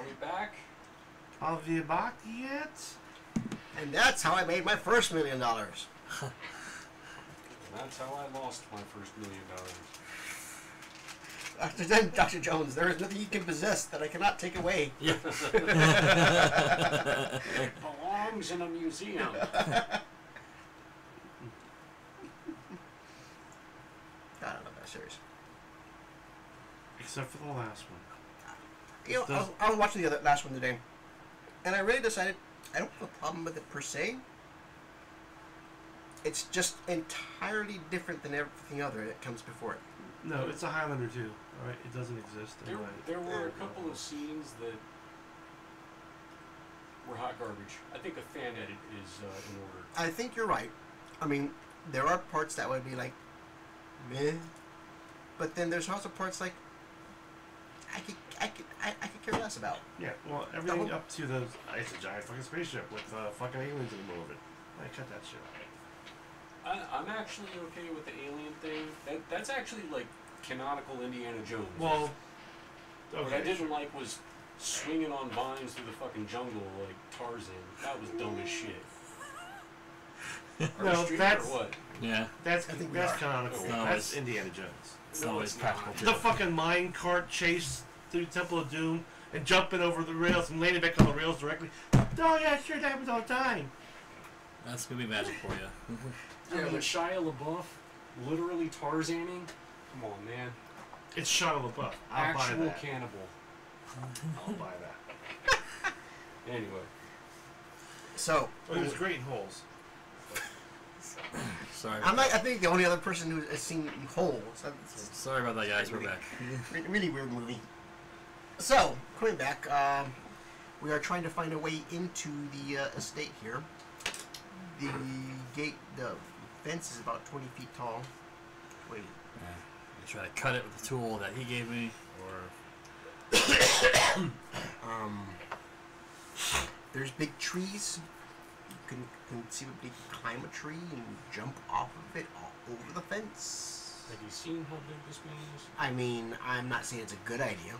Are we back? Are we back yet? And that's how I made my first $1 million. That's how I lost my first $1 million. Dr. Jones, there is nothing you can possess that I cannot take away. It belongs in a museum. God, I love that series. Except for the last one. You know, I was watching the last one today, and I really decided I don't have a problem with it per se. It's just entirely different than everything other that comes before it. No, it's a Highlander too. All right, it doesn't exist. There were a couple of scenes that were hot garbage. I think a fan edit is in order. I think you're right. I mean, there are parts that would be like, meh, but then there's also parts like I could care less about. Yeah, well, everything up to the it's a giant fucking spaceship with fucking aliens in the middle of it. Like, cut that shit out. I'm actually okay with the alien thing. That's actually like canonical Indiana Jones. Well, okay. What I didn't like was swinging on vines through the fucking jungle like Tarzan. That was dumb as shit. No, that's what? Yeah, that's canonical. No, that's Indiana Jones. It's always practical. The fucking mine cart chase through Temple of Doom and jumping over the rails and landing back on the rails directly. Oh yeah, sure, that happens all the time. That's gonna be magic for you. Yeah, but Shia LaBeouf literally Tarzaning. Come on, man. It's Shia LaBeouf. I'll buy Actual that. cannibal. I'll buy that. Anyway. So, there's great holes. Sorry. I think the only other person who has seen Holes. Sorry about that, guys. We're back. Really weird movie. So, coming back, we are trying to find a way into the estate here. The fence is about 20 feet tall. Wait. Yeah. You try to cut it with the tool that he gave me, or there's big trees. You can conceivably climb a tree and jump off of it all over the fence. Have you seen how big this man is? I mean, I'm not saying it's a good idea.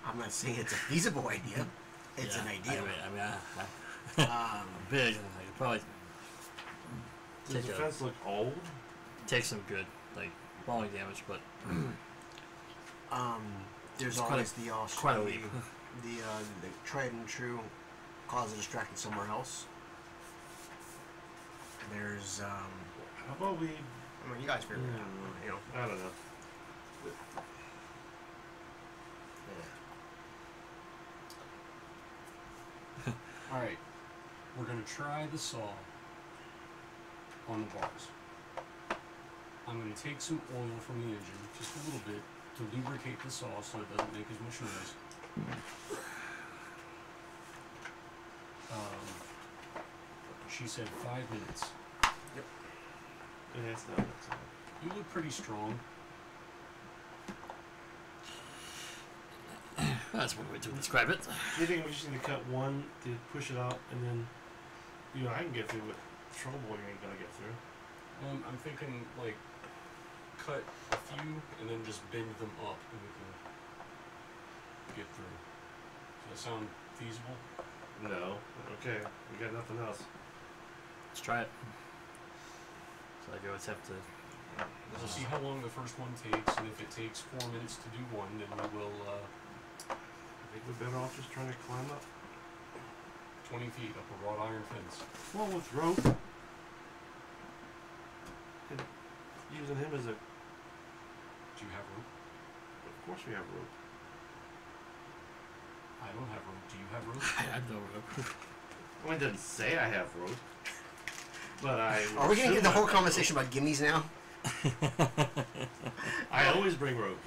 I'm not saying it's a feasible idea. It's an idea. Big. I could probably Does the fence look old? Take some good, like, falling damage, but there's always the quite a leap. The tried and true cause a distraction somewhere else. There's how about we? I mean, you guys figure it out. You know, I don't know. Yeah. All right, we're gonna try the saw on the bars. I'm gonna take some oil from the engine, just a little bit, to lubricate the saw so it doesn't make as much noise. She said 5 minutes. Yep. Yeah, it's not. You look pretty strong. That's one way to describe it. Do you think we just need to cut one to push it out, and then, I can get through it. Trouble you ain't gonna get through. I'm thinking like cut a few and then just bend them up and we can get through. Does that sound feasible? No. Okay. We got nothing else. Let's try it. So I go attempt to. We'll see how long the first one takes, and if it takes 4 minutes to do one, then we will. I think we're better off just trying to climb up 20 feet up a wrought iron fence. Well, with rope. And using him as a. Do you have rope? Of course we have rope. I don't have rope. Do you have rope? I have no rope. Well, I didn't say I have rope. But I. Are we gonna get the whole conversation about gimmies now? I always bring rope.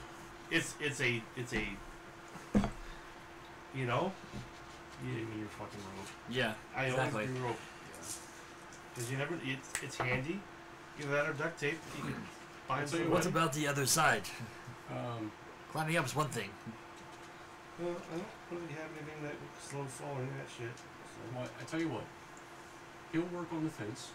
It's a. You know. You gave me your fucking rope. Yeah. I exactly. always bring rope. Because you never. It's handy. Either that or duct tape. You can find something. What about the other side? Climbing up is one thing. Well, I don't really have anything that would slow fall or any of that shit. So. Well, I tell you what. He'll work on the fence.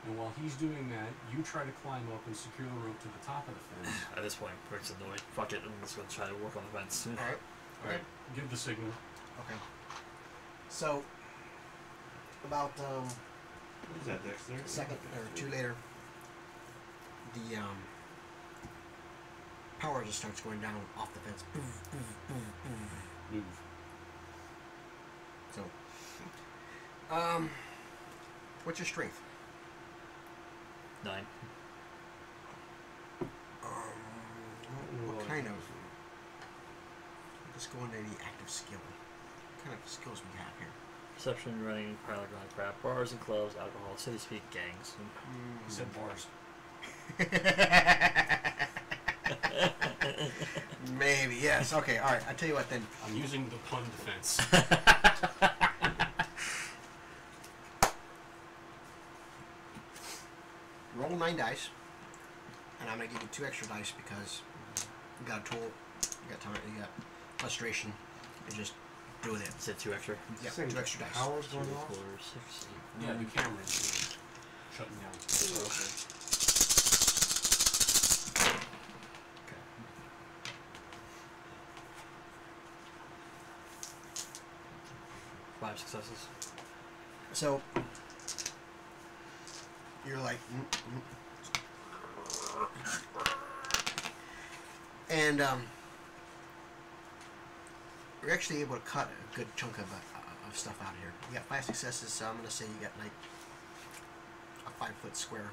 And while he's doing that, you try to climb up and secure the rope to the top of the fence. At this point, Rick's annoyed. Fuck it, I'm just going to try to work on the fence. Alright. Alright, give the signal. Okay. So, about What is that, Dexter? a second or two later, the power just starts going down off the fence. Move. So, what's your strength? 9. What kind of? Let's go into the active skill. What kind of skills we have here? Perception, running, pilot, ground crap, bars and clubs, alcohol, city speak, gangs. He said bars. Maybe, yes. Okay, alright. I'll tell you what then. I'm using the pun defense. Roll 9 dice. And I'm going to give you 2 extra dice because you got a tool, you got time, you got frustration. You just do it. Is it 2 extra? Yeah, Same 2 extra dice. Power's 2, going off. 4, 6, 8, Yeah, 9. the camera's shutting down. Okay. 5 successes. So, you're like, and you're actually able to cut a good chunk of stuff out of here. You got 5 successes, so I'm going to say you got like a 5-foot square.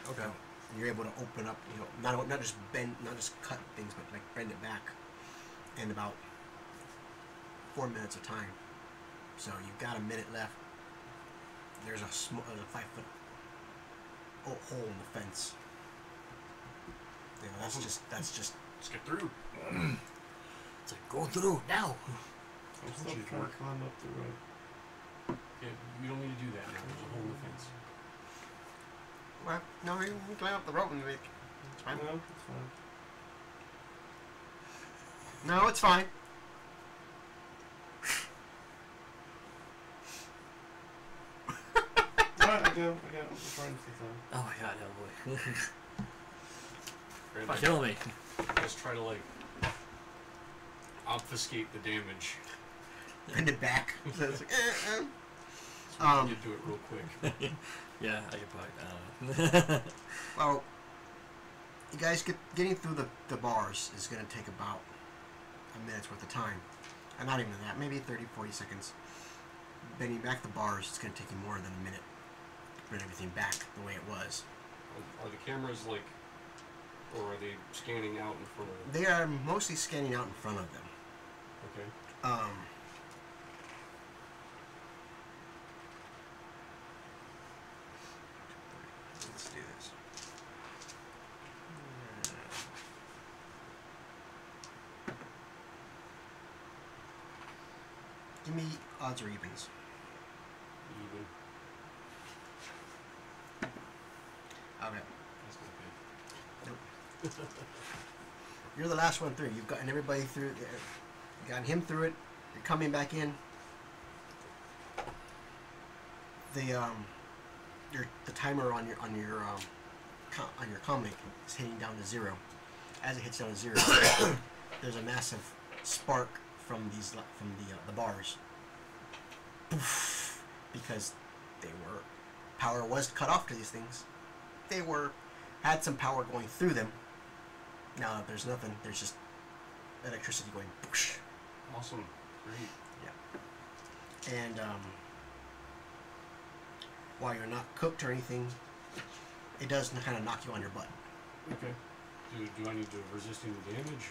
Okay. And you're able to open up, you know, not just bend, not just cut things, but like bend it back in about 4 minutes of time. So you've got a minute left. There's a 5-foot hole in the fence. You know, that's just Let's get through. It's like, go through now. I'm still trying to climb up the road. Yeah, you don't need to do that now. There's a hole in the fence. well, no, you can climb up the rope and make. It's fine. No, it's fine. No, it's fine. Alright, I go. I'm just trying to see something. Oh my god, Hellboy. Right, Kill me. just try to like obfuscate the damage. Bend it back. So it's like, You do it real quick. Yeah, I could probably. well, you guys getting through the bars is going to take about a minute's worth of time. And not even that, maybe 30, 40 seconds. Bending back the bars, it's going to take you more than a minute to bring everything back the way it was. Are the cameras like, or are they scanning out in front of them? They are mostly scanning out in front of them. Okay. Let's do this. Give me odds or evens. Even. Okay. That's not good. You're the last one through. You've gotten everybody through. You've gotten him through it. You're coming back in. The timer on your comic is hitting down to 0. As it hits down to 0, there's a massive spark from the bars. Poof, because power was cut off to these things. They had some power going through them. Now that there's nothing, there's just electricity going. Poosh. Awesome. Great. And while you're not cooked or anything, it does kind of knock you on your butt. Okay. Do I need to resisting the damage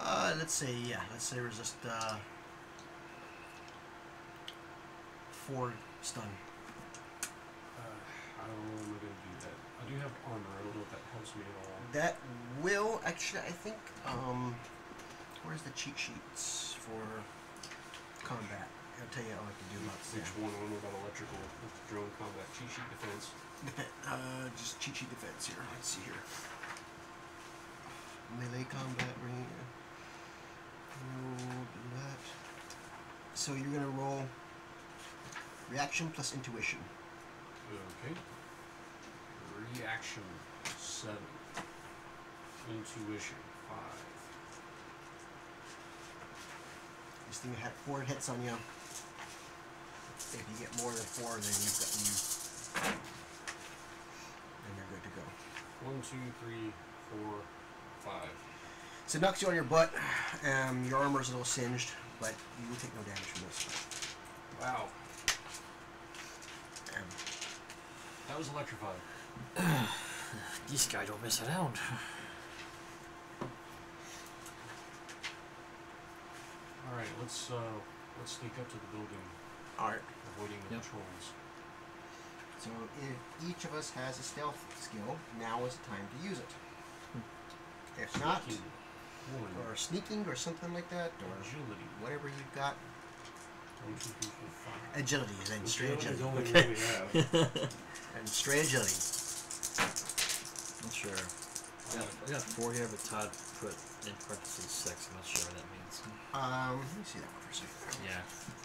or? Let's say resist 4 stun. I don't know if I'm gonna do that. I do have armor. I don't know if that helps me at all. That will actually, I think. Where's the cheat sheets for combat? I'll tell you what to do about Which one? I don't know about electrical with drone combat cheat sheet defense. Just cheat sheet defense here. Let's see here. Melee combat ring. Roll that. So you're gonna roll reaction plus intuition. Okay. Reaction 7. Intuition 5. This thing had 4 hits on you. If you get more than 4, then you're good to go. 1, 2, 3, 4, 5. So it knocks you on your butt. Your armor's a little singed, but you will take no damage from this. Wow. That was electrified. This guy don't mess around. Alright, let's sneak up to the building, Alright. avoiding the patrols. So if each of us has a stealth skill, now is the time to use it. If not, or sneaking or something like that, or agility, whatever you've got. 1, 2, 3, 4, 5. Agility is then straight agility. Only what we have. And straight agility. Not sure. I got 4 here, but Todd put in parentheses 6. I'm not sure what that means. Let me see that one for a second. Yeah.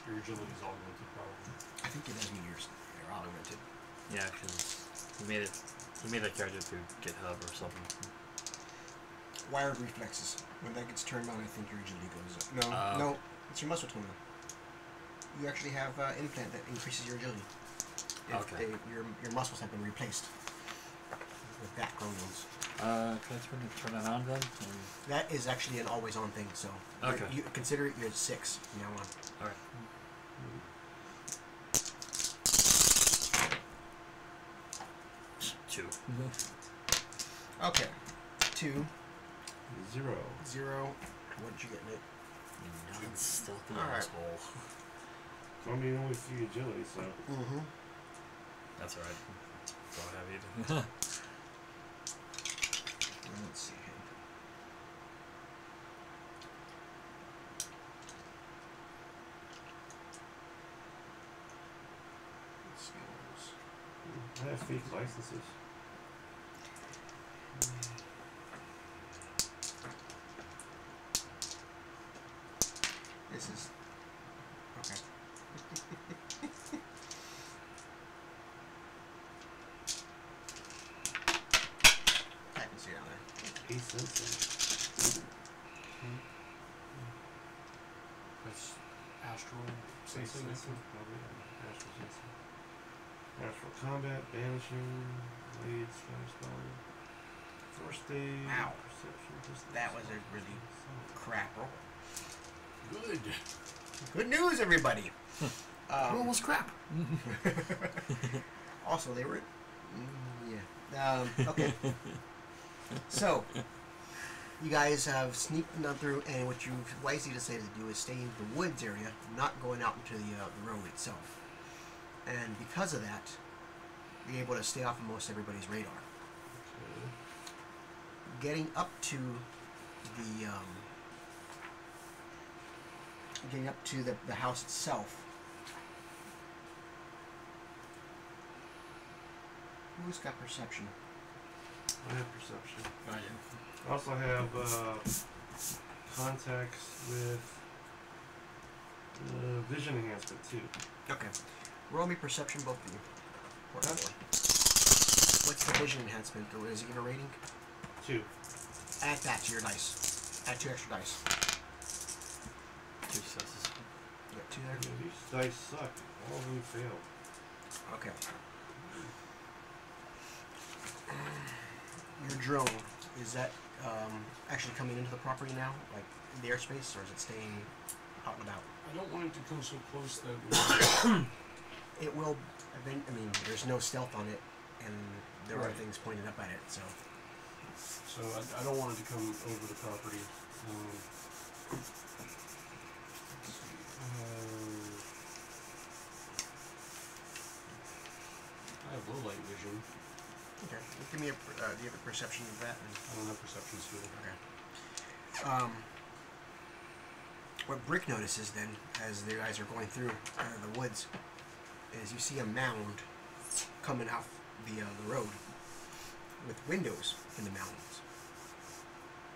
Your agility's augmented, probably. I think it does mean yours. They're augmented. Yeah, because he made that character through GitHub or something. Wired reflexes. When that gets turned on, I think your agility goes up. No, no, it's your muscle tone. You actually have implant that increases your agility. If your muscles have been replaced with background ones. Can I turn that on then? That is actually an always-on thing. So you consider it your 6 from now on. All right. 2. Okay. 2. 0. 0. What did you get, Nick? You non-stealthy asshole. I mean, only 3 agility, so. Mm-hmm. That's alright. Don't have either. Let's see here. I have fake licenses. This is okay. I can see down there. Asensing. That's astral sensing. Astral sensing. Astral combat, banishing, blade, scatter spell, first aid, Wow. perception, distance. That was a really crap roll. Good. Good news, everybody. Almost crap. Also, they were. Yeah. Okay. So, you guys have sneaked on through, and what you've wisely decided to do is stay in the woods area, not going out into the road itself. And because of that, you're able to stay off of most everybody's radar. Okay. Getting up to the house itself. Who's got perception? I have perception. Oh, yeah. I also have contacts with vision enhancement too. Okay. Roll me perception, both of you. Huh? What's the vision enhancement? Or is it give a rating? 2. Add that to your dice. Add 2 extra dice. 2 successes. You got 2 Yeah, there? these dice suck. All of them failed. Okay. Your drone, is that actually coming into the property now? Like in the airspace, or is it staying out and about? I don't want it to come so close that It will. I mean, there's no stealth on it, and there are Right. things pointed up at it. So I don't want it to come over the property. I have low light vision. okay, give me a. Do you have a perception of that? I don't have perception skill. Okay. What Brick notices then, as the guys are going through the woods, is you see a mound coming off the road with windows in the mountains.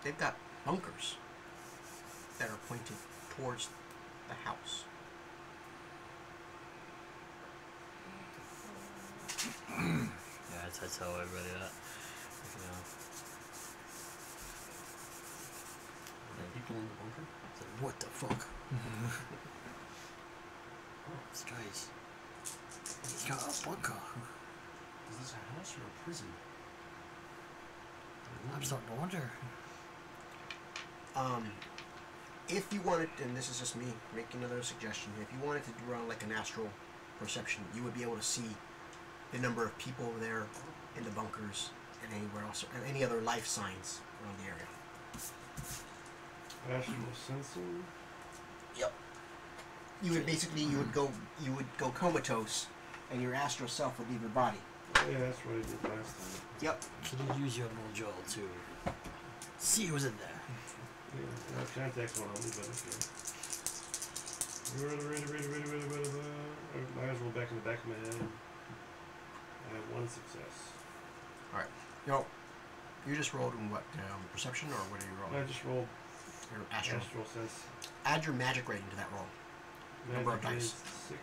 They've got bunkers that are pointed towards the house. Yeah, I tell everybody that. You know. Keep people in the bunker? It's like, what the fuck? This guy's... He's got a bunker. Is this a house or a prison? I'm starting to wonder. If you wanted, and this is just me making another suggestion, if you wanted to run like an astral perception, you would be able to see the number of people there in the bunkers and anywhere else, and any other life signs around the area. Astral sensing. Yep. You would basically you would go comatose, and your astral self would leave your body. Yeah, that's what I did last time. Yep. Can you use your mojo to see who's in there? Yeah, contact one on me, but okay. Might as well back in the back of my head. I have one success. Alright. No. You just rolled in what? Perception, or what are you rolling? I just rolled Your astral. sense. Add your magic rating to that roll. Number of Magic dice. is 6.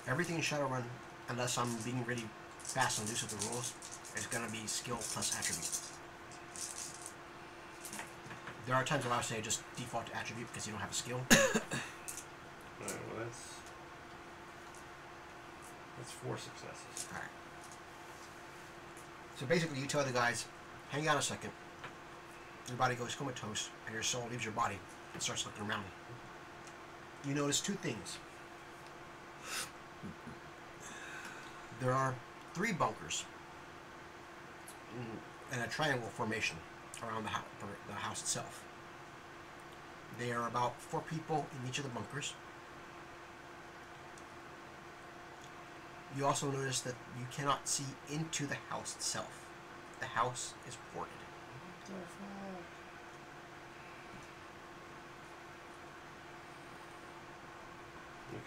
Everything in Shadowrun, unless I'm being really fast and loose with the rules, is going to be skill plus attribute. There are times when I would say just default to attribute because you don't have a skill. Alright, well that's 4 successes. Alright. So basically you tell the guys, hang on a second. Your body goes comatose and your soul leaves your body and starts looking around. You notice 2 things. There are 3 bunkers in a triangle formation around the house itself. There are about 4 people in each of the bunkers. You also notice that you cannot see into the house itself. The house is ported.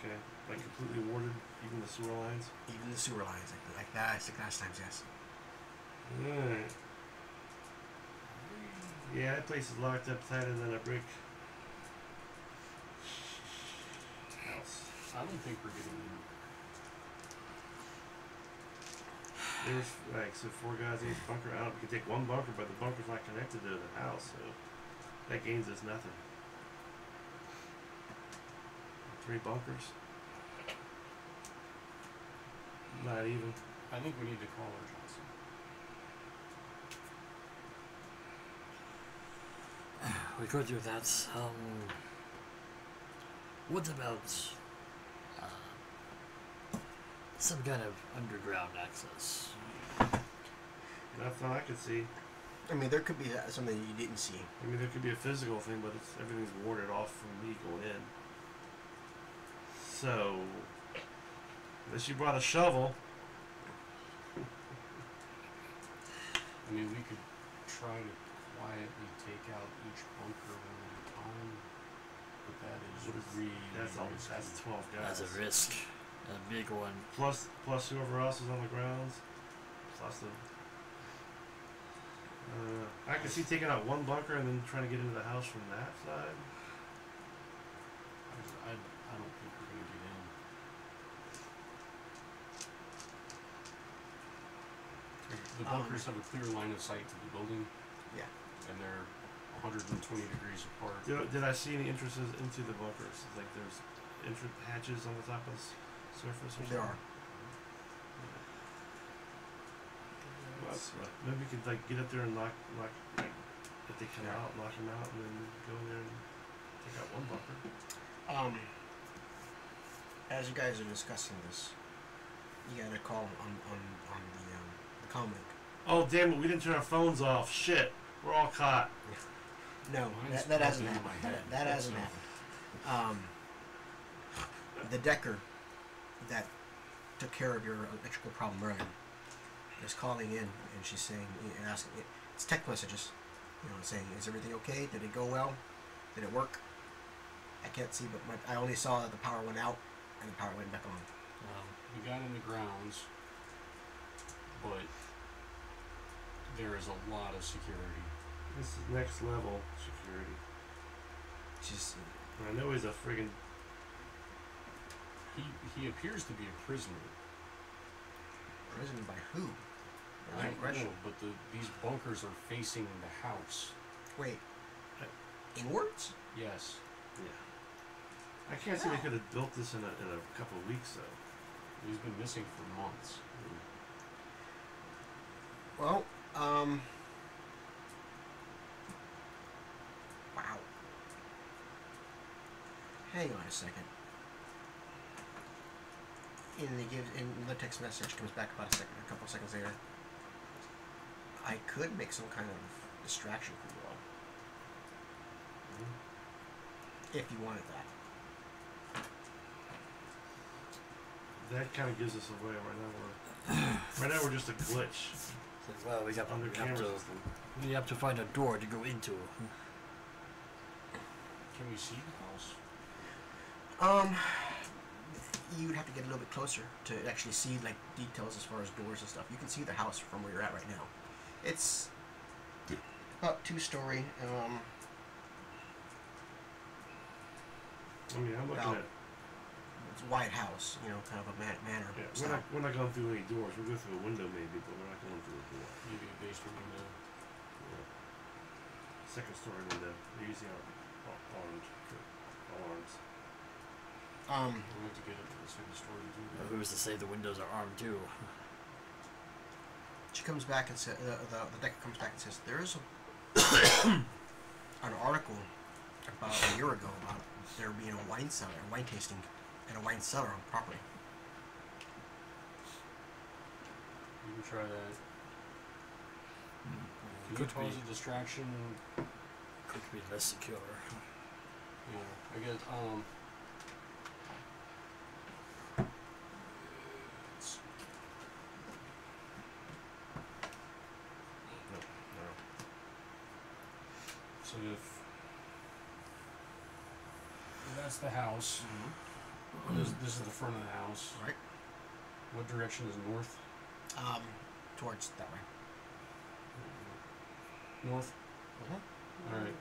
Okay, like completely warded, even the sewer lines? Even the sewer lines, like that, I think last times, yes. Alright. Yeah, that place is locked up tighter than a brick house. I don't think we're getting in. There's like, so 4 guys in each bunker. I don't know if we can take 1 bunker, but the bunker's not connected to the house, so that gains us nothing. 3 bunkers. Not even. I think we need to call her Johnson. We go through that. What about some kind of underground access? Nothing I could see. I mean, there could be something you didn't see. I mean, there could be a physical thing, but everything's warded off from me going in. So, unless you brought a shovel. I mean, we could try to quietly take out each bunker one at a time, but that is really That's 12 guys. That's a risk. A big one. Plus whoever else is on the grounds. Plus the. I could see taking out 1 bunker and then trying to get into the house from that side. I don't think we're going to get in. The bunkers have a clear line of sight to the building. Yeah. And they're 120 degrees apart. Did I see any entrances into the bunkers? Like there's entrance hatches on the top of the surface or something? There are. Maybe we could like get up there and knock if they come out, knock them out, and then go in there and take out 1 bunker. As you guys are discussing this, you got a call on the comic. Oh damn it! We didn't turn our phones off. Shit, we're all caught. No, Mine's that hasn't popping in happened. my head. That hasn't happened. The Decker that took care of your electrical problem earlier is calling in, and she's saying, asking, it's text messages, saying, is everything okay? Did it go well? Did it work? I can't see, but I only saw that the power went out and the power went back on. We got in the grounds, but there is a lot of security. This is next level security. She's I know he's a friggin' He appears to be a prisoner. imprisoned by who? I Good question. know, but these bunkers are facing the house. Wait. Inwards? Yes. I can't see they could have built this in a couple of weeks though. He's been missing for months. Well, wow. Hang on a second. And the text message comes back about a couple of seconds later. I could make some kind of distraction for you all. If you wanted that. That kind of gives us away right now. We're just a glitch. Well, we have to find a door to go into. Can we see the house? You'd have to get a little bit closer to actually see like details as far as doors and stuff. You can see the house from where you're at right now. It's about 2-story. I mean, I'm looking at. It's a wide house, you know, kind of a manor. Yeah, style. we're not going through any doors. We're going through a window maybe, but we're not going through a door. Maybe a basement window. Yeah. Second story window. They're usually armed. Alarms. We'll have to get up to the second story to do that. Who's to say the windows are armed too? She comes back and says, the deck comes back and says, there is an article about a year ago about there being a wine cellar, a wine tasting, and a wine cellar on property. You can try that. Can you Could cause be. a distraction? Could be less secure. Yeah, I guess, so if that's the house, this is the front of the house. Right. What direction is north? Towards that way. North? Alright.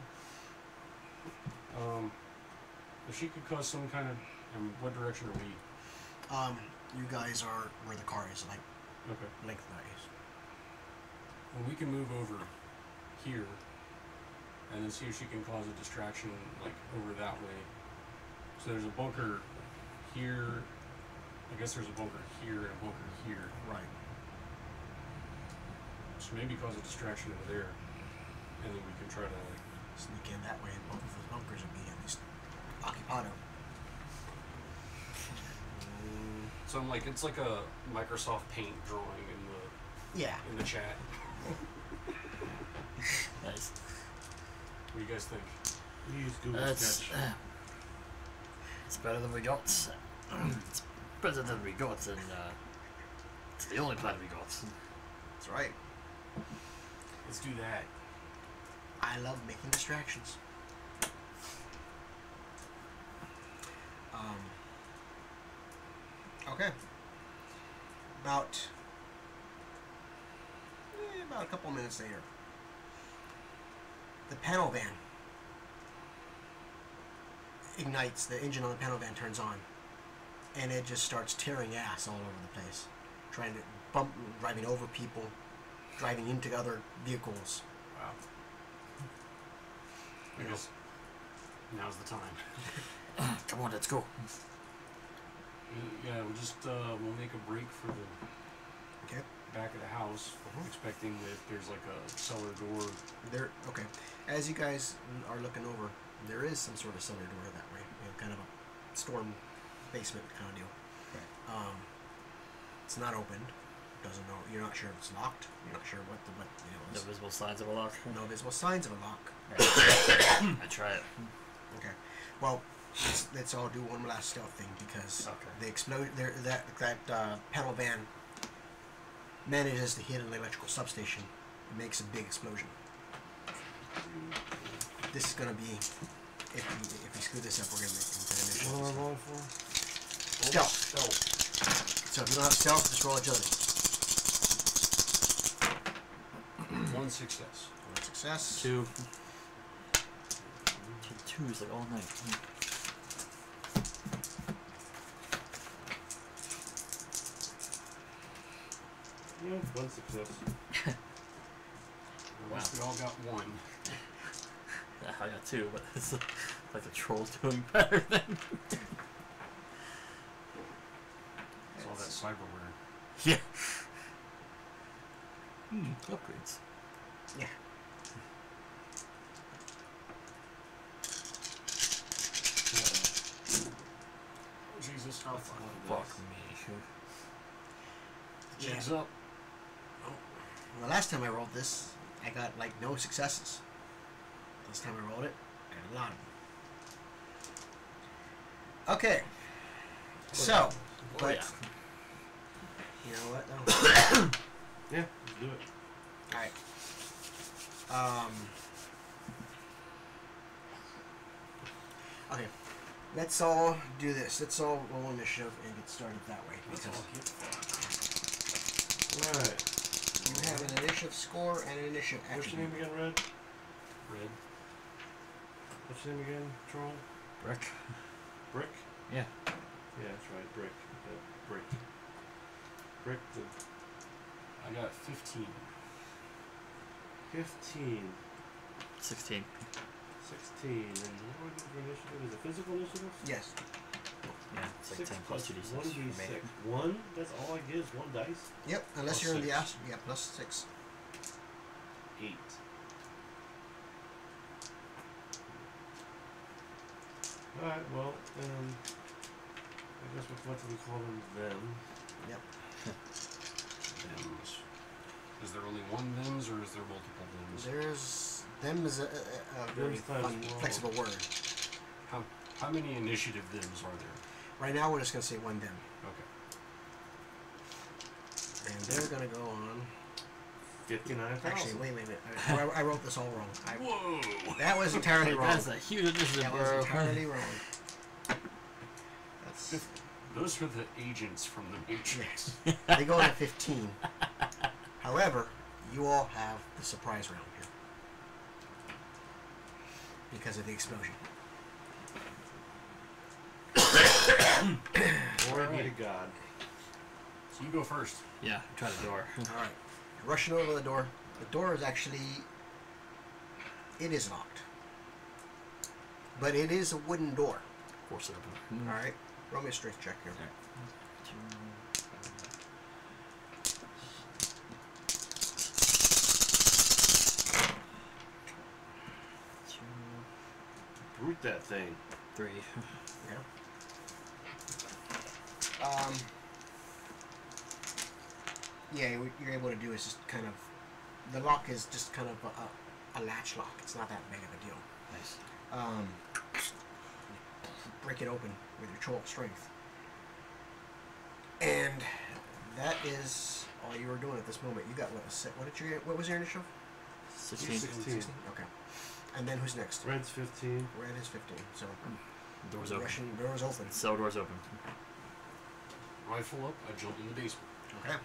If she could cause some kind of, what direction are we? You guys are where the car is, like Okay. lengthwise. Well, we can move over here, and then see if she can cause a distraction, like, over that way. So there's a bunker here, I guess there's a bunker here and a bunker here. Right. So maybe cause a distraction over there, and then we can try to, Sneak in that way, and both of those bunkers would be at least occupado. so I'm like, it's like a Microsoft Paint drawing Yeah. in the chat. Nice. What do you guys think? We use Google That's Sketch. it's better than we got. It's better than we got, and it's the only plan we got. That's right. Let's do that. I love making distractions. Okay. About a couple minutes later, the panel van ignites. The engine on the panel van turns on, and it just starts tearing ass all over the place, trying to driving over people, driving into other vehicles. Wow. I guess now's the time. Come on, let's go. Yeah, we'll just we'll make a break for the Okay. back of the house, expecting that there's like a cellar door. There. Okay. As you guys are looking over, there is some sort of cellar door that way. You know, kind of a storm basement kind of deal. Right. It's not opened. Doesn't know. You're not sure if it's locked. You're not sure what No is. visible signs of a lock. No visible signs of a lock. I try it. Okay. Well, let's all do one last stealth thing because Okay. the explode there that panel van manages to hit an electrical substation. It makes a big explosion. This is gonna be if we screw this up, we're gonna make it into an What am I initial. rolling for? Stealth. So if you don't have stealth, just roll agility. One success. One success. 2. 2 is like all night. Yeah, one success. At least we all got one. Yeah, I got 2, but it's like the troll's doing better than. It's all that cyberware. Yeah. Upgrades. Yeah. Oh, Jesus. Oh, That's a lot of Fuck dice. me. Jigs up. Well, the last time I rolled this, I got like no successes. This time I rolled it, I got a lot of them. Okay. So, but yeah. you know what though? Yeah, let's do it. Alright. Okay. Let's all do this. Let's all roll initiative and get started that way. Let's Because all get Alright. you have an initiative score and an initiative What's your attribute. name again, Red? red. What's your name again, Troll? Brick. Brick? Yeah. Yeah, that's right, Brick. Yeah, Brick. Brick the I got 15. 15. 16. 16. And what do we do for initiative? Is it physical initiative? Yes. Yeah, it's like 6 10 plus 2d6 for me. 1d6. 1? That's all I get is 1 dice? Yep. Unless Plus you're in the 6. ass. Yeah, plus 6. 8. Alright, well, I guess what do we call them? Yep. Thems. Is there only one thems or is there multiple thems? There's them is a very Thems times fun, one. flexible word. How many initiative thems are there? Right now, we're just gonna say one them, Okay. and they're gonna go on. 59,000. Actually, wait. I wrote this all wrong. Whoa! That was entirely wrong. That's a huge initiative, That was bro. entirely wrong. That's, Those are the agents from the Matrix. they go to 15. However, you all have the surprise round here because of the explosion. Glory be to Alright. God. So you go first. Yeah, try the door. All right, rushing over the door. The door is actually, it is locked, but it is a wooden door. Force it open. All right, roll me a strength check here. Brute that thing. 3. Yeah. Yeah, what you're able to do is just kind of, the lock is just kind of a latch lock. It's not that big of a deal. Nice. Break it open with your troll strength. And that is all you were doing at this moment. You got what was your initiative? 16. 16. Okay. And then who's next? Red's 15. Red is 15. So Door's open. Russian door's open. Cell door's open. Rifle up, I jump in the basement. Okay.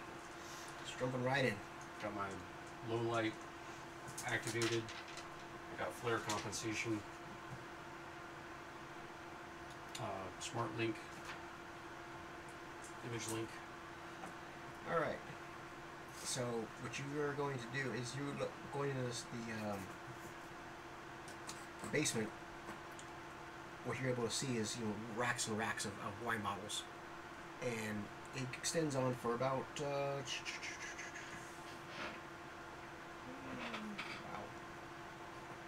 Just jumping right in. Got my low light activated. I got flare compensation. Smart link. Image link. All right. So what you are going to do is going into the basement. What you're able to see is racks and racks of wine bottles, and it extends on for about wow,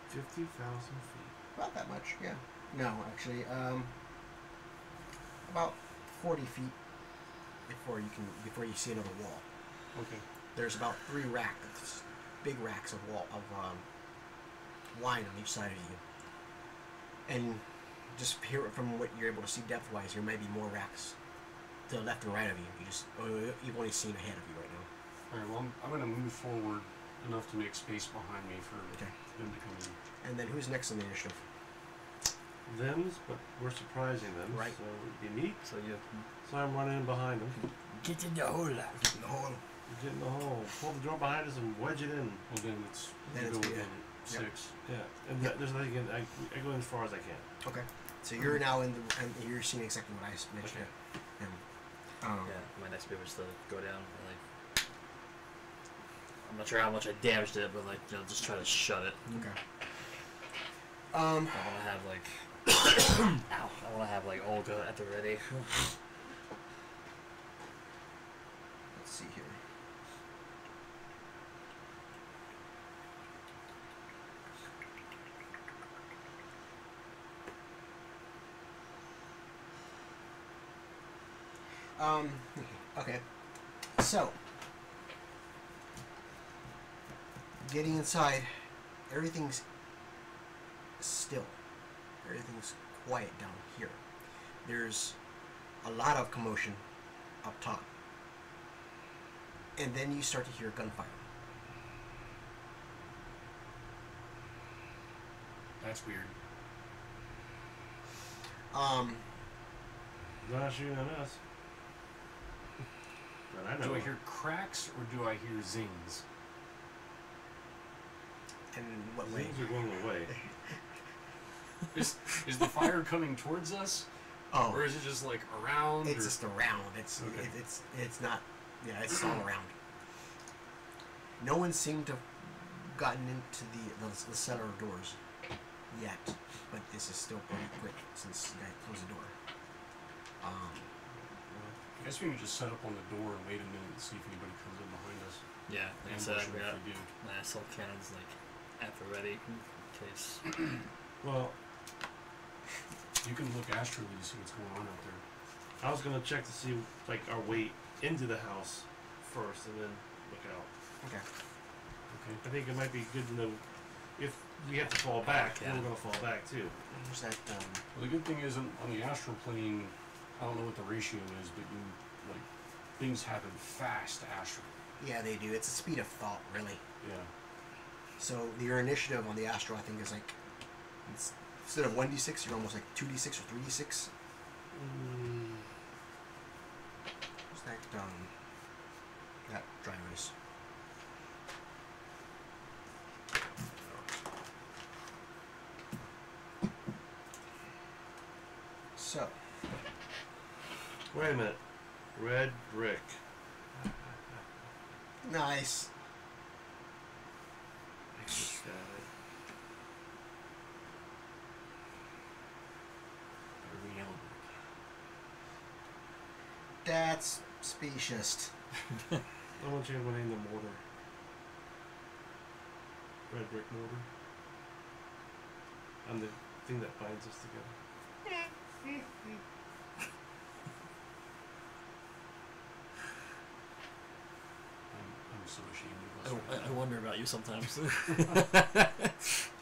50,000 feet. about that much. Yeah. No, actually, about 40 feet before you see another wall. Okay. There's about 3 racks, big racks of wine on each side of you, and just here from what you're able to see depth-wise, there may be more racks to the left and right of you. You've only seen ahead of you right now. All right. Well, I'm going to move forward enough to make space behind me for Okay. them to come in. And then who's next on the initiative? Them's, but we're surprising them. Right. So it'd be neat. So you So I'm running in behind them. get in the hole. The whole. Get in the hole. Pull the door behind us and wedge it in. Well, then it's Then you it's go me, within yeah. 6. Yeah. And Yep. there's nothing in. I go in as far as I can. Okay. So you're now in the, and you're seeing exactly what I mentioned. Okay. And, Yeah, my next move is to go down and like I'm not sure how much I damaged it, but like, you know, just try to shut it. Okay. I want to have like, ow! I want to have like Olga at the ready. Let's see here. Okay. So, getting inside, everything's still. Everything's quiet down here. There's a lot of commotion up top. And then you start to hear gunfire. That's weird. Not shooting on us. But I know. Do I hear cracks or do I hear zings? And what way? Things are going away. Is the fire coming towards us? Oh, Or is it just like around? it's or? just around. It's Okay. it's not. Yeah, it's all around. No one seemed to have gotten into the cellar doors yet, but this is still pretty quick since you guys closed the door. I guess we can just set up on the door and wait a minute and see if anybody comes in behind us. Yeah, like I said, Ambush I them got if we do. my assault cannons like at the ready in case. Well, You can look astrally to see what's going on out there. I was gonna check to see like our way into the house first, and then look out. Okay. Okay. I think it might be good to know if we have to fall back. Yeah. We're gonna fall back too. There's that. Well, the good thing is on the astral plane, I don't know what the ratio is, but you like things happen fast astral. Yeah, they do. It's a speed of thought, really. Yeah. So your initiative on the astral, I think, is like instead of 1d6, you're almost like 2d6 or 3d6. What's that drivers? So, Wait a minute. Red brick. nice. I just got it. Or the yellow That's specious. I want you to name the mortar. Red brick mortar. And the thing that binds us together. I'm so ashamed of us. I wonder about you sometimes.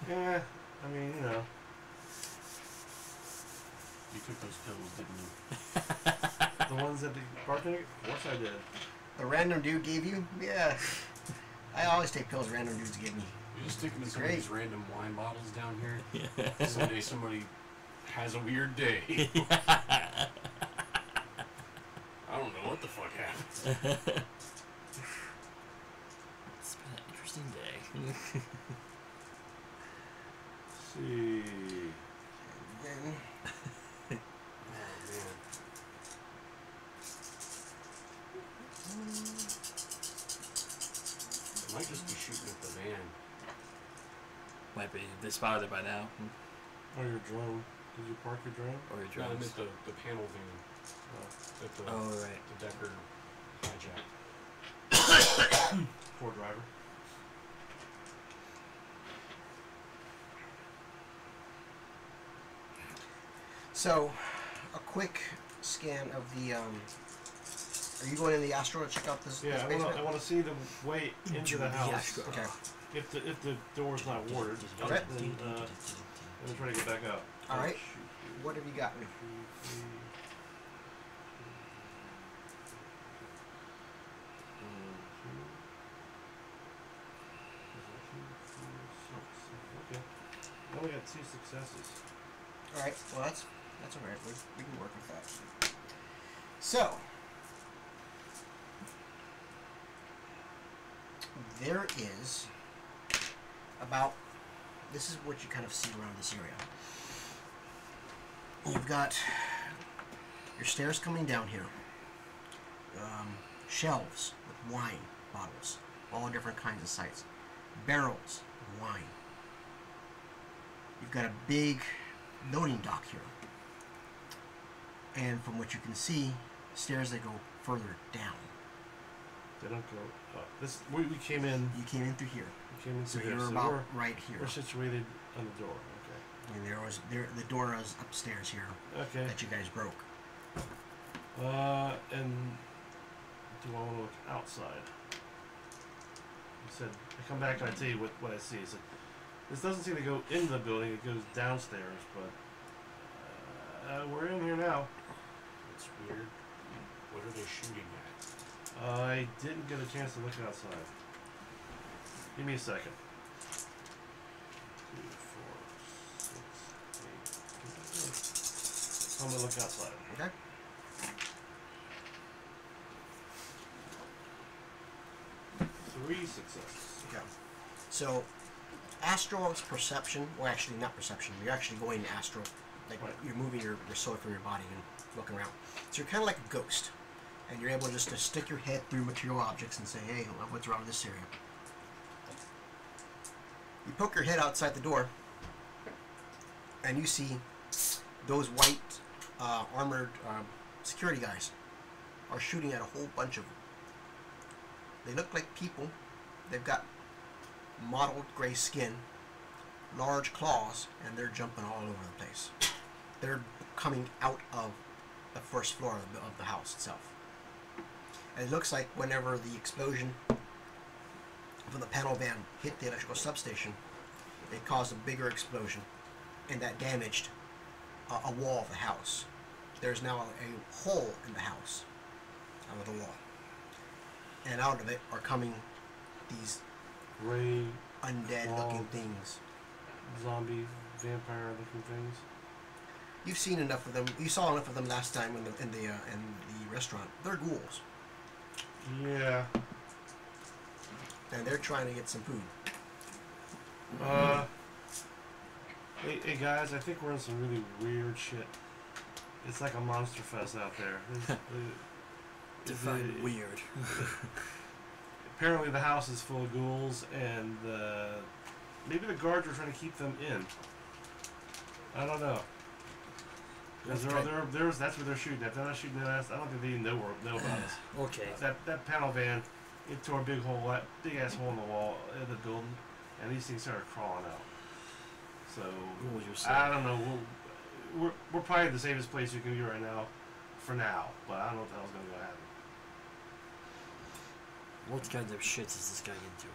Yeah, I mean, you know. You took those pills, didn't you? The ones that the bartender? Of course I did. The random dude gave you? Yeah. I always take pills random dudes give me. You just stick them in some Great. of these random wine bottles down here. Someday somebody has a weird day. I don't know what the fuck happened. It's been an interesting day. See. Then Oh man. I might just be shooting at the van. Might be. They spotted it by now. Or your drone. Did you park your drone? Or your No, I drones. meant the panel van that the, Oh, right. the Decker hijacked. Poor driver. So, a quick scan of the. Are you going in the astral to check out this Yeah, basement? I want to see the way into the house. Okay. If the door's not warded, Okay. then I'm trying to get back out. All right. Shoot. What have you got me? 1, 2, 3, 4, 5, 6, 7. Okay. I only got 2 successes. All right. Well, that's all right. We can work with that. So, there is about. This is what you kind of see around this area. You've got your stairs coming down here. Shelves with wine bottles all different kinds of sites. Barrels of wine. You've got a big loading dock here. And from what you can see, stairs that go further down. They don't go up. This we came in. You came in through here. We came in So through you're here. about right here. We're situated on the door. Okay. And the door is upstairs here Okay. that you guys broke. And do I want to look outside? I said, I come back and I tell you what I see. I said, this doesn't seem to go into the building, it goes downstairs, but we're in here now. It's weird. What are they shooting at? I didn't get a chance to look outside. Give me a second. 2, 4, 6, 8. I'm gonna look outside. Okay. Three successes. Okay. So, astral perception. Well, actually, not perception. You're actually going astral. Like, Right. you're moving your soul from your body and looking around. So, you're kind of like a ghost. And you're able just to stick your head through material objects and say, hey, what's wrong with this area? You poke your head outside the door, and you see those white armored security guys are shooting at a whole bunch of them. They look like people. They've got mottled gray skin, large claws, and they're jumping all over the place. They're coming out of the first floor of the house itself. And it looks like whenever the explosion from the panel van hit the electrical substation, it caused a bigger explosion, and that damaged a wall of the house. There's now a hole in the house out of the wall. And out of it are coming these Gray, undead-looking things. zombie, vampire-looking things. You've seen enough of them. You saw enough of them last time in the restaurant. They're ghouls, Yeah. and they're trying to get some food. Hey guys, I think we're in some really weird shit. It's like a monster fest out there. Define weird. Apparently the house is full of ghouls, and maybe the guards are trying to keep them in. I don't know. Because that's what they're shooting at. They're not shooting at us. I don't think they even know about us. Okay. That panel van, it tore a big hole, that big ass hole in the wall of the building, and these things started crawling out. So What was your say? I don't know. We're probably the safest place you can be right now, for now. But I don't know what the hell's gonna go happen. What kind of shit is this guy into?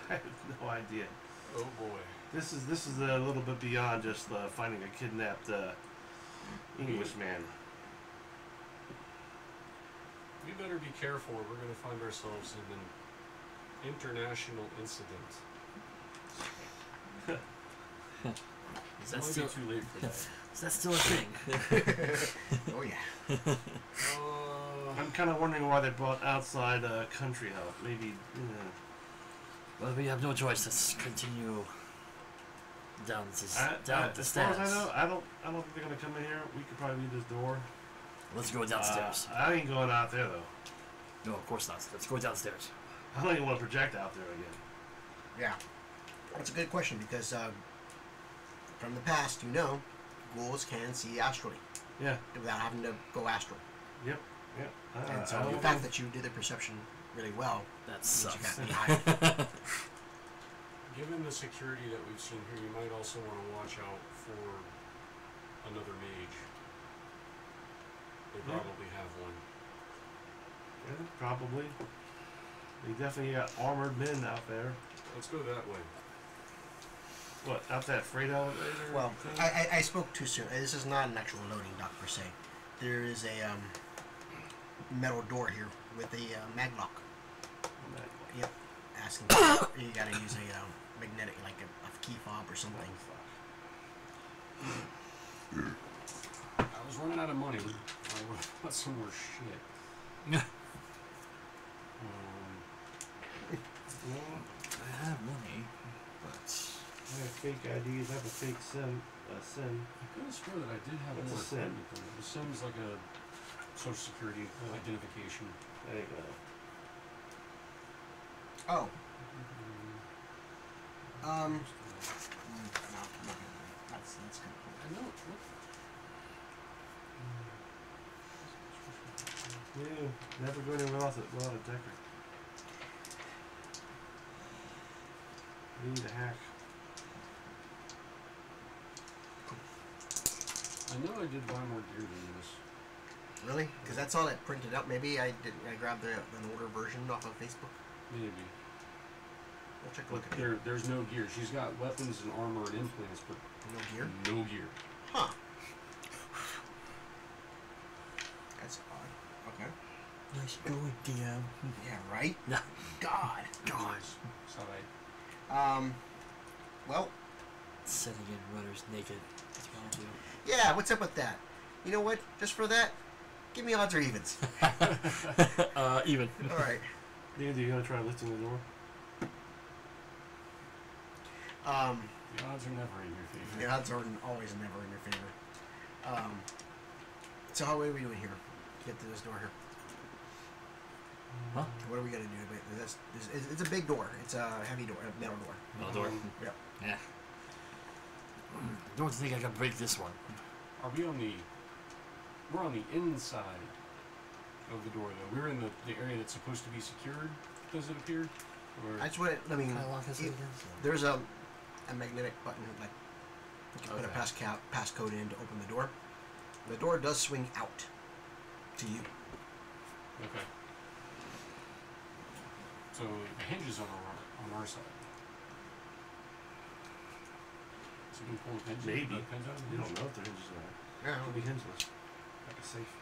I have no idea. Oh boy. This is a little bit beyond just finding a kidnapped Englishman. We better be careful, or we're going to find ourselves in an international incident. Is It that might still be too late for that. is that still a thing? Oh yeah. I'm kind of wondering why they brought outside country help. Maybe, Well, we have no choice. Let's continue down the as stairs. far as I know, I don't think they're gonna come in here. We could probably leave this door. Let's go downstairs. I ain't going out there though. No, of course not. Let's go downstairs. I don't even want to project out there again. Yeah. That's a good question because from the past, ghouls can see astrally Yeah. without having to go astral. Yep. And so the fact that you did the perception really well That means you sucks. got me high. Given the security that we've seen here, you might also want to watch out for another mage. They Yeah. probably have one. Yeah, probably. They definitely got armored men out there. Let's go that way. What, out that freight elevator? Well, thing? I spoke too soon. This is not an actual loading dock per se. There is a metal door here with a maglock. Yep. Asking you gotta use a magnetic, like a key fob or something. I was running out of money. I want some more shit. Well, I have money, but I have fake IDs. I have a fake SIM. I could have sworn that I did have What's more a SIM? equipment than that. The SIM's like a social security identification. There you go. Oh, No, I'm not gonna. That's kind of cool. I know. What? Yeah, never go anywhere else without a decker. We need a hack. I know I did buy more gear than this. Really? Because that's all it printed out. Maybe I didn't. I grabbed an older version off of Facebook. Maybe. We'll take a But look at it. there's no gear. She's got weapons and armor and implants, but No gear? no gear. Huh. That's odd. Okay. Nice going, DM. Yeah, right? No. God. Sorry. Well, Sending in runners naked. What's wrong with you? yeah, what's up with that? You know what? Just for that, give me odds or evens. Even. Alright. D&D, you gonna try lifting the door? The odds are never in your favor. The odds are always never in your favor. So how are we doing here? Get to this door here. Huh? What are we gonna do? It's a big door. It's a heavy door, a metal door. No door. Yeah. Yeah. Don't think I can break this one. Are we on the... We're on the inside of the door, though. We're in the area that's supposed to be secured, does it appear? Or... I just want to, I mean, How long has it been? there's a magnetic button, like, you can put a Okay. passcode in to open the door. The door does swing out to you. Okay. So the hinge is on our side. So you can pull the hinge. Maybe. The pins out of the You hinge? don't know if the hinges are. Yeah. Could be hingeless. Like a safe.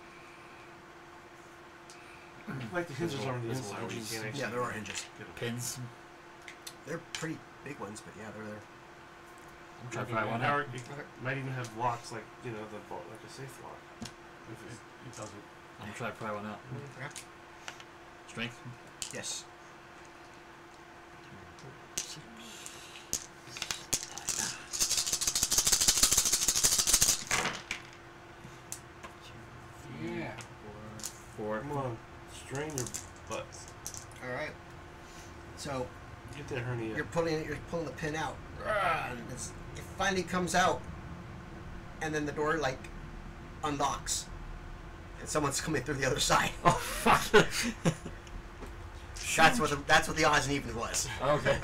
Like the hinges are on the There's inside. where you hinges. can't actually Yeah, there are hinges. get a- Pins. They're pretty big ones, but yeah, they're there. I'm trying to try one Or out. it might even have locks like, you know, like a safe lock. It doesn't. I'm gonna try to pry one out. Yeah. Strength. Yes. Yeah. Four. Come on, strain your butts. All right. So Get that hernia. you're pulling the pin out, and it finally comes out, and then the door like unlocks, and someone's coming through the other side. Oh fuck. That's what the odds and evens was. Okay.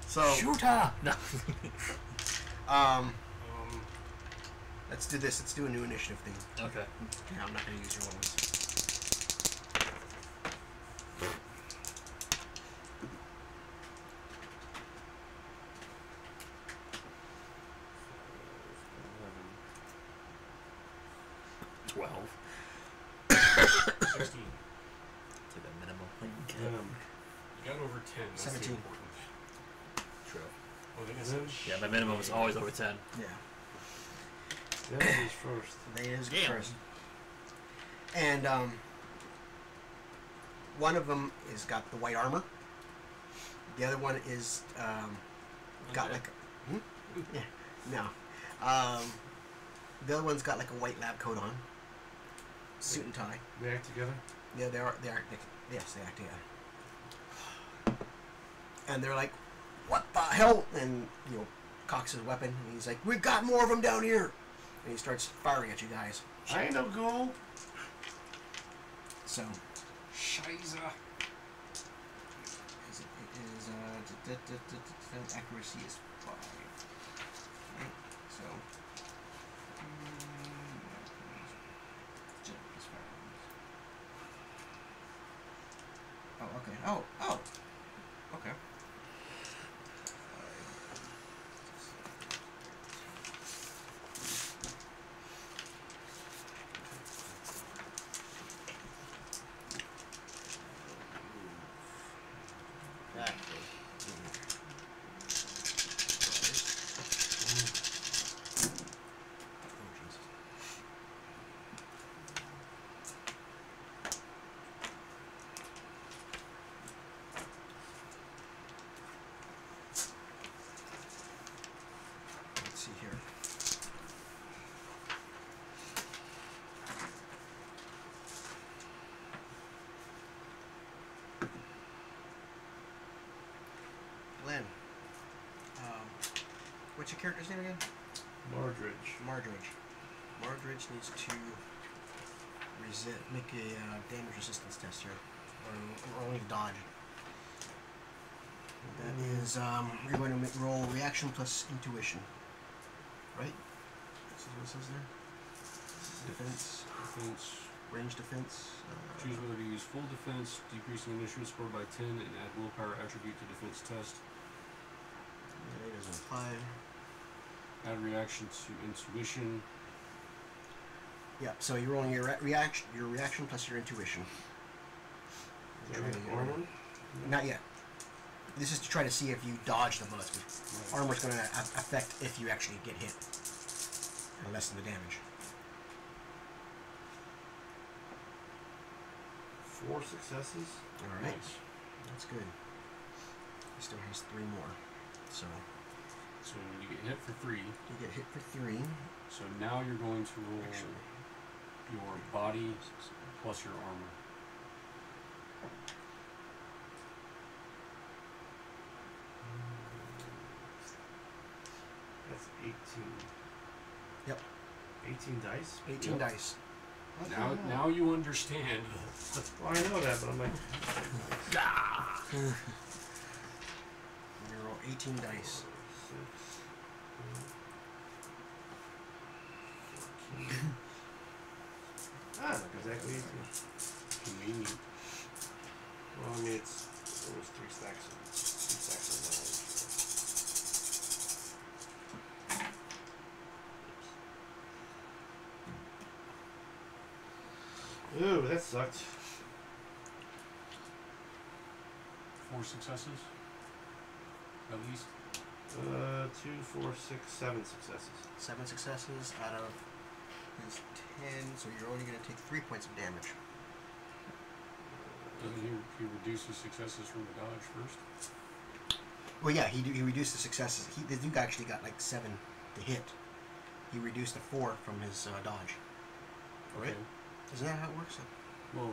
So Shoot her. No. let's do this. Let's do a new initiative thing. Okay. Yeah, I'm not going to use your ones. $12. 16. To the minimum. You got over 10. That's 17. the important. True. Oh, they got some Yeah, my minimum is always over 10. Yeah. That is first. They is Damn. first. And one of them is got the white armor. The other one is got Okay. like a, yeah, no. The other one's got like a white lab coat on, suit and tie. They act together? Yeah, they are. Yes, they act together. And they're like, "What the hell?" And cocks his weapon, and he's like, "We've got more of them down here." And he starts firing at you guys. I ain't no ghoul. So. Scheiße. It is accuracy is 5. Right? So oh, okay. Oh. Okay. What's your character's name again? Mordridge. Mordridge needs to make a damage resistance test here, or only dodge. That is, we're going to roll reaction plus intuition, right? This is what it says there. Defense. Range defense. Choose whether to use full defense, decreasing initiative score by 10, and add willpower attribute to defense test. Yeah, it doesn't apply. Add reaction to intuition. Yeah, so you're rolling your reaction plus your intuition. Armor? Not yet. This is to try to see if you dodge the bullets. Right. Armor's going to affect if you actually get hit, or lessen the damage. 4 successes. All right, Nice. that's good. He still has 3 more, so So you get hit for 3. you get hit for 3. So now you're going to roll Actually, your body plus your armor. That's 18. Yep. 18 dice? 18 Yep. dice. What the Now, hell? now you understand. Well, I know that, but I'm like, You roll 18 dice. 14. Look, exactly 18. Convenient. Well, I mean, it was 3 stacks of 9. Ooh, that sucked. 4 successes? At least? 2, 4, 6, 7 successes. 7 successes out of his 10, so you're only going to take 3 points of damage. Doesn't he reduce his successes from the dodge first? Well, yeah, he reduced the successes. The dude actually got like 7 to hit. He reduced the 4 from his dodge. Right? Isn't that how it works? Well,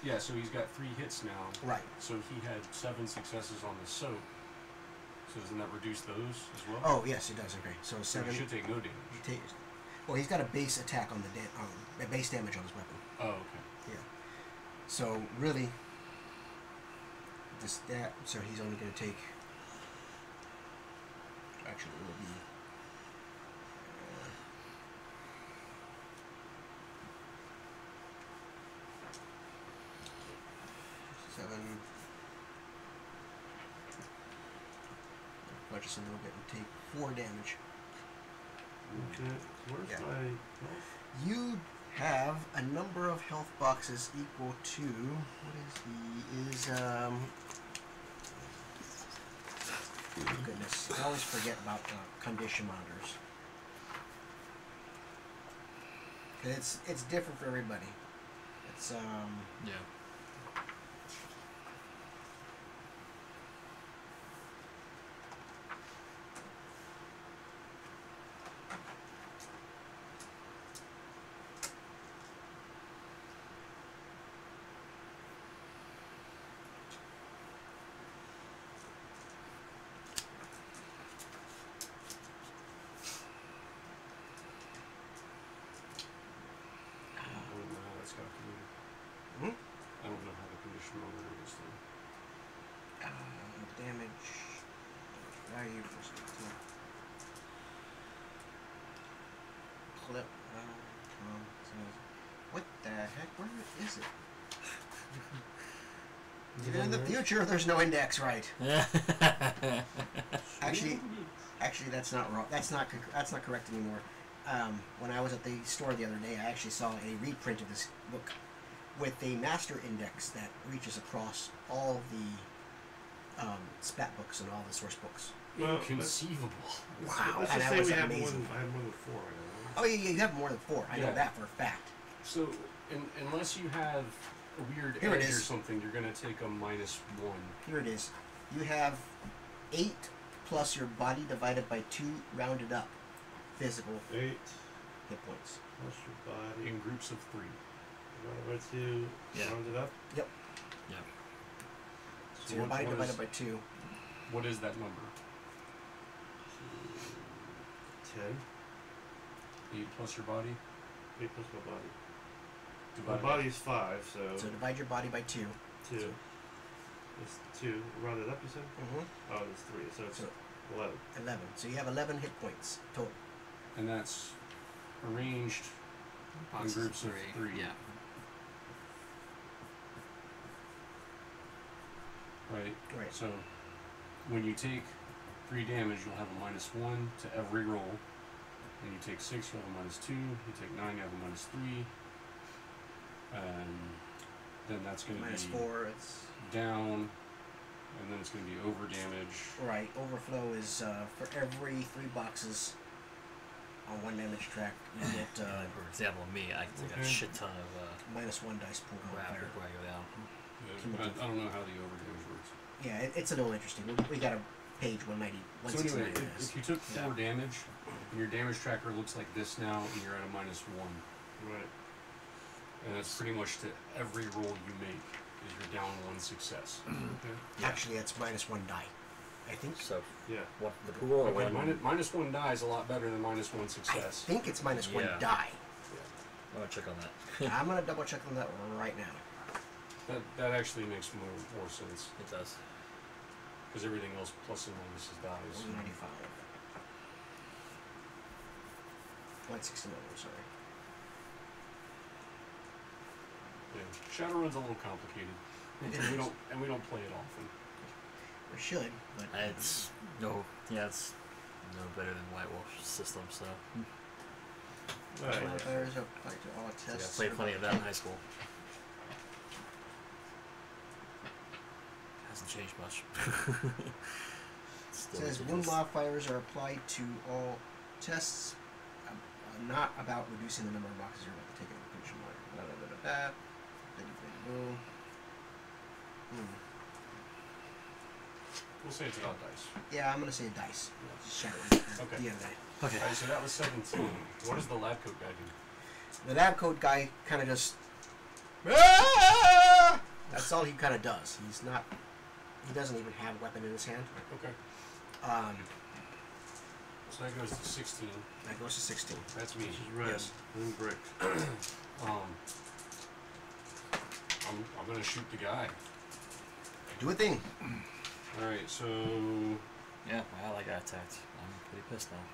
yeah, so he's got 3 hits now. Right. So he had 7 successes on the soap. So doesn't that reduce those as well? Oh, yes, it does. Okay, so So 7. he should take no damage. He takes. Well, he's got a base attack on the base damage on his weapon. Oh, okay. Yeah. So really, so he's only going to take. Actually, it will be. 7. Just a little bit and take 4 damage. Okay, where's Yeah. my health? You have a number of health boxes equal to goodness, I always forget about condition monitors. It's different for everybody. It's Yeah. I don't know how that's calculated. Hmm? I don't know how the condition monitor is thing. damage value versus clip. What the heck? Where is it? Even in the future, there's no index, right? Actually, that's not wrong. That's not correct anymore. When I was at the store the other day, I actually saw a reprint of this book with a master index that reaches across all the spat books and all the source books. Well, Inconceivable. Wow, Let's and just that say was we have amazing. I have more than 4. I know. Oh yeah, you have more than 4. I know Yeah. that for a fact. So, unless you have a weird Here it edge or is. something, you're going to take a -1. Here it is. You have 8 plus your body divided by 2 rounded up physical 8 hit points. plus your body. In groups of 3. Divided by 2. Yeah. Rounded up. Yep. So your body what divided is- by 2. What is that number? 10. 8 plus your body. 8 plus my body. My Divided body is 5, so So divide your body by 2. 2. It's 2. Round it up, you said? Mm-hmm. Oh, it's 3, so it's So 11. 11. So you have 11 hit points total. And that's arranged on This is groups of 3. Yeah. Right? Right. So when you take 3 damage, you'll have a -1 to every roll. And you take 6, you'll have a -2. You take 9, you have a -3. And then that's going to be -4. It's down. And then it's going to be over damage. right. Overflow is for every 3 boxes on 1 damage track, you get For example, me, I can take a Okay. shit ton of -1 dice pool crap modifier. before I go down. Yeah, but I don't know how the over damage works. Yeah, it's a little interesting. We got a page 190, So anyway, 169. if you took 4 damage, and your damage tracker looks like this now, and you're at a -1. Right. And that's pretty much to every roll you make, is you're down 1 success. Okay. Actually, that's -1 die. I think. So, Yeah. what the pool or Okay, when? -1 die is a lot better than -1 I success. think it's -1 Yeah. die. I'm gonna check on that. I'm gonna double check on that right now. That actually makes more sense, It does. because everything else plus and minus is dies. 195. 169. I'm sorry. Yeah. Shadowrun's a little complicated, It and we is. don't play it often. We should, but It's no better than White Wolf's system. So Alright. modifiers apply to all I tests. played plenty of that in high school. Hasn't changed much. It Still says wound modifiers are applied to all tests, not about reducing the number of boxes you're about to take in a patient mark. Blah, blah, blah, blah, blah. We'll say it's about dice. Yeah, I'm gonna say dice. Yeah. Just shadow Okay. the other day. Okay. Alright, so that was 17. What does the lab coat guy do? The lab coat guy kind of just. "Ah!" That's all he kind of does. He's not. He doesn't even have a weapon in his hand. Okay. So that goes to 16. That goes to 16. That's me. This is red. Yes. Blue brick. I'm gonna shoot the guy. Do a thing. Alright, so Yeah, my ally got attacked. I'm pretty pissed now.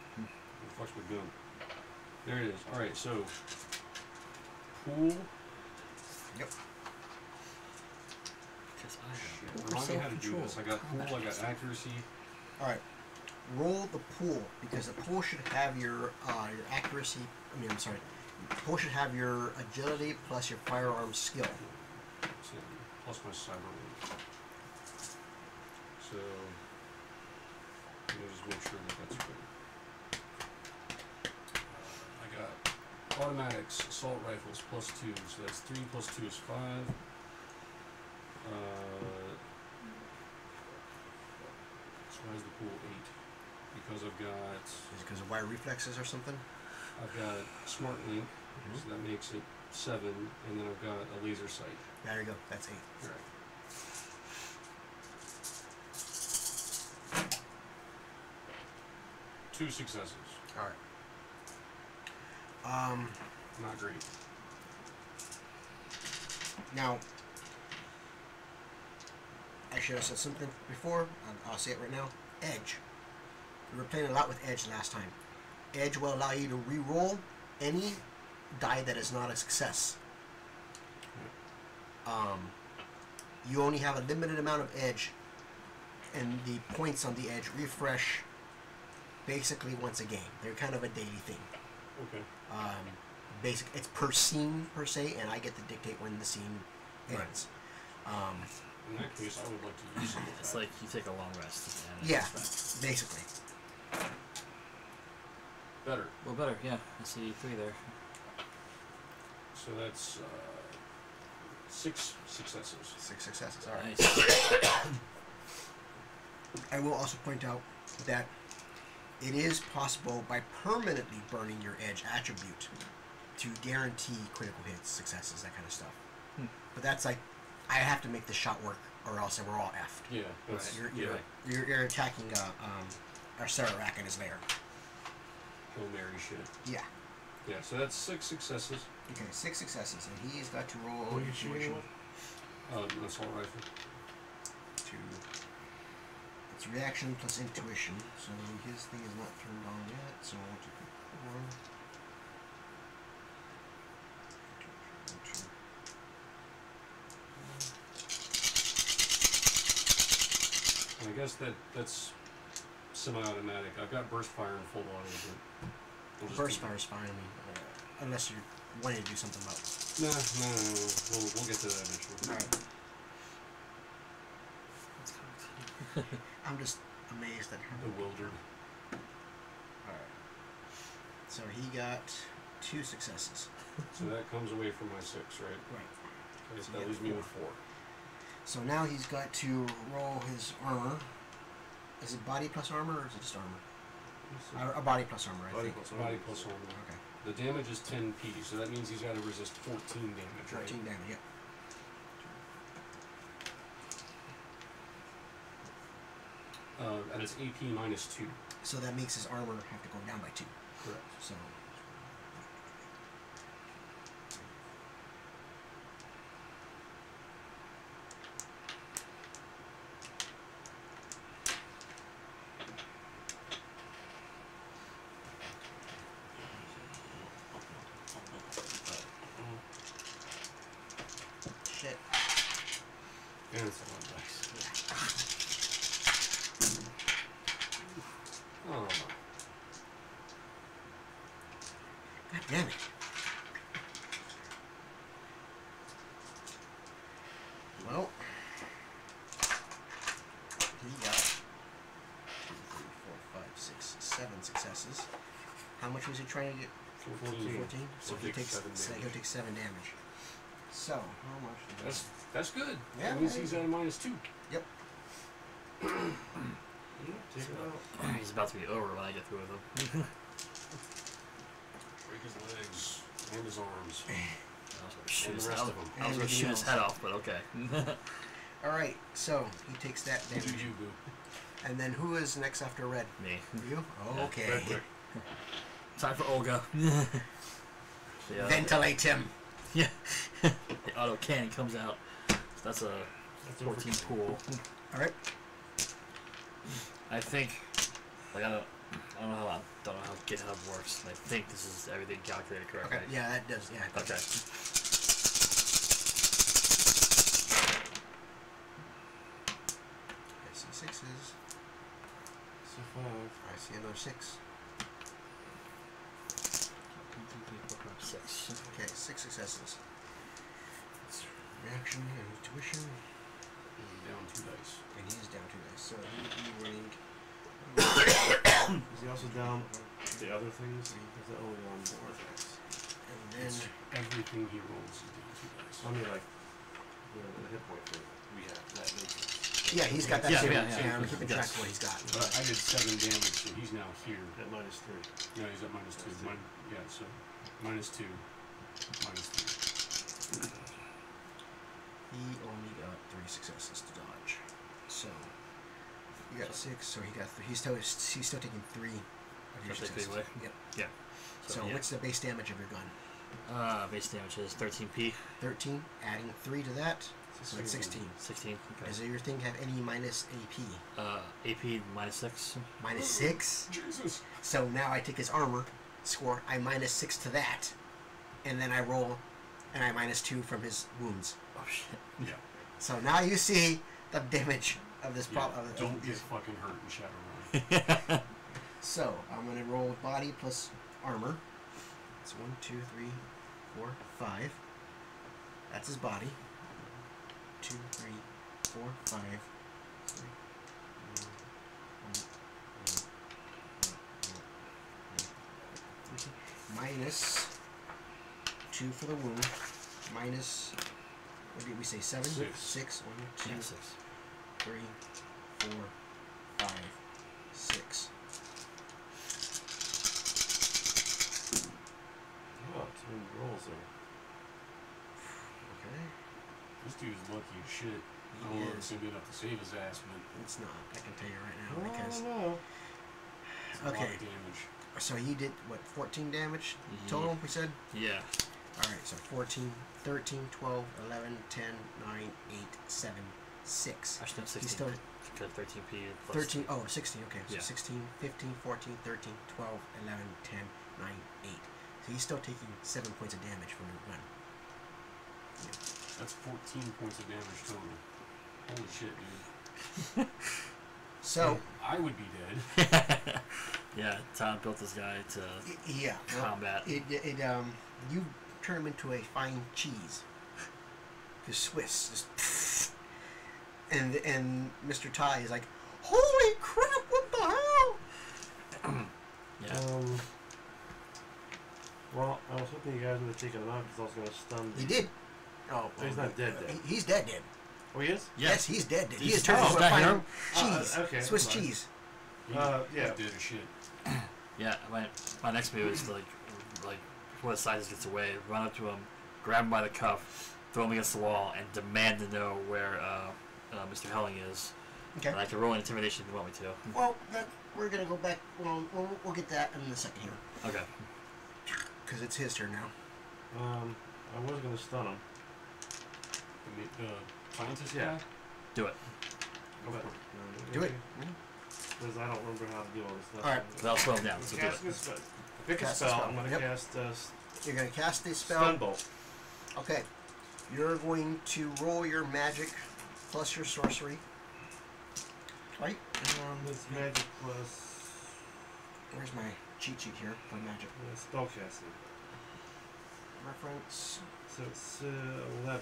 fuck's my gun? There it is. Alright, so pool. Yep. Because Shit, remind me how to do this. I got pool, I got accuracy. All right. Roll the pool because the pool should have your accuracy. I'm sorry. The pool should have your agility plus your firearm skill. So, plus my cyber range. So let me just make sure that that's good. I got automatics, assault rifles plus 2, so that's 3 plus 2 is 5. So why is the pool 8? Because Is it because of wire reflexes or something? I've got smart link, so that makes it 7, and then I've got a laser sight. There you go. That's 8. Right. Two successes. All right. Not great. Now, actually, I said something before. I'll say it right now. Edge. We were playing a lot with Edge last time. Edge will allow you to re-roll any die that is not a success. You only have a limited amount of Edge, and the points on the Edge refresh basically once a game. They're kind of a daily thing. Okay. It's per scene per se, and I get to dictate when the scene ends. In that case, I would like to use it. It's like you take a long rest. And Yeah, it's back. basically. Better. Well, better, yeah. I see 3 there. So that's 6 successes. 6 successes. All right. Nice. I will also point out that it is possible by permanently burning your Edge attribute to guarantee critical hits, successes, that kind of stuff. But that's like, I have to make the shot work, or else we're all effed. Yeah. That's, Right. You're attacking our Sararakan is there. Hail Mary shit. Yeah. Yeah, so that's 6 successes. Okay, 6 successes, and he's got to roll What are you shooting intuition with? Assault rifle. to. It's reaction plus intuition, so his thing is not turned on yet. So 1, 2, 3, 4. And I guess that's semi-automatic. I've got burst fire and full auto, but we'll just Burst do- fire is fine, I mean, unless you're wanting to do something about. No. We'll get to that eventually. Alright. I'm just amazed at her. Bewildered. Alright. So he got 2 successes. So that comes away from my 6, right? Right. Okay, So that you leaves get me 4. with 4. So now he's got to roll his armor. Is it body plus armor, or is it just armor? A body plus armor, I Body think. plus Body plus armor. Okay. The damage is 10p, so that means he's got to resist 14 damage, right? 14 damage, yeah. And it's AP minus 2. So that makes his armor have to go down by 2. Correct. So. Shit. And it's a lot of dice. Oh. God damn it. Well, he got 2, 3, 4, 5, 6, 7 successes. How much was he trying to get? 14. 14? So He'll he take takes 7 damage. he'll take 7 damage. So, how much? That's good. Yeah, That means yeah. he's at a minus 2. Yep. Yeah, take it out. He's about to be over when I get through with him. Break his legs and his arms. I was gonna shoot And his the rest head of them. I was And gonna shoot his heals. head off, but okay. Alright, so he takes that What did damage. you do? And then who is next after red? Me. You? Yeah, Okay. Red quick. Time for Olga. Yeah. Ventilate him. Yeah. The auto cannon comes out. That's a That's 14 pool. Alright. I think, like I don't know how GitHub works. I think this is everything calculated correctly. Okay. Yeah, that does. Yeah. It does. Okay. I see 6s. So 5. I see another 6. 6. Okay, 6 successes. Reaction and intuition. Down 2 dice. And he's down 2 dice. So he'd be running. Is he also down the other things? Is that only on the artifacts? And then. It's everything he rolls is down 2 dice. I mean, like, the hit point that we have. That makes Yeah, he's got that Yeah, too. yeah, yeah. I'm keeping track Yes. of what he's got. But I did 7 damage, so he's now here. at minus 3. Yeah, he's at minus 2. Yeah, so minus 2. Minus 3. He only got 3 successes to dodge. So you got 6. So he got 3. He's still taking 3 of your Should I take successes. three away? Yep. Yeah. So yeah. what's the base damage of your gun? Base damage is 13p. 13. Adding 3 to that, so it's 16. 16. Okay. Does your thing have any minus AP? AP minus 6. Minus 6. Jesus. So now I take his armor score. I minus 6 to that, and then I roll, and I minus 2 from his wounds. Oh shit. Yeah. So now you see the damage of this Yeah, problem. don't get fucking hurt in Shadowrun. So I'm gonna roll body plus armor. It's 1, 2, 3, 4, 5. That's his body. 2, 3, 4, 5. 3, minus 2 for the wound. Minus, what did we say? 7? 6. 6. 1, 2, Yeah, 6. 3, 4, 5, 6. Oh, 2 rolls there. Okay. This dude's lucky as shit. I don't know if it's gonna be enough to save his ass, but It's not. I can tell you right Oh, now because no. It's a lot Okay. of damage. So he did, what, 14 damage total, we said? Yeah. Alright, so 14, 13, 12, 11, 10, 9, 8, 7, 6. Actually, no, 16. He's still Because 13p plus 13, oh, 16, okay. So Yeah. 16, 15, 14, 13, 12, 11, 10, 9, 8. So he's still taking 7 points of damage from your gun. That's 14 points of damage total. Holy shit, dude. So, I would be dead. Yeah, Todd built this guy to yeah. well, combat. You turn him into a fine cheese. Just Swiss. Just and Mr. Ty is like, holy crap, what the hell? Yeah. Well, I was hoping you guys would have taken him out because I was going to stun. He did. Oh, So he's not dead. He's dead. Oh, he is? Yes, he's dead. He He's is turned dead. into a Oh, fine hero? cheese. Okay, Swiss fine. cheese. Yeah. He's dead as shit. Yeah, my next move is to like before the Silas gets away, run up to him, grab him by the cuff, throw him against the wall, and demand to know where Mr. Helling is. Okay. And I can roll an intimidation if you want me to. Well, we're gonna go back. We'll get that in a second here, Okay. because it's his turn now. I was going to stun him. The scientist Yeah. guy? Do it. But, Do it. Because I don't remember how to do all this stuff. Alright. But I'll slow him down. So do Cast it. a spell. Pick a Cast a spell. spell. I'm going to Yep. cast You're gonna cast this spell. Stun Bolt. Okay. You're going to roll your magic plus your sorcery. Right? It's magic plus Where's my cheat sheet here for magic? spell casting. Reference. So it's 11.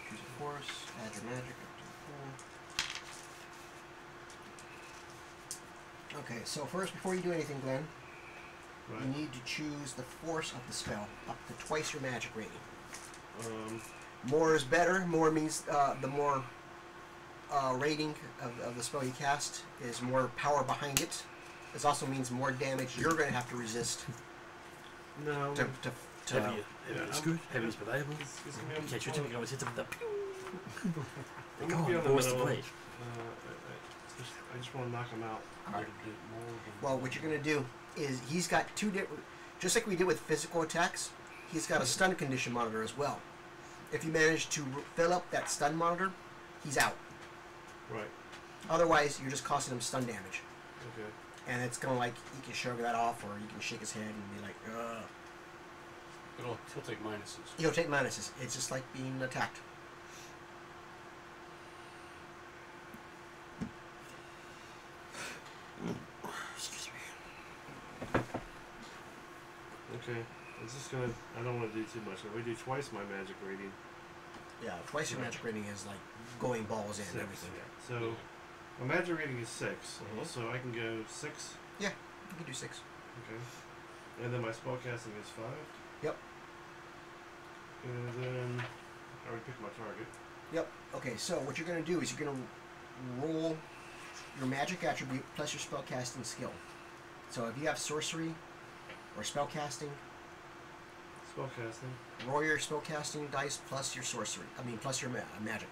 Choose a force. Add your magic up to 4. Okay, so first, before you do anything, Glenn, Right. you need to choose the force of the spell up to twice your magic rating. More is better. More means the more rating of the spell you cast is more power behind it. This also means more damage you're going to have to resist No. to Heavy is good. Heavy is reliable. It's You gonna be can't shoot him. You can always hit him with the pew. I'm Go gonna be on, on the balls to middle. blade. I just want to knock him out. Alright. More than Well, what you're going to do is he's got two different, just like we did with physical attacks, he's got a stun condition monitor as well. If you manage to fill up that stun monitor, he's out. Right. Otherwise, you're just costing him stun damage. Okay. And it's going to like, you can shrug that off or you can shake his head and be like, ugh. He'll take minuses. He'll take minuses. It's just like being attacked. Excuse me. Okay. It's just gonna. I don't want to do too much. If we do twice my magic rating. Yeah, twice your magic rating is like going balls in and 6. everything. So my magic rating is 6. Mhm. So I can go 6. You can do 6. Okay. And then my spell casting is 5. Yep. And then I already picked my target. Yep. Okay, so what you're going to do is you're going to roll your magic attribute plus your spellcasting skill. So if you have sorcery or spellcasting, Spell casting. roll your spellcasting dice plus your sorcery. I mean, plus your magic.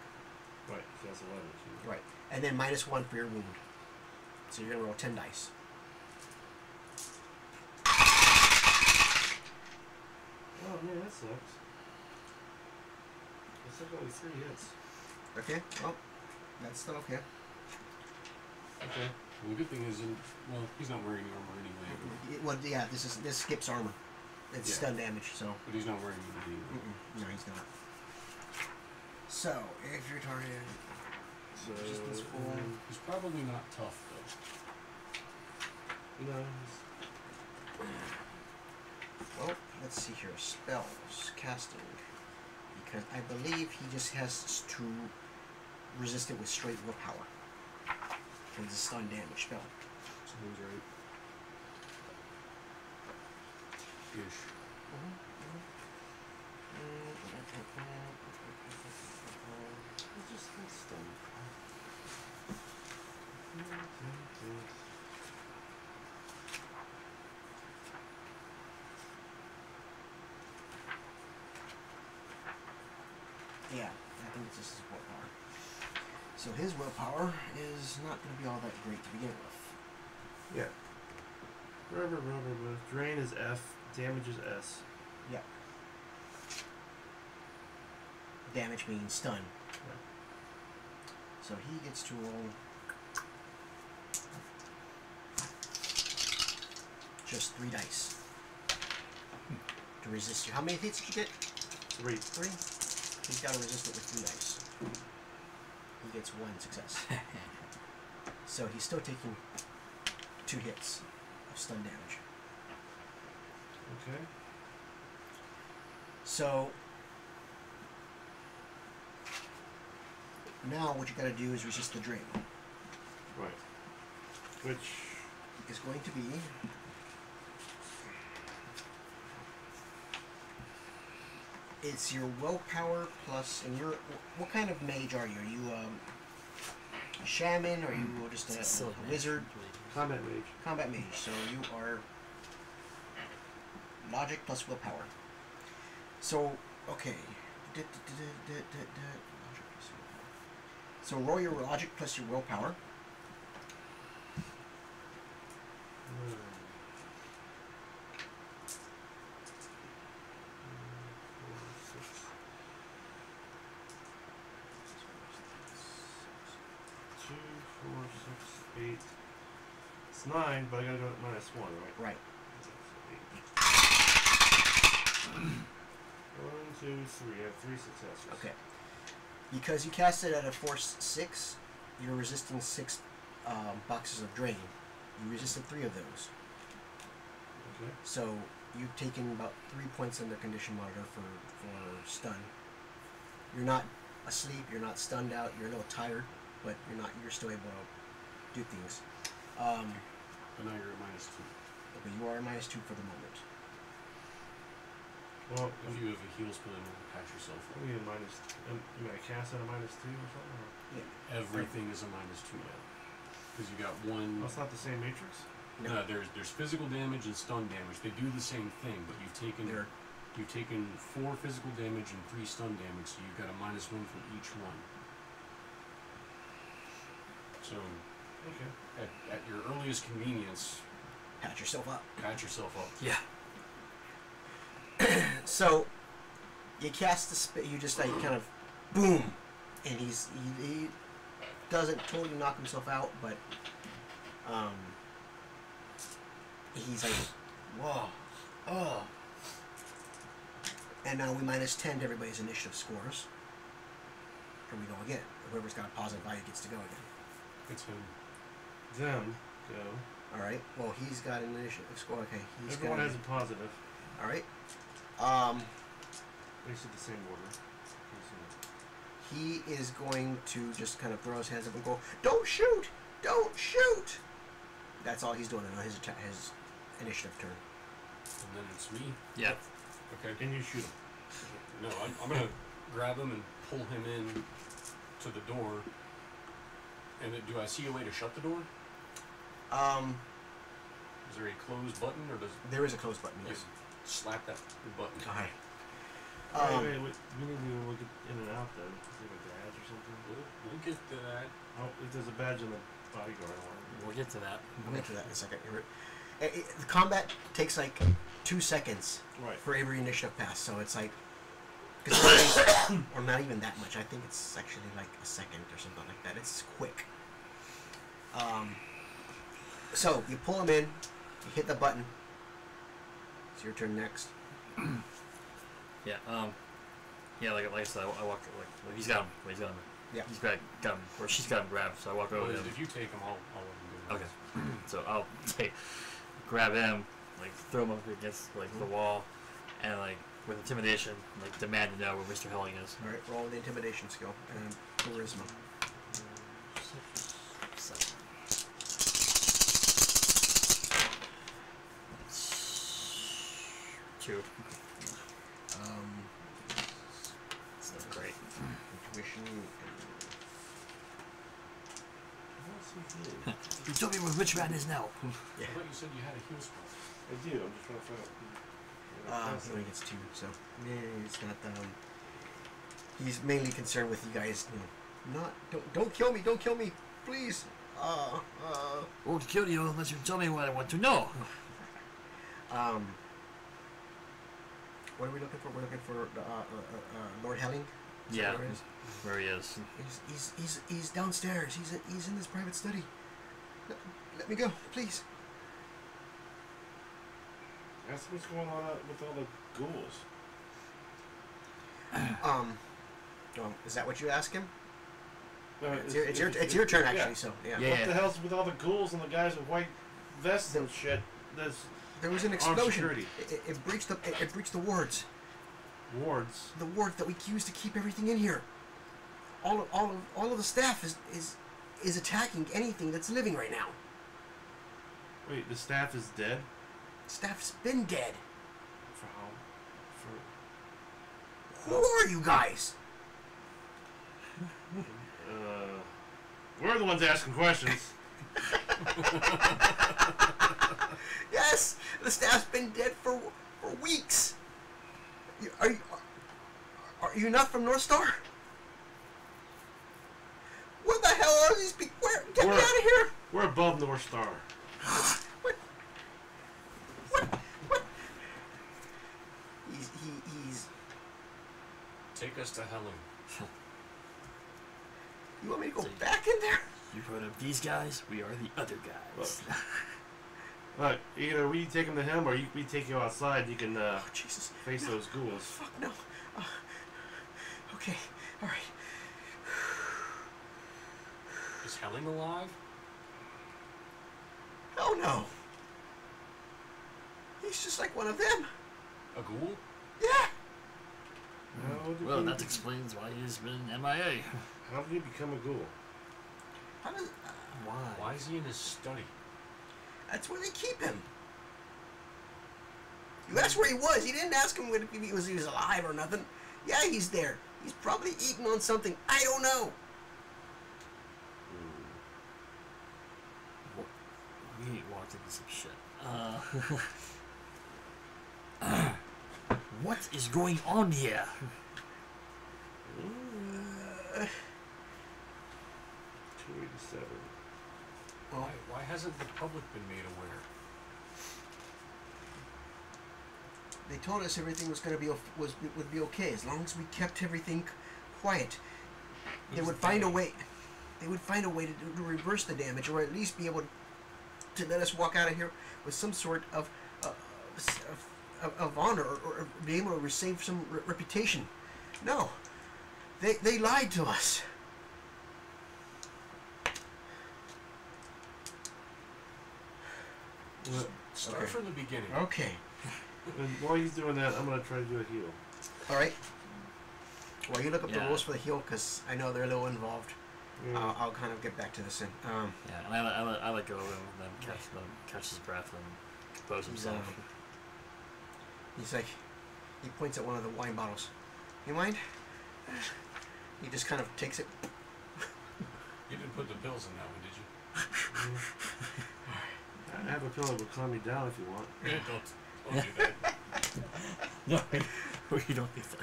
Right. So that's 11. So Right. And then -1 for your wound. So you're going to roll 10 dice. Oh man, that sucks. It's like only 3 hits. Okay? Well, that's still okay. Okay. Well, the good thing is, he's not wearing any armor anyway. Well, yeah, this skips armor. It's Yeah. stun damage, so. But he's not wearing any anyway. No, he's not. So, if you're targeted, So Resistance 4. He's probably not tough though. No. well, let's see here. Spells, casting. Because I believe he just has to resist it with straight willpower. It's a stun damage spell. Sounds right. Ish. It's just that stuff. Yeah, I think it's just his willpower. So his willpower is not going to be all that great to begin with. Yeah. Rubber. Drain is F. Damage is S. Yeah. Damage means stun. Right. So he gets to roll just 3 dice to resist you. How many hits did you get? 3. 3? He's got to resist it with 3 dice. He gets 1 success. So he's still taking 2 hits of stun damage. Okay. So now what you got to do is resist the drain. Right. Which Is going to be it's your willpower plus, and you're what kind of mage are you? Are you a shaman? Or are you just a wizard? combat mage. Combat mage. So you are logic plus willpower. So okay. Logic plus willpower. So roll your logic plus your willpower. It's 9, but I gotta go at -1, right? Right. 1, 2, 3. I have 3 successes. Okay. Because you cast it at a force 6, you're resisting 6 boxes of drain. You resisted 3 of those. Okay. So you've taken about 3 points under condition monitor for stun. You're not asleep, you're not stunned out, you're a little tired, but you're still able to do things. But now you're at -2. But you are -2 for the moment. Well, If you have a heal spell, then we'll patch yourself up. I mean, I cast at a -2 or something? Or? Yeah. Everything is a -2 now. Because you got one. Oh, it's not the same matrix? No, there's physical damage and stun damage. They do the same thing, but you've taken 4 physical damage and 3 stun damage, so you've got a -1 from each one. So Okay. at your earliest convenience, Patch yourself up. patch yourself up. Yeah. So you cast the you just like kind of boom, and he doesn't totally knock himself out, but he's like, whoa, oh, and now we -10 to everybody's initiative scores. And we go again. Whoever's got a positive value gets to go again. It's him. Them go. All right. Well, he's got an initiative score. Okay. Everyone has a positive. All right. Basically the same order. He is going to just kind of throw his hands up and go, "Don't shoot! Don't shoot!" That's all he's doing on his initiative turn. And then it's me. Yeah. Okay. And you shoot him. No, I'm gonna grab him and pull him in to the door. And do I see a way to shut the door? Is there a close button, or does There is a close button. Yes. you slap that button? Alright. Wait, we need to look in and out then. Is there a badge or something? We'll get to that. Oh, if there's a badge on the bodyguard arm. We'll get to that. We'll get to that in a second. The combat takes like 2 seconds Right. for every initiative pass, so it's like, or not even that much. I think it's actually like a second or something like that. It's quick. So you pull him in, you hit the button. It's your turn next. Yeah. Yeah. Like I said, I walk like he's got him. He's got him. Yeah. He's got him, or she's got him grabbed. So I walk over to him. If you take him, I'll let him do it. Okay. So I'll grab him, like throw him up against like the wall, and like with intimidation, like demand to know where Mr. Helling is. All right, roll the intimidation skill and charisma. 7. Two. It's not great. Intuition. You told me where which man is now. Yeah. I thought you said you had a heal spell. I do. I'm just trying to find out. He only gets 2, so yeah, it's not. He's mainly concerned with you guys. Don't kill me. Don't kill me, please. Won't kill you unless you tell me what I want to know. What are we looking for? We're looking for Lord Helling. Is that Yeah, where it is? where he is. He's downstairs. He's in this private study. Let me go, please. Ask what's going on with all the ghouls. Is that what you ask him? It's It's your turn, actually. yeah. So yeah. Yeah. What the hell's with all the ghouls and the guys with white vests and shit? There was an Armed explosion. security. It breached the wards. Wards. The wards that we use to keep everything in here. All of the staff is attacking anything that's living right now. Wait, the staff is dead? Staff's been dead. For how? Who are you guys? We're the ones asking questions. Yes, the staff's been dead for weeks. Are you not from North Star? What the hell are these people? Get me out of here! We're above North Star. What? He's. Take us to Helling. You want me to go back in there? You've heard of these guys? We are the other guys. Look, either we take him to him, or we take you outside. You can Oh Jesus! face No. those ghouls. Fuck no. Okay. All right. Is Helling alive? Oh no. He's just like one of them. A ghoul? Yeah. Well, that explains why he's been MIA. How did he become a ghoul? How does? Why? Why is he in his study? That's where they keep him. You asked where he was. You didn't ask him if he was alive or nothing. Yeah, he's there. He's probably eating on something. I don't know. We walked into some shit. What is going on here? 287. Why hasn't the public been made aware? They told us everything was going to be would be okay as long as we kept everything quiet. They would find a way. They would find a way to reverse the damage, or at least be able to let us walk out of here with some sort of honor, or be able to save some reputation. No, they lied to us. Start Okay. from the beginning. Okay. And while he's doing that, I'm gonna try to do a heal. All right. Well, you look up the Yeah. rules for the heal because I know they're a little involved. Yeah. I'll kind of get back to this. And Yeah, and I let go of him, and then catch his breath and compose himself. he's like, he points at one of the wine bottles. You mind? He just kind of takes it. You didn't put the pills in that one, did you? I have a pillow to calm me down if you want. Yeah, don't do that. No, we don't need that.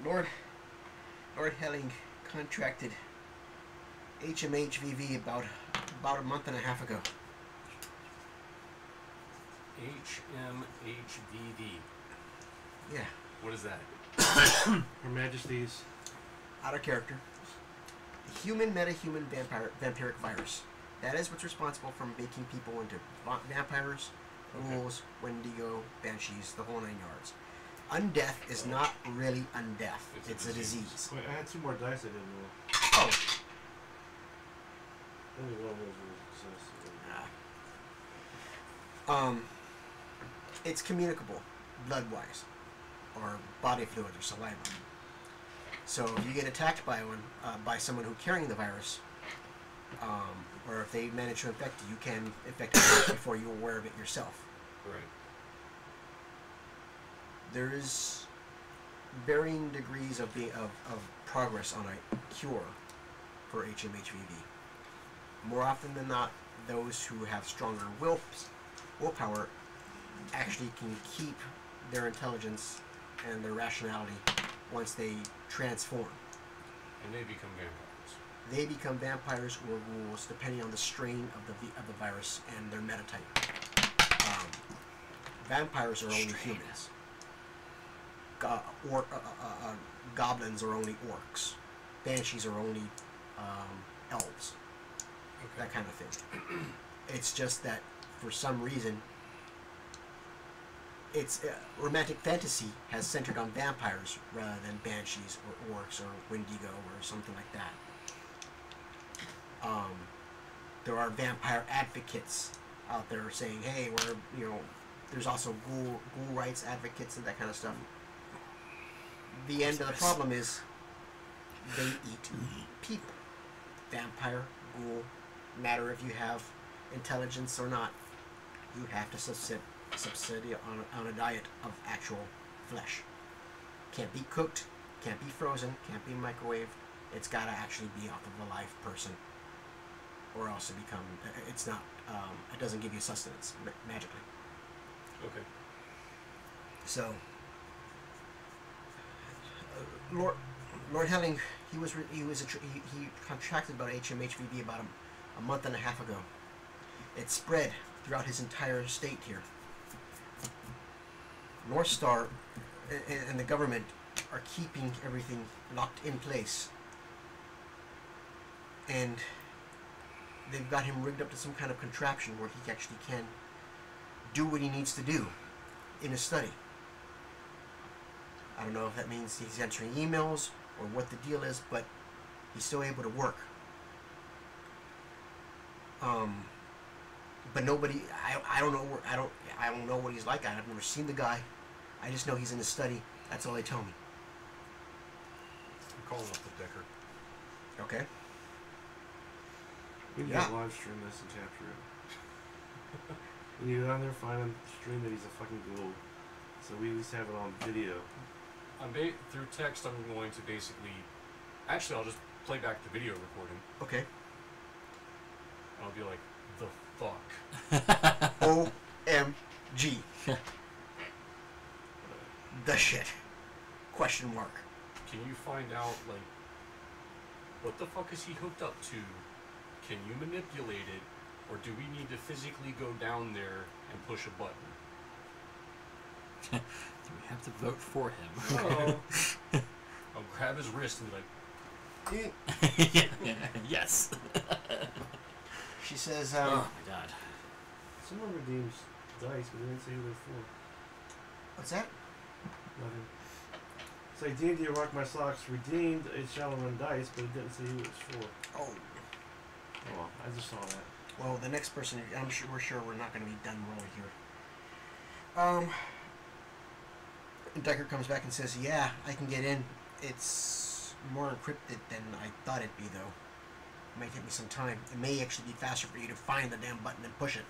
Lord Helling contracted HMHVV about a month and a half ago. HMHVD. Yeah, What is that? Her Majesty's. out of character. Human metahuman vampiric virus. That is what's responsible for making people into vampires, ghouls, wendigo, banshees, the whole 9 yards. Undeath is not really undeath. It's a disease. Wait, I had 2 more dice I didn't roll. Oh. Only one was a success. It's communicable, blood-wise, or body fluid or saliva. So if you get attacked by by someone who's carrying the virus, or if they manage to infect you, you can infect it before you're aware of it yourself. Right. There is varying degrees of progress on a cure for HMHVV. More often than not, those who have stronger willpower actually can keep their intelligence and their rationality once they transform. And they become vampires. They become vampires or ghouls depending on the strain of the virus and their metatype. Vampires are only humans. Goblins are only orcs. Banshees are only elves. Okay. That kind of thing. It's just that for some reason, it's romantic fantasy has centered on vampires rather than banshees or orcs or Wendigo or something like that. There are vampire advocates out there saying, "Hey, there's also ghoul rights advocates and that kind of stuff." The end of the problem is they eat people. Vampire, ghoul, matter if you have intelligence or not. You have to subsist on a diet of actual flesh. Can't be cooked, can't be frozen, can't be microwaved. It's got to actually be off of a live person, or else it's not. It doesn't give you sustenance magically. Okay. So, Lord Helling, he contracted about HMHVD about a month and a half ago. It spread throughout his entire state here. North Star and the government are keeping everything locked in place, and they've got him rigged up to some kind of contraption where he actually can do what he needs to do in his study. I don't know if that means he's answering emails or what the deal is, but he's still able to work. But nobody, I don't know what he's like. I've never seen the guy. I just know he's in his study. That's all they tell me. I'm calling up the Decker. Okay. We can Yeah. live stream this and capture it. When you go down there, find him, stream that he's a fucking ghoul. So we at least have it on video. Through text, I'm going to basically... Actually, I'll just play back the video recording. Okay. I'll be like, the fuck? OMG. The shit. Question mark. Can you find out, like, what the fuck is he hooked up to? Can you manipulate it? Or do we need to physically go down there and push a button? Do we have to vote for him? Oh. I'll grab his wrist and be like, Yes. She says, Oh my god. Someone redeems dice, but they didn't say who they're for. what's that? Nothing. Say D&D Rock My Socks redeemed a Shadowrun dice, but it didn't say who it was for. Oh, Oh well, I just saw that. well, the next person, we're sure we're not going to be done rolling here. Decker comes back and says, "Yeah, I can get in. It's more encrypted than I thought it'd be, though. It might take me some time. It may actually be faster for you to find the damn button and push it."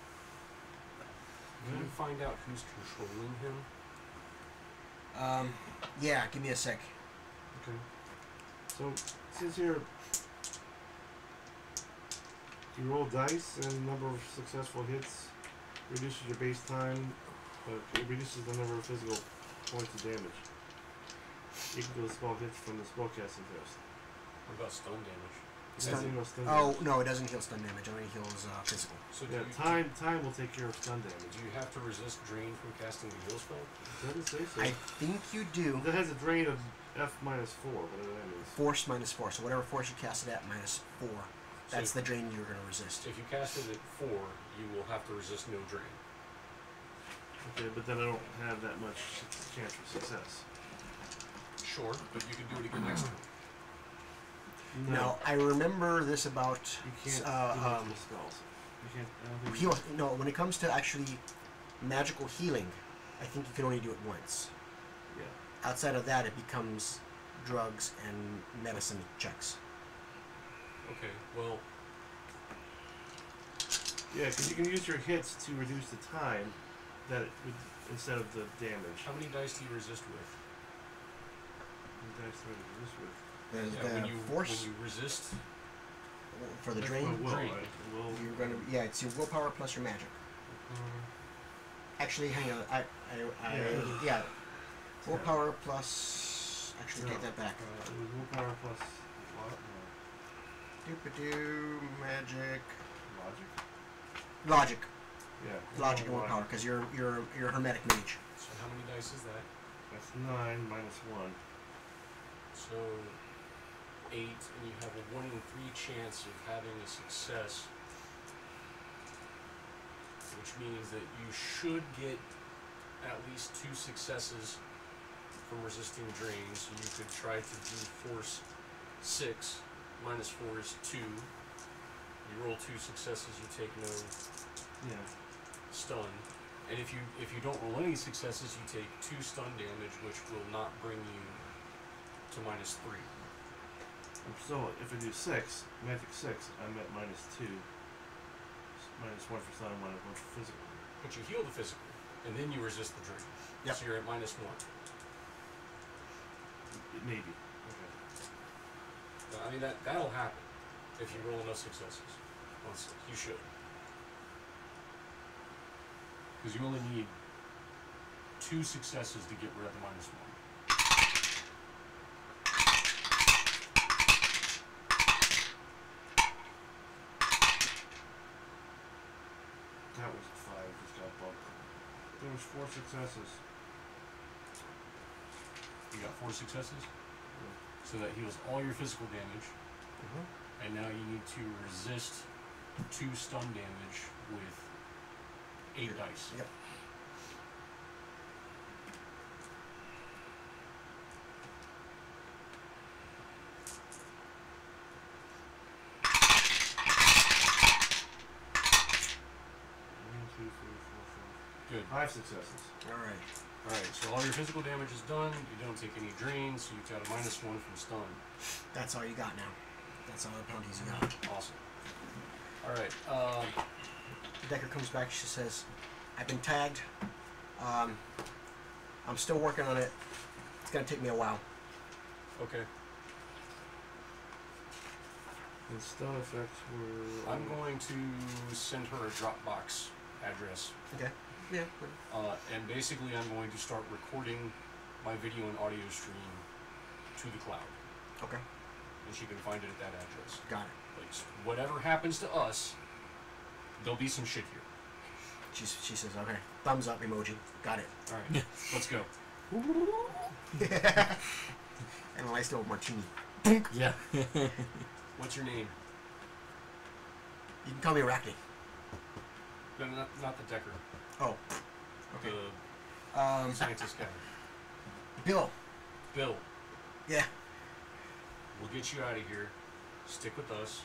can you find out who's controlling him? Yeah, give me a sec. Okay. So it says here you roll dice and the number of successful hits reduces your base time, but it reduces the number of physical points of damage equal to the spell hits from the spellcasting test. What about stun damage? Stun- Stun Oh, damage. no, it doesn't heal stun damage. It only heals physical. So Yeah, time will take care of stun damage. Do you have to resist drain from casting the heal spell? It doesn't say so. I think you do. That has a drain of F minus 4, whatever that means. Force -4. So whatever force you cast it at, -4. That's So the drain you're going to resist. if you cast it at 4, you will have to resist no drain. Okay, but then I don't have that much chance for success. Sure, but you can do it again next time. Now, I remember this about You can't do multiple spells. You can't. I don't think you heal. No, when it comes to actually magical healing, I think you can only do it once. Yeah. Outside of that, it becomes drugs and medicine checks. Okay, well, Yeah, because you can use your hits to reduce the time that it would, instead of the damage. how many dice do you resist with? What dice do I use with? The force when you resist, for the That's drain, my will, Drain. right? Will. you're gonna it's your willpower plus your magic. Actually, hang on. Yeah. Yeah. Willpower plus. Actually, take that back. It was willpower plus what? No. Doop-a-doo, magic. Logic. Logic. Yeah. Logic and willpower, because you're hermetic mage. So how many dice is that? That's 9 minus 1. So 8, and you have a 1 in 3 chance of having a success, which means that you should get at least 2 successes from resisting drain. So you could try to do force 6, minus 4 is 2. You roll 2 successes, you take no Yeah. stun. And if you don't roll any successes, you take 2 stun damage, which will not bring you to minus 3. So if I do 6, magic 6, I'm at minus 2. Minus 1 for stun, minus 1 for physical. But you heal the physical, and then you resist the drain. Yep. So you're at minus 1. Maybe. Okay. I mean, that'll happen if you roll enough successes. Honestly, you should. Because you only need 2 successes to get rid of the minus 1. That was a 5, just got bumped. There was 4 successes. You got 4 successes? So that heals all your physical damage. And now you need to resist 2 stun damage with 8 dice. Yep. Good. 5 successes. Alright. Alright, so all your physical damage is done. You don't take any drain, so you've got a minus 1 from stun. That's all you got now. That's all the penalties you got. Awesome. Alright, The Decker comes back, she says, I've been tagged. I'm still working on it. It's gonna take me a while. okay. And stun effects were. I'm going to send her a Dropbox address. Okay. Yeah. And basically I'm going to start recording my video and audio stream to the cloud. Okay. And she can find it at that address. Got it. Like, whatever happens to us, there'll be some shit here. She says, okay. Thumbs up emoji. Got it. Alright, let's go. And a nice little martini. Yeah. What's your name? You can call me Arachne. No, not the Decker. Oh. Okay. The scientist guy. Bill. Bill, Yeah. we'll get you out of here. Stick with us.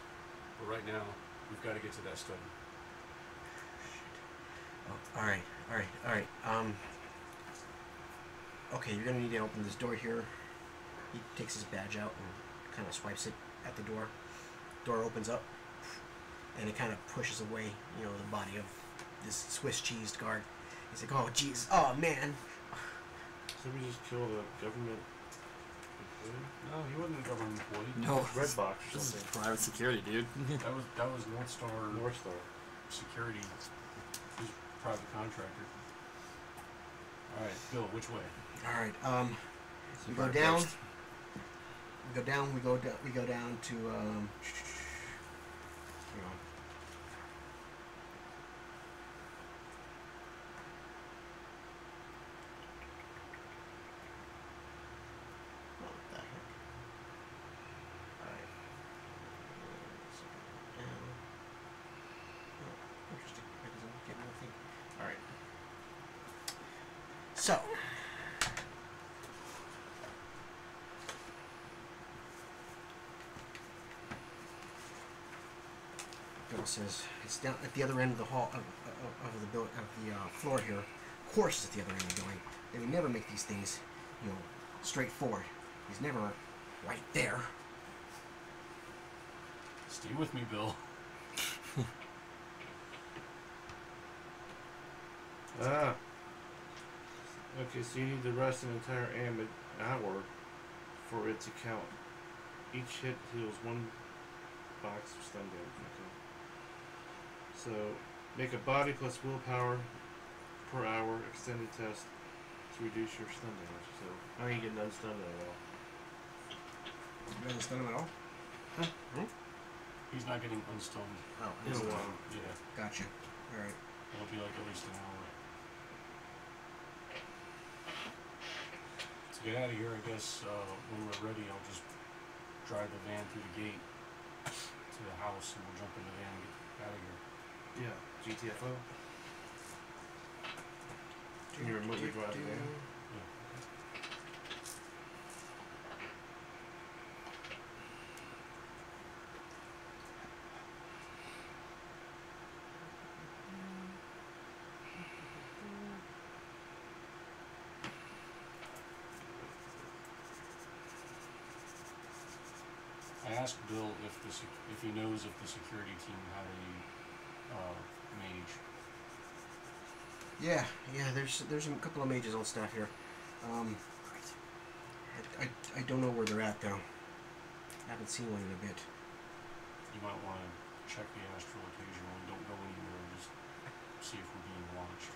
But right now, we've got to get to that study. Oh, alright. Okay, you're gonna need to open this door here. He takes his badge out and kind of swipes it at the door. Door opens up, and it kind of pushes away, the body of this Swiss cheese guard. He's like, oh, jeez, oh, man. Somebody just killed a government employee? No, he wasn't a government employee. No. Red box or This is something. private security, dude. That was North Star North Star. Security. He's a private contractor. Alright, Bill, which way? Alright, It's we a go fire down. post. We go down to, hang on. What the heck? Alright. Down. Oh, interesting. That doesn't give me anything. Alright. So. Bill says it's down at the other end of the hall of the floor here. Of course, it's at the other end of the building. They would never make these things, straightforward. He's never right there. Stay with me, Bill. Ah. Okay, so you need to rest an entire hour for it to count. Each hit heals 1 box of stun damage. Okay. So, make a body plus willpower per hour extended test to reduce your stun damage. So I ain't getting unstunned at all. You don't stun him at all? He's not getting unstunned. Oh, In a while. Yeah. gotcha. Alright. It'll be like at least an hour. To get out of here, I guess when we're ready, I'll just drive the van through the gate to the house, and we'll jump in the van and get out of here. Yeah. GTFO. Can you remotely drive the van? Yeah. I asked Bill if he knows if the security team had a mage. Yeah, there's a couple of mages on staff here. I don't know where they're at though. I haven't seen one in a bit. You might want to check the astral occasionally. Don't go anywhere. Just see if we're being watched.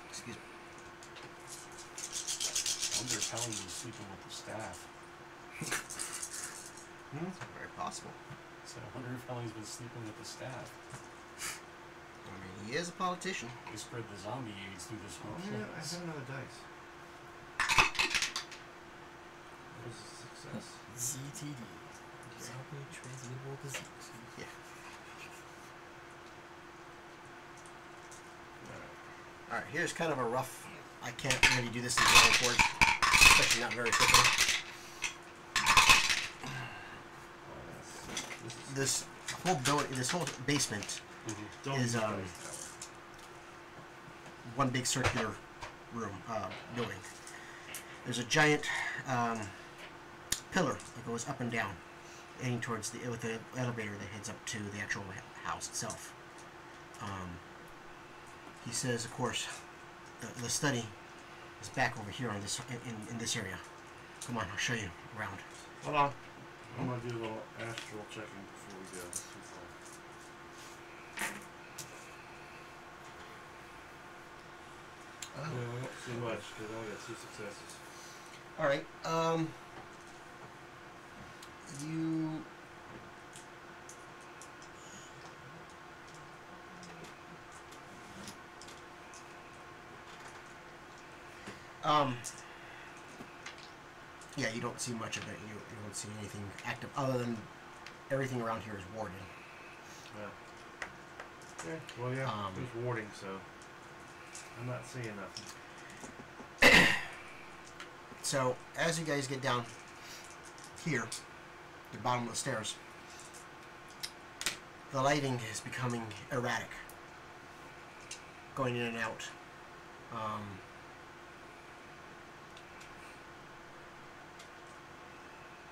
Excuse me. I wonder if Helen was sleeping with the staff. Very possible. So I wonder if Helen's been sleeping with the staff. I mean, he is a politician. They spread the zombie AIDS through this whole Yeah, I place. have another dice. That was a success. ZTD. Zombie transmittable disease. Yeah. Alright, here's kind of a rough. I can't really do this in the report, especially not very quickly. This whole building, this whole basement Mm-hmm. is one big circular room, building. There's a giant pillar that goes up and down, heading towards with the elevator that heads up to the actual house itself. He says, of course, the study is back over here on this in this area. Come on, I'll show you around. Hold on. I'm gonna do a little astral checking before we go. Yeah, I won't see much because I only got 2 successes. All right. You. Yeah, you don't see much of it. You don't see anything active other than everything around here is warded. Yeah. Yeah. Well, yeah. There's warding, so I'm not seeing nothing. So as you guys get down here, the bottom of the stairs, the lighting is becoming erratic, going in and out.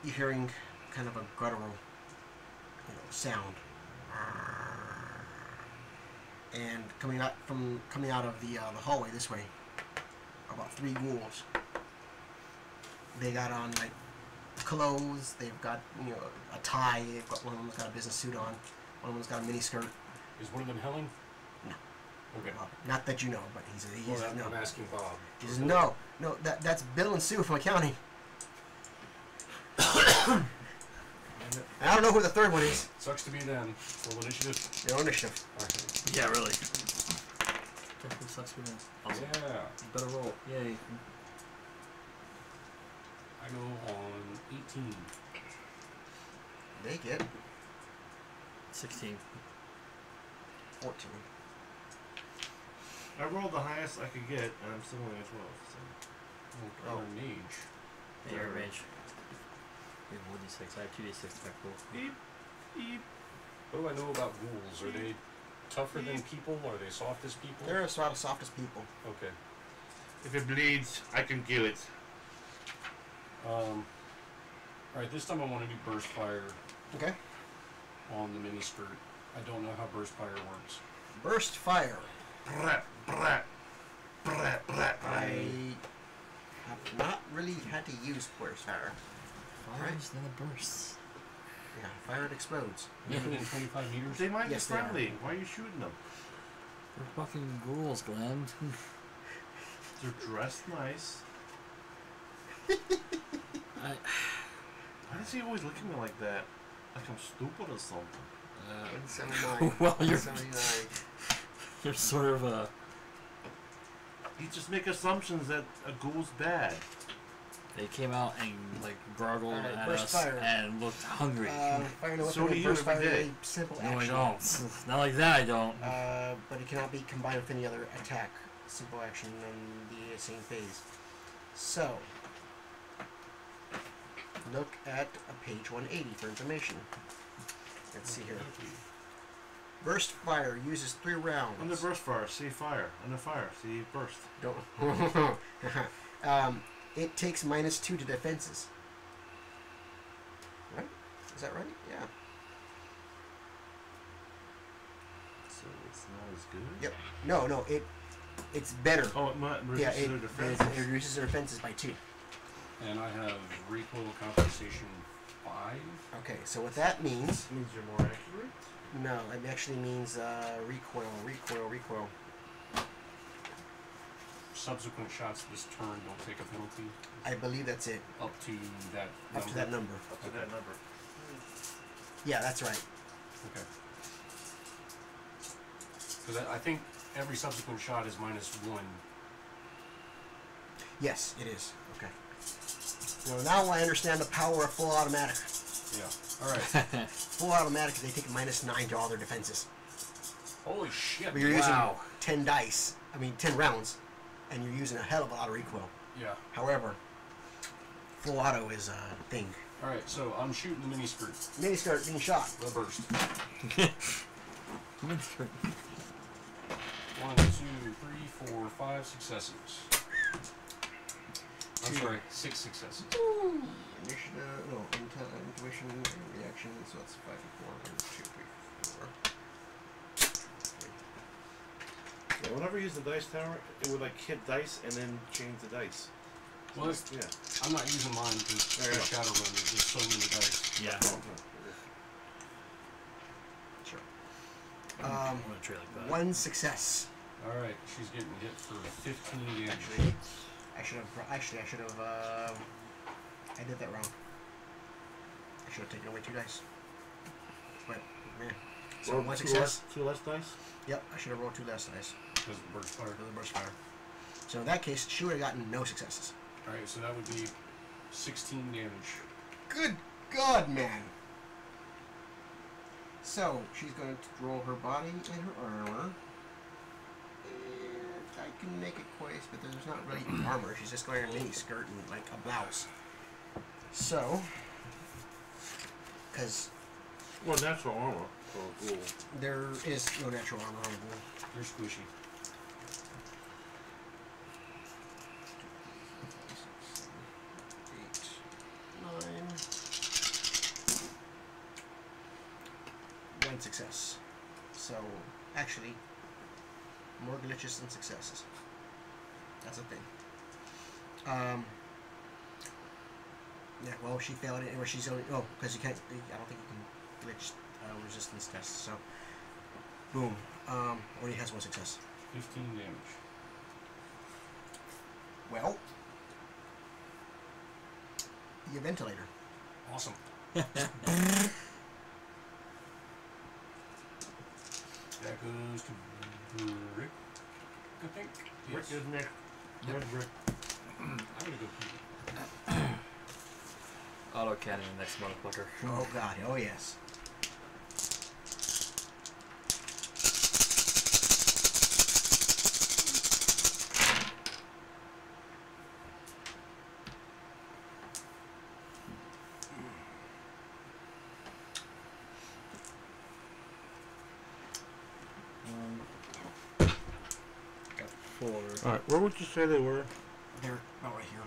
You're hearing kind of a guttural, sound, and coming out of the hallway this way, are about 3 ghouls. They got on like clothes. They've got a tie. They've got one of them's got a business suit on. One of them's got a mini skirt. Is one of them Helen? No. Okay. Not that you know, but he's no. I'm asking Bob. He says no. That's Bill and Sue from accounting. I don't know who the third one is. Sucks to be them. Roll initiative. Their initiative. Alright. Yeah, really. Definitely sucks for them. Also, Yeah. better roll. Yay. I go on 18. They get 16. 14. I rolled the highest I could get, and I'm still only at 12. So. Oh, mage. Hey, you're a mage. We have 1d6. I have 2d6 to my pool. Beep, beep. What do I know about ghouls? Are they tougher than people? Are they soft as people? They're sort of softest people. Okay. If it bleeds, I can kill it. Alright, this time I want to do burst fire Okay. on the mini skirt. I don't know how burst fire works. Burst fire. Brat, brat, brat, brat. I have not really had to use burst fire. Fires, then it bursts. Yeah, fire it explodes. Within 25 meters? They might Yes, be they are. friendly. Why are you shooting them? They're fucking ghouls, Glenn. They're dressed nice. I, Why is he always looking at me like that? Like I'm stupid or something? 179. well, you're 179. you're sort of a. You just make assumptions that a ghoul's bad. They came out and like gargled Alright, at burst us fire. and looked hungry. Fire no So weapon do with you burst every fire day. is a simple no, I action. don't. Not like that. I don't. But it cannot be combined with any other attack. Simple action on the same phase. So, look at page 180 for information. Let's see here. Burst fire uses 3 rounds. Under burst fire, see fire. Under fire, see burst. Don't. It takes -2 to defenses. Right? Is that right? Yeah. So it's not as good? Yep. No. It's better. Oh, it might Yeah. reduce their It defense. reduces their defenses by 2. And I have recoil compensation 5. Okay. So what that means? Means you're more accurate? No, it actually means recoil. Subsequent shots this turn don't take a penalty I believe that's it. up to that number. Up to that number. Up to that number. Yeah, that's right. Okay. Because I think every subsequent shot is -1. Yes, it is. Okay. Well, now I understand the power of full automatic. Yeah. Alright. Full automatic, they take -9 to all their defenses. Holy shit. But you're Wow. using 10 rounds, and you're using a hell of a lot of recoil. Yeah. However, full auto is a thing. Alright, so I'm shooting the mini skirt. Mini skirt being shot. The burst. Miniskirt. 1, 2, 3, 4, 5 successes. I'm 2. sorry, 6 successes. Initiative, no, intuition, reaction, so that's 5 and 4. 1, 2, 3, 4. Yeah, whenever you use the dice tower, it would like hit dice and then change the dice. Well, Yeah. I'm not using mine because There you go. Shadowrun, there's just so many dice. Yeah. Sure. I'm gonna tray like that. 1 success. Alright, she's getting hit for 15 damage. Actually, I should have. I did that wrong. I should have taken away 2 dice. But, man. So Roll 1 two success. Two less dice? Yep, I should have rolled 2 less dice Because of burst fire. for the burst fire. So in that case, she would have gotten no successes. Alright, so that would be 16 damage. Good God, man! So, she's going to roll her body and her armor. And I can make it twice, but there's not really armor. She's just wearing a mini skirt and like a blouse. So, because Well, natural armor for a ghoul. there is no natural armor on the board. You're squishy. 8, 9. 1 success. So, actually, more glitches than successes. That's a thing. Yeah, well, she failed it, or she's only. Oh, because you can't. I don't think you can glitch resistance tests. So, boom. Only has 1 success. 15 damage. Well, the ventilator. Awesome. That goes to Rick, I think. Rick Yes. is next. Red Rick. I'm gonna go pee. Auto cannon next motherfucker. Oh God. Oh yes. Got 4. Alright, where would you say they were? They're about right here.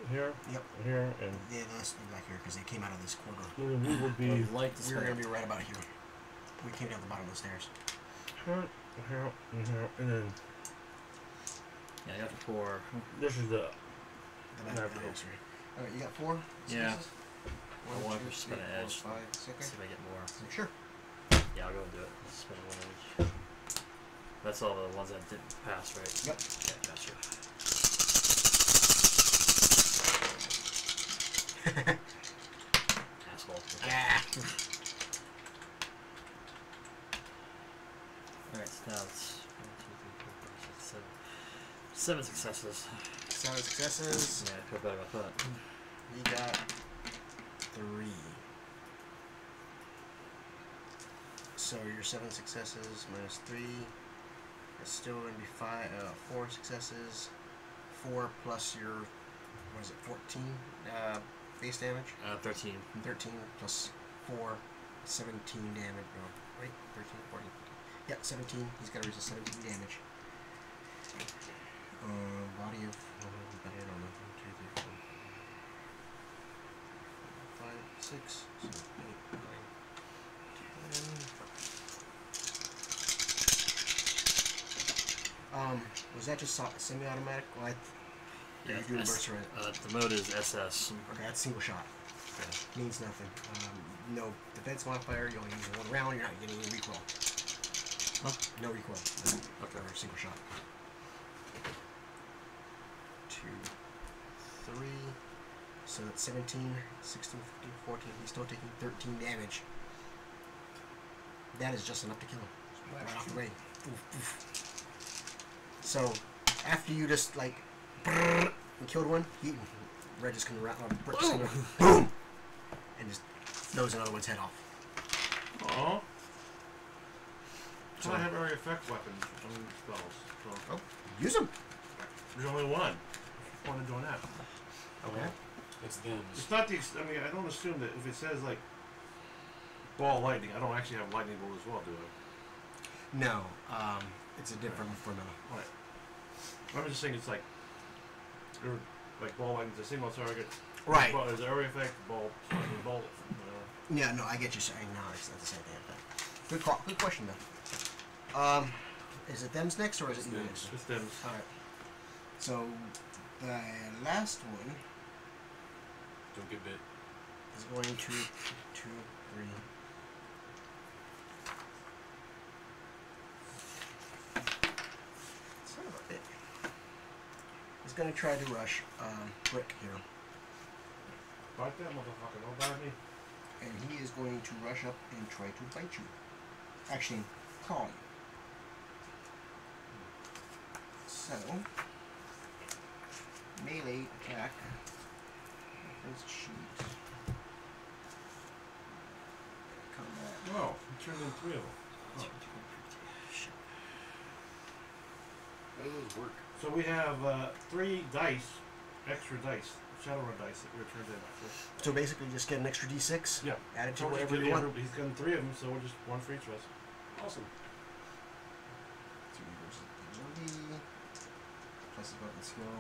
here, Yep. here, and Yeah, let's be back here because they came out of this corner. then we would be Would like to We were spend. going to be right about here. We came down the bottom of the stairs. here, here, and then Yeah, you have to pour. this is the The back Never of the go. house, right? All right, you got 4 Yeah. spaces? I want to spin an edge. 5, 6. See if I get more. Sure. Yeah, I'll go and do it. Spin one edge. That's all the ones that didn't pass, right? Yep. Yeah, gotcha. Asshole. Okay. Ah. Alright, so now it's 1, 2, 3, 4, 5, 6, 7. 7 successes. 7 successes. Yeah, I feel better about that. You got 3. So your 7 successes minus 3. It's still going to be 4 successes. 4 plus your, what is it, 14 base damage? 13. 13 plus 4, 17 damage. No, wait, 13, 14. Yeah, 17. He's got to resist 17 damage. Body of, I don't know, 1, 2, 3, 4, 5, 6, 7, 8, 9, 10. Was that just semi-automatic? Well, Yeah, you're doing burst right? the mode is SS. Okay, that's single shot. Okay. Means nothing. No defense modifier. You only use 1 round. You're not getting any recoil. Huh? No recoil. Okay. Or single shot. 2, 3. So that's 17, 16, 15, 14. He's still taking 13 damage. That is just enough to kill him. Right off the way. Oof, oof. So, after you just like and killed one, Red just gonna Brick just gonna boom, and just blows another one's head off. oh. So I have area effect weapons on spells. So use them. there's only one. I want to join that. Okay. It's them. It's not the. I mean, I don't assume that if it says like ball lightning, I don't actually have lightning bolt as well, do I? No, it's a different formula. Right. I'm just saying it's like, or like ball lightning's a single target. Right. Well, there's area effect, ball, bolt. Yeah, no, I get you saying. No, it's not the same thing. Good question though. Is it them's next or is it you next? It's them. All right. So the last one Don't get bit. is going to 2, 3. Son of a bitch. He's going to try to rush Brick here. Bite that motherfucker, don't bite me. And he is going to rush up and try to bite you. Actually, claw you. So, melee attack. Defense sheet. Combat. Oh, you turned in 3 of them. Oh. How does those work? So we have 3 dice, extra dice, Shadowrun dice that we're turned in. So basically, just get an extra d6. Yeah. Add it to So we'll just whatever give you want. He's gotten 3 of them, so we'll just 1 for each of us. Awesome. 3 versus agility. Plus his weapon skill.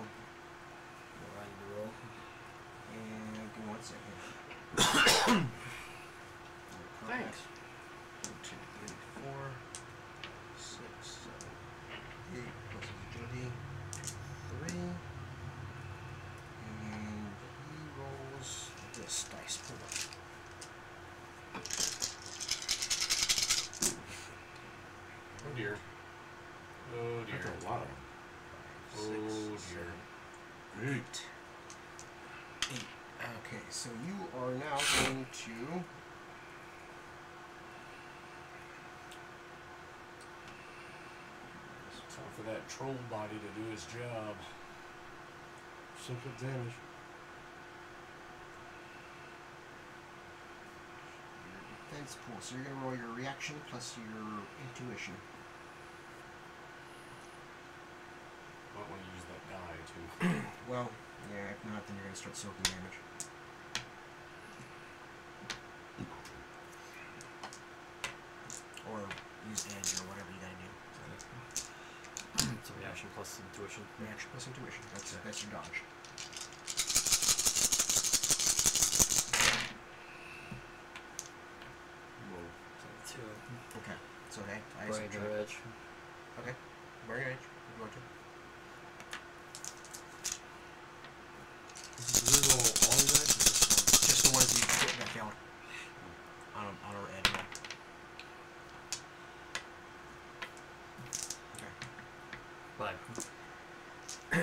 Riding the roll. And give me 1 second. Thanks. 1, 2, 3, 4, 6, 7, 8. Plus his agility. 3. And he rolls this dice pool. Oh dear. Oh dear. That's a lot of them. 5, 6, Oh 7, dear. 8. 8. Okay, so you are now going to. Time for that troll body to do his job. Simple damage. Defense pool. So you're going to roll your reaction plus your intuition. Might want to use that die too. Well, yeah, if not, then you're going to start soaking damage. Or use edge or whatever you got to do. It's a reaction plus intuition. Reaction plus intuition. That's your dodge. 2. Okay. It's okay. I Burning subtract. your edge. Okay. Burning edge. You want to? This is reroll all the dice. Or Just the ones you get back out. On our edge. Yeah. Okay. 5. 2, 3,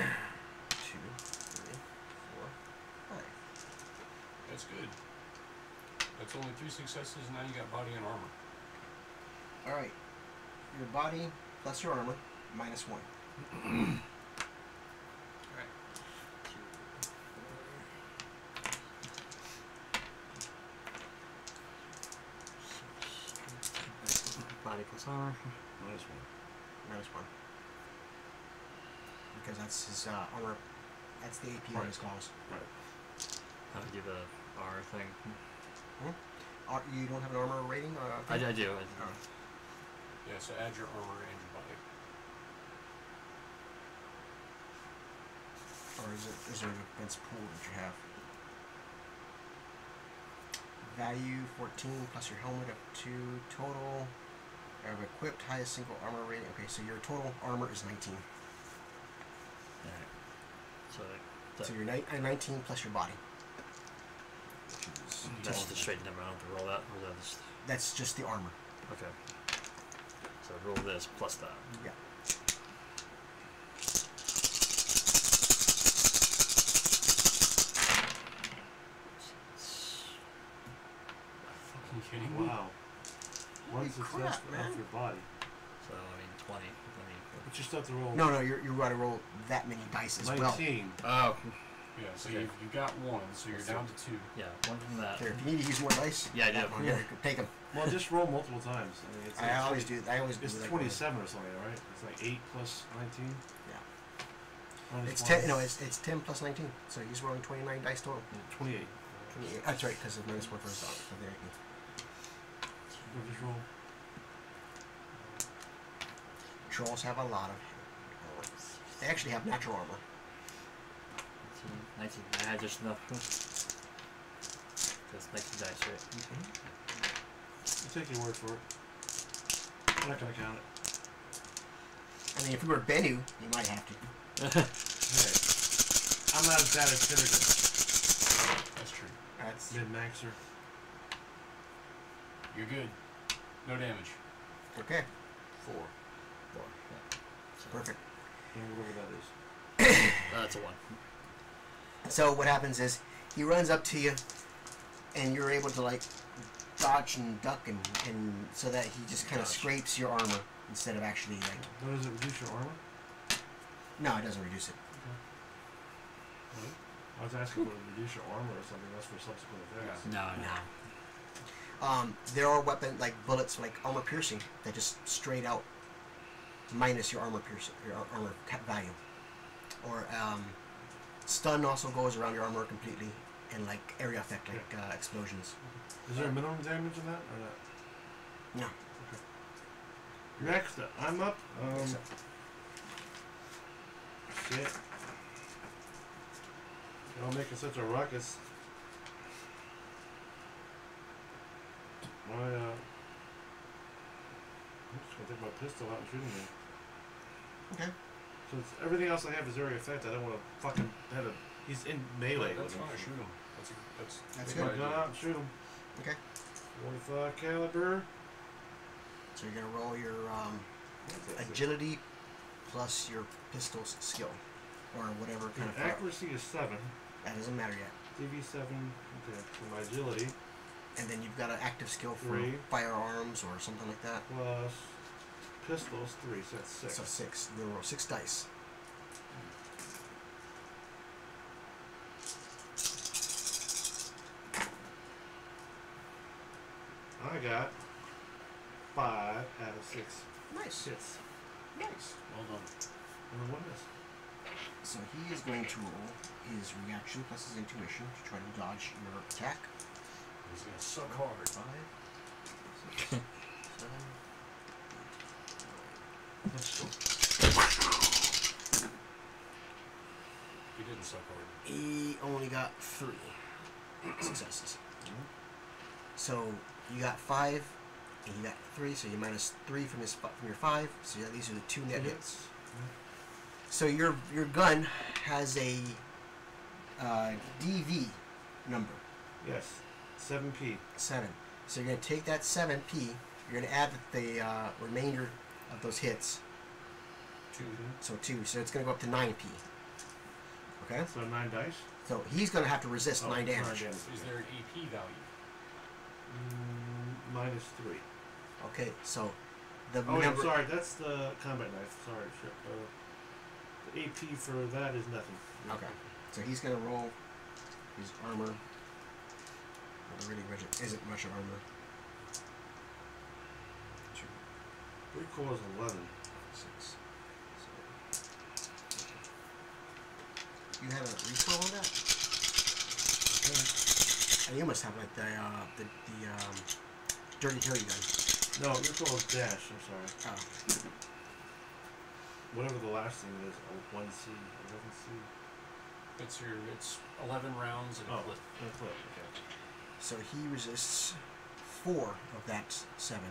4, 5. That's good. That's only 3 successes, and now you got body and armor. Alright. Your body plus your armor, minus 1. Body plus armor. Minus 1. Minus 1. Because that's his armor. That's the AP on his claws. How do the R thing? You don't have an armor rating? I do. Yeah, so add your armor and your body. Or is there an defense pool that you have? Value 14 plus your helmet up to total. Of equipped highest single armor rating. Okay, so your total armor is 19. Alright. So you're 19 plus your body. That's just a straight number. I don't have to roll that. Or is that just... That's just the armor. Okay. So roll this plus that. Yeah. Are you kidding me? wow. One Holy success crap, off man. your body. So, I mean, 20. But you still have to roll No, you're going to roll that many dice as well. 19. Oh, Yeah, so Okay. you got 1, so you're down to 2. yeah, one from that. Here, if you need to use more dice, Yeah, I do. Take them. Well, just roll multiple times. I mean, I always do. I always do. It's that. 27 or something, right? It's like 8 plus 19. Yeah. Minus It's 1. 10. No, it's 10 plus 19. So he's rolling 29 dice total. 28. 28. That's right, because of minus 1 for his dog. For the 18. We'll just roll. Trolls have a lot of. They actually have natural armor. 19. I had just enough. That's 19 dice, right? I'll take your word for it. I'm not going to count it. I mean, if we were Bennu, you might have to. Hey, I'm not as bad as Finnegan. That's true. That's Mid-maxer. You're good. No damage. okay. 4. 4. Yeah. So, Perfect. Whatever that is. That's a 1. So what happens is he runs up to you, and you're able to like dodge and duck, and so that he just kind of Dodge. scrapes your armor instead of actually like. What does it reduce your armor? No, it doesn't reduce it. I was asking would it reduce your armor or something. That's for subsequent effects. No. There are weapons like bullets, like armor piercing, that just straight out minus your armor piercing, your armor value. Or stun also goes around your armor completely, and like area effect, like explosions. Is there a minimum damage in that or not? No. Okay. Next, I'm up. So, Shit. Y'all making such a ruckus. I'm just gonna take my pistol out and shoot him. okay. So it's, everything else I have is area effect. I don't want to fucking have a. He's in melee. That's with fine. him. Shoot him. That's That's Take good. my gun out and shoot him. Okay. 45 caliber. So you're gonna roll your What's that say? agility plus your pistol's skill, or whatever kind Your of. accuracy is 7. That doesn't matter yet. DV7. Okay. So my agility And then you've got an active skill for 3. firearms or something like that. plus pistols 3. So that's 6. So 6. You'll roll 6 dice. I got 5 out of 6 Nice. hits. Nice. well done. And then what is? So he is going to roll his reaction plus his intuition to try to dodge your attack. He's gonna suck hard. 5, 6, 7, 8, 9. He didn't suck hard. He only got 3 successes. So you got 5 And you got 3, so you minus 3 from your 5. So yeah, these are the 2 net hits. So your gun has a DV number. Yes. 7p. 7. So you're going to take that 7p. You're going to add the remainder of those hits. 2. So 2. So it's going to go up to 9p. Okay. So 9 dice. So he's going to have to resist 9 damage. Is there an AP value? Minus 3. Okay. So the Oh, yeah, number. sorry. That's the combat knife. Sorry, shit. The AP for that is nothing. Okay. So he's going to roll his armor. Well, there really isn't much armor. Recoil is 11. 6. So you have a recoil on that? And you must have like the Dirty Harry gun. No, recoil is dash. I'm sorry. Oh. Whatever the last thing is, 1C, 11C. It's 11 rounds and a clip. No clip. Okay. So he resists 4 of that 7.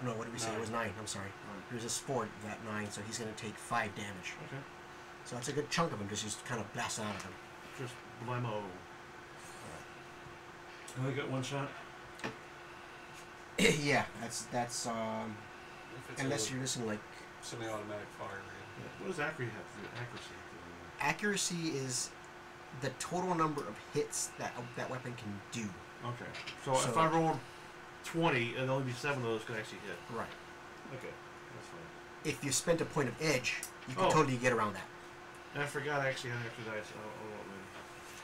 No, what did we say? It was 9. I'm sorry. He resists 4 of that 9, so he's going to take 5 damage. Okay. So that's a good chunk of him just kind of blasting out of him. Just blammo. Only got 1 shot? Yeah, that's If it's unless a you're missing like semi-automatic fire. Yeah. What does accuracy have to do? Accuracy. accuracy is the total number of hits that weapon can do. Okay. So if I rolled 20, and only be 7 of those could actually hit. Right. Okay. That's fine. If you spent a point of edge, you can Oh. totally get around that. And I forgot I actually had an extra dice.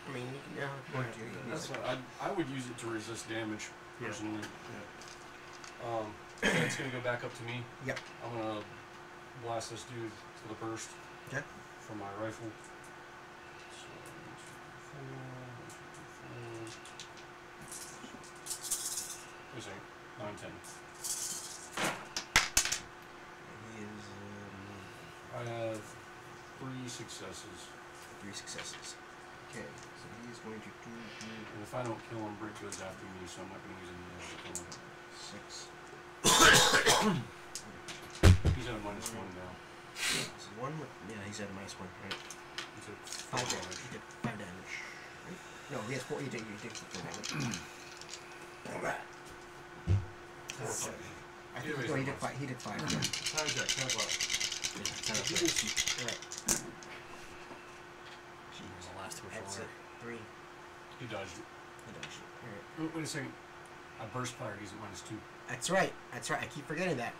I mean, you can, yeah, Right. you can That's use it. what I would use it to resist damage Yeah. personally. Yeah. So it's gonna go back up to me. Yep. I'm gonna blast this dude with a burst. Okay. From my rifle. So 1, 2, 3, 4. Wait a second. 9, 10. He is I have 3 successes. 3 successes. Okay, so he is going to do And if I don't kill him, Brick goes after me, so I'm not gonna use any to kill him. 6. He's at a -1 now. So 1 with, yeah, he's at a -1, right? He's at 5 damage. He did 5 damage. Right? No, he has 4. He did 4 damage. I think, no, he did 5. He did 5. Yeah. Hijack, 10 o'clock. Right. The last two That's were it. 3. He dodged it. He dodged it. Alright. Wait a second. I burst fire, he's at -2. That's right. That's right. I keep forgetting that.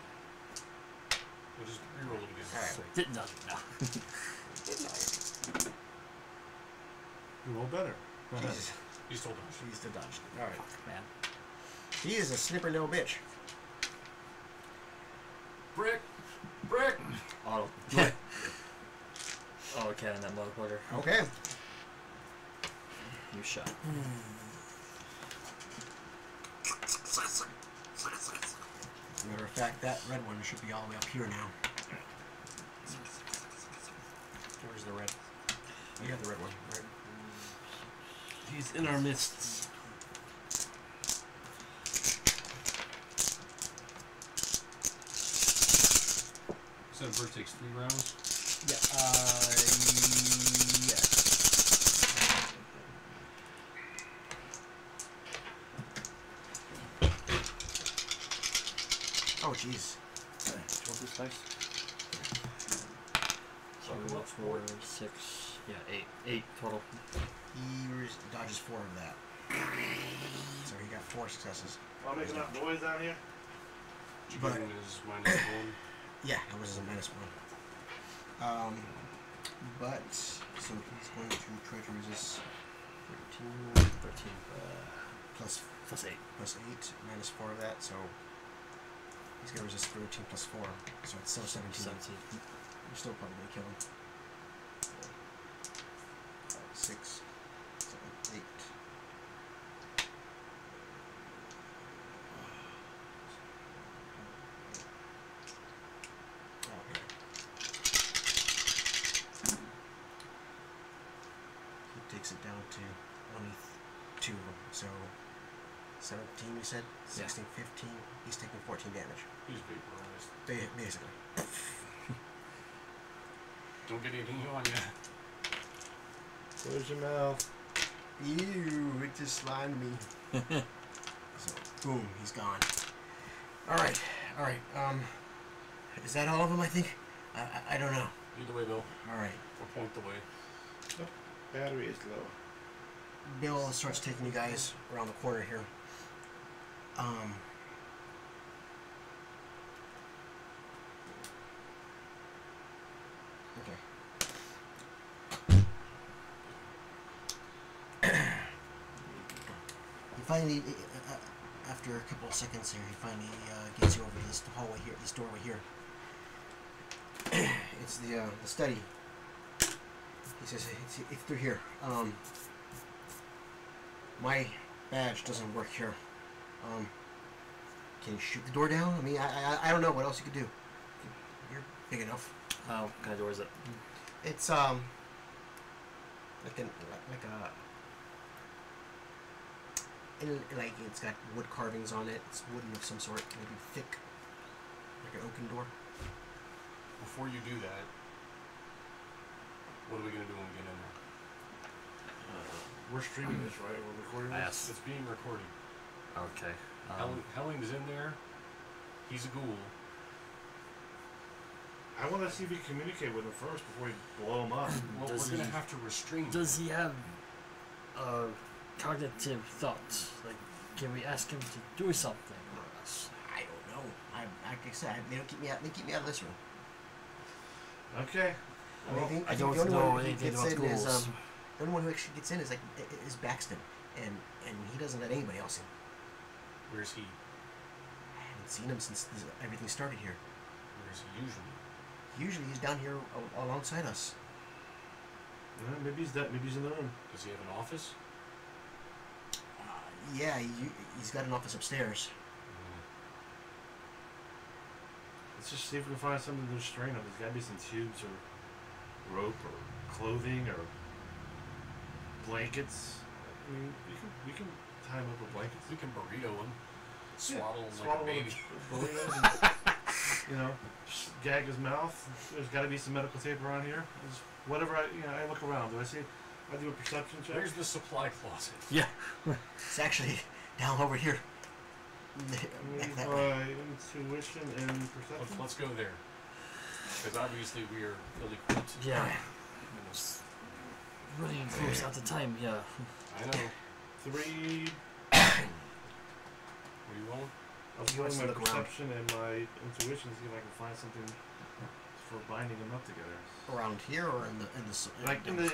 We'll just reroll it again. Alright. So didn't dodge it. No. You roll better. Go ahead. Jesus. He's still dodged. He's the dodge. Alright. Man. He is a snipper no bitch. Brick! Brick! Auto. Auto cannon that motherfucker. Okay. You shot. Matter of fact, that red one should be all the way up here now. Where's the red? You have the red one, right? He's in our midst. So the burst takes 3 rounds. Yeah. Yes. Oh, jeez. Okay. 12 dice. So 4, 6, yeah, 8 total. He dodges 4 of that. So he got 4 successes. I'll make enough noise down here. Did you But- give him his -1? Yeah, that was a -1. But so he's going to try to resist 13 plus plus 8. plus 8 minus 4 of that, so he's gonna resist 13 plus 4, so it's still 17. 17. You're still probably gonna kill him. 6, 7, 8. Okay. He takes it down to only 2 of them, so 17, you said? Yeah. 16, 15. He's taking 14 damage. He's vaporized. Basically. Don't get anything on you. Close your mouth. Ew, it just slimed me. So, boom, he's gone. Alright. Is that all of them, I think? I don't know. Either way, Bill. Alright. Or point the way. Battery is low. Bill starts taking you guys around the corner here. Okay. You finally, after a couple of seconds here, he finally gets you over to this hallway here, this doorway here. It's the study. He says it's through here. My badge doesn't work here. Can you shoot the door down? I mean, I don't know what else you could do. You're big enough. How kind of door is it? It's like it's got wood carvings on it. It's wooden of some sort, maybe thick, like an oaken door. Before you do that, what are we gonna do when we get in there? We're streaming this, right? We're recording this? Yes. It's being recorded. Okay. Helling's in there. He's a ghoul. I want to see if we can communicate with him first before we blow him up. Well, Does we're gonna he- have to restrain him. Does he have cognitive thoughts? Like, can we ask him to do something for us? I don't know. Like I said, they don't keep me out. They keep me out of this room. Okay. Well, I think don't the only know one who anything gets about in is ghouls. the only one who actually gets in is Baxton, and he doesn't let anybody else in. Where's he? I haven't seen him since everything started here. Where's he usually? Usually he's down here alongside us. maybe he's dead. Maybe he's in the room. Does he have an office? Yeah, he's got an office upstairs. Let's just see if we can find something to restrain him. There's got to be some tubes or rope or clothing or blankets. I mean, we can tie him up with blankets. We can burrito him. Swaddle him like Swaddle a baby. burritos and, gag his mouth. There's got to be some medical tape around here. There's whatever I look around. Do I see? I do a perception check. Where's the supply closet? Yeah. It's actually down over here. Back that way. Intuition and perception. Let's go there. Because obviously we are ill-equipped. Yeah. It's running close at the time. Yeah. I know. 3. What do you want? I was He going wants to my look around. perception and my intuition to see if I can find something for binding them up together. Around here or in the Like in the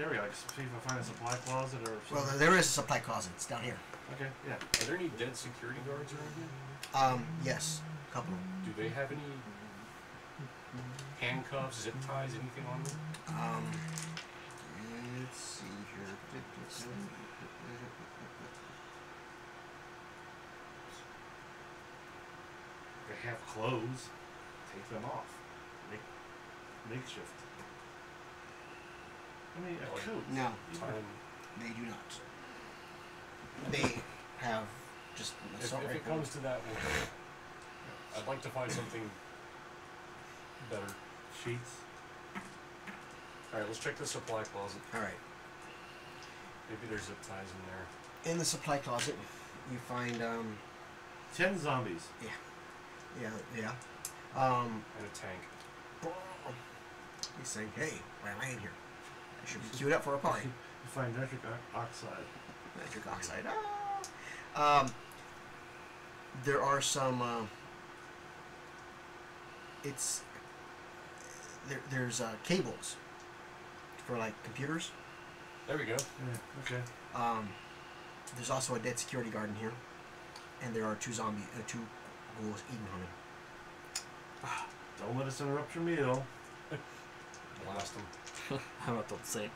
area, like see if I find a supply closet or something. Well, there is a supply closet. It's down here. Okay, yeah. Are there any dead security guards around here? Yes, a couple. Do they have any handcuffs, zip ties, anything on them? Let's see here. They have clothes. Take them off. Makeshift. I mean, a coat. No, Time. they do not. They have just an If assault it rifle. comes to that, I'd like to find something better. Sheets. Alright, let's check the supply closet. All right. Maybe there's zip ties in there. In the supply closet, you find 10 zombies. yeah. And a tank. He's saying, "Hey, why am I in here? I should be queued up for a party." You find nitric oxide. Nitric oxide. There are some. There's cables for like computers. There we go. Yeah, okay. There's also a dead security guard in here, and there are two ghouls eating on him. Don't let us interrupt your meal. Blast them. I'm about to say it.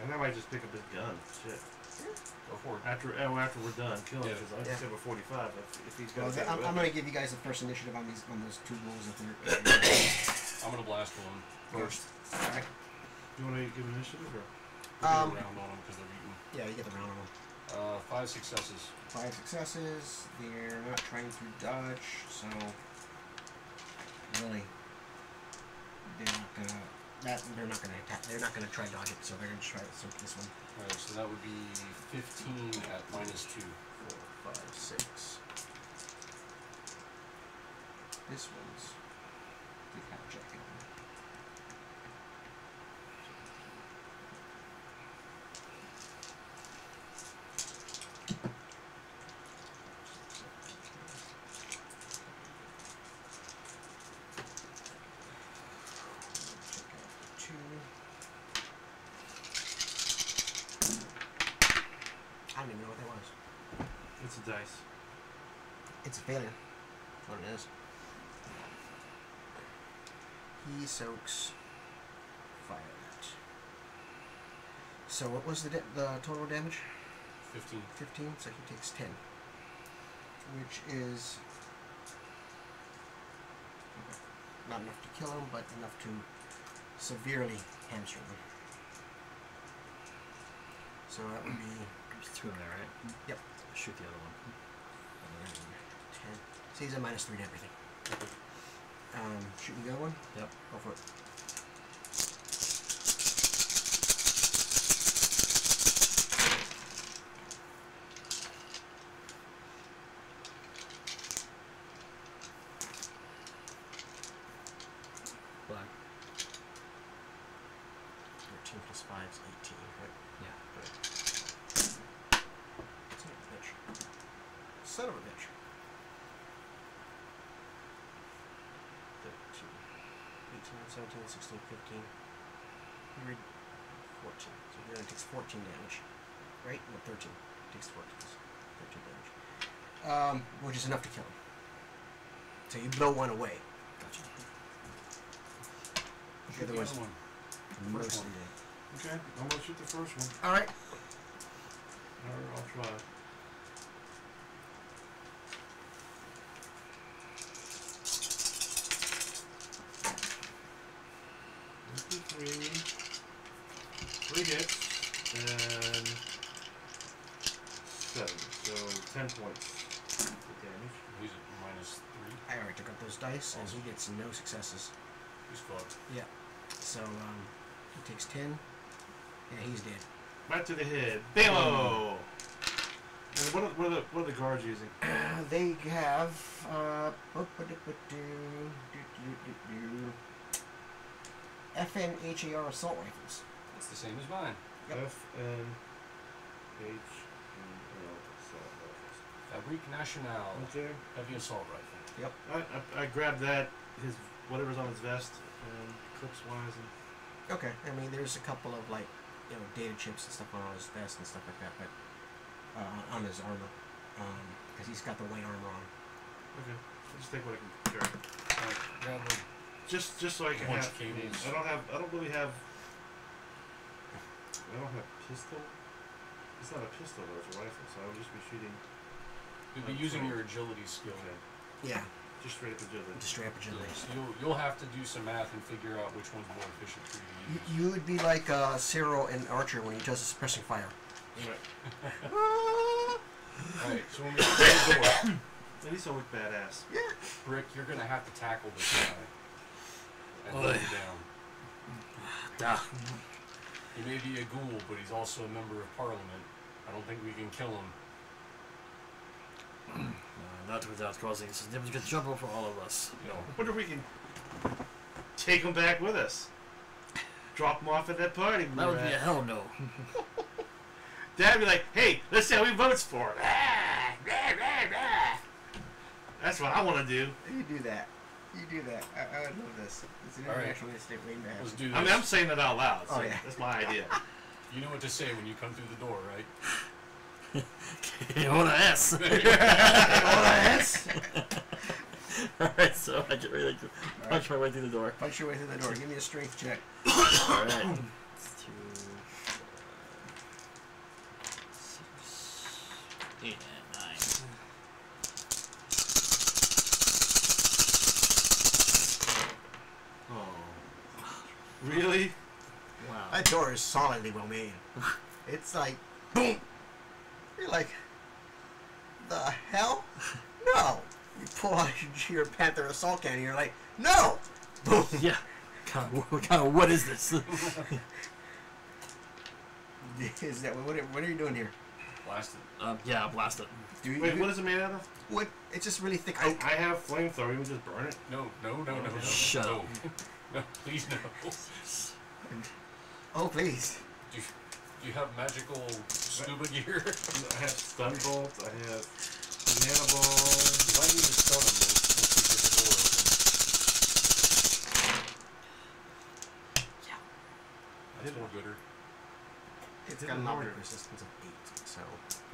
And I might just pick up his gun. Shit. Go for it. After we're done killing Yeah. because I just have a 45. If he's Well, got I'm going to give you guys the first initiative on those two ghouls. If I'm gonna blast one first. Alright. You want to give initiative or? We'll get a round on them because they're eating. Yeah, you get the round on them. 5 successes. 5 successes. They're not trying to dodge, so really, they're not gonna. They're not gonna attack. They're not gonna try to dodge it, so they're gonna try to soak this one. Alright, so that would be 15 at -2. 4, 5, 6. This one's the hijack. I don't even know what that was. It's a dice. It's a failure. That's what it is. He soaks fire that. So what was the total damage? 15. 15, so he takes 10. Which is not enough to kill him, but enough to severely hamstring him. So that would be... There's 2 in there, right? Yep. Shoot the other one. 10. So he's a -3 to everything. Shooting the other one? Yep. Go for it. Black. 13 plus 5 is 18, right? Yeah. Good. Son of a bitch. Son of a bitch. 13, 18, 17, 16, 15. You read 14. So he only takes 14 damage. Right? No, 13. Takes 14. 13 damage. Which is enough to kill him. So you blow one away. Gotcha. Shoot the other one. Mostly dead. Okay, I'm gonna shoot the first one. Alright. Or I'll try. Three hits and 7, so 10 points of damage. He's at -3. I already took out those dice, and he gets no successes. He's fucked. Yeah. So, he takes 10. Yeah, he's dead. Right to the head. Bam! And what are the guards using? They have, FNHAR assault rifles. That's the same as mine. Yep. FNHAR assault Fabrique Nationale. rifles. Okay. Heavy assault rifle. Yep. I grabbed that, his whatever's on his vest, and clips wise, and Okay. I mean, there's a couple of, like, you know, data chips and stuff on his vest and stuff like that, but, on his armor. Because he's got the white armor on. okay. I'll just take what I can carry. Alright, grab the Just so I can bunch have of cables. I don't have pistol. It's not a pistol, though, it's a rifle, so I would just be shooting. You'll be using your agility skill. Okay. Yeah. Just straight up agility. Just straight up agility. So you'll have to do some math and figure out which one's more efficient for you to use. You would be like Cyril in Archer when he does the suppressing fire. Right. Alright, so when we open the door, At least I look badass. Brick, you're gonna have to tackle this guy. And hold him down. Ah. He may be a ghoul, but he's also a member of parliament. I don't think we can kill him. Not without causing significant trouble for all of us. No. I wonder if we can take him back with us. Drop him off at that party. That would be a hell no. Dad would be like, hey, let's see how he votes for it. That's what I want to do. You do that. You do that. I would love this. It's an All right. international instant waiting to Let's happen. do this. I mean, I'm saying that out loud. So Oh, yeah. That's my idea. You know what to say when you come through the door, right? What an S. Yes! Alright, so I get ready to punch my way through the door. Punch your way through the door. Give me a strength check. Alright. 2, 4, 6, 8, and 9. Oh. Really? Wow. That door is solidly well made. It's like, boom! You're like, the hell? No. You pull out your Panther assault cannon. You're like, no. Boom. Yeah. What is this? Is that what are you doing here? Blast it. Yeah, blast it. Do you, Wait, what is it made out of? Wood. It's just really thick I oak. have flamethrower. You would just burn it. No. Shut no. up. No, please no. Oh please. Do you have magical scuba gear? I have stun bolt. I have mana ball. You might need to stun them once we get the door open. I That's did more gooder. It's Did got it an object harder. resistance of 8, so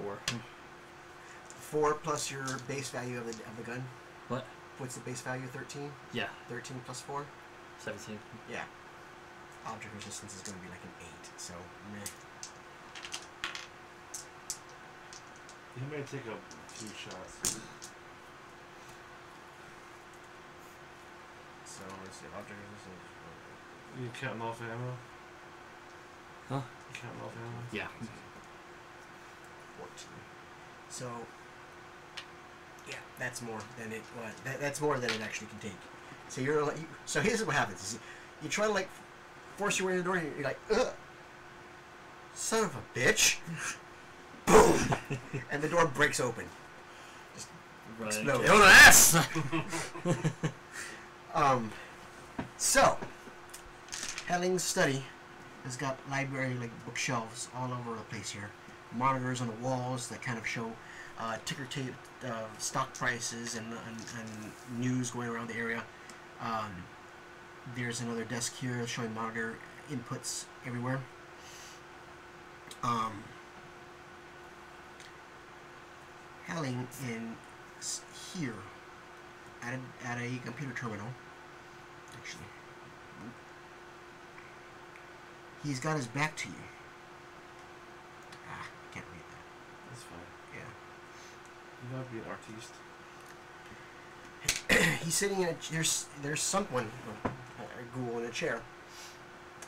4. 4 plus your base value of the gun. What? What's the base value? 13. Yeah. 13 plus 4. 17. Yeah. Object resistance is going to be like an 8, so meh. He may take a few shots. So let's see. Object resistance. You counting off ammo? Huh? You counting off ammo? Yeah. 14. So yeah, that's more than it. Well, that's more than it actually can take. So you're like, so here's what happens: is you try to like force your way in the door, and you're like, ugh, son of a bitch, boom, and the door breaks open. Just explode. Kill the ass! So Helling's study has got library like bookshelves all over the place here. Monitors on the walls that kind of show ticker tape stock prices and news going around the area. There's another desk here showing monitor inputs everywhere. Helling is here at a computer terminal. Actually, he's got his back to you. I can't read that. That's fine. Yeah. You gotta be an artiste. He's sitting in a there's someone a ghoul in a chair,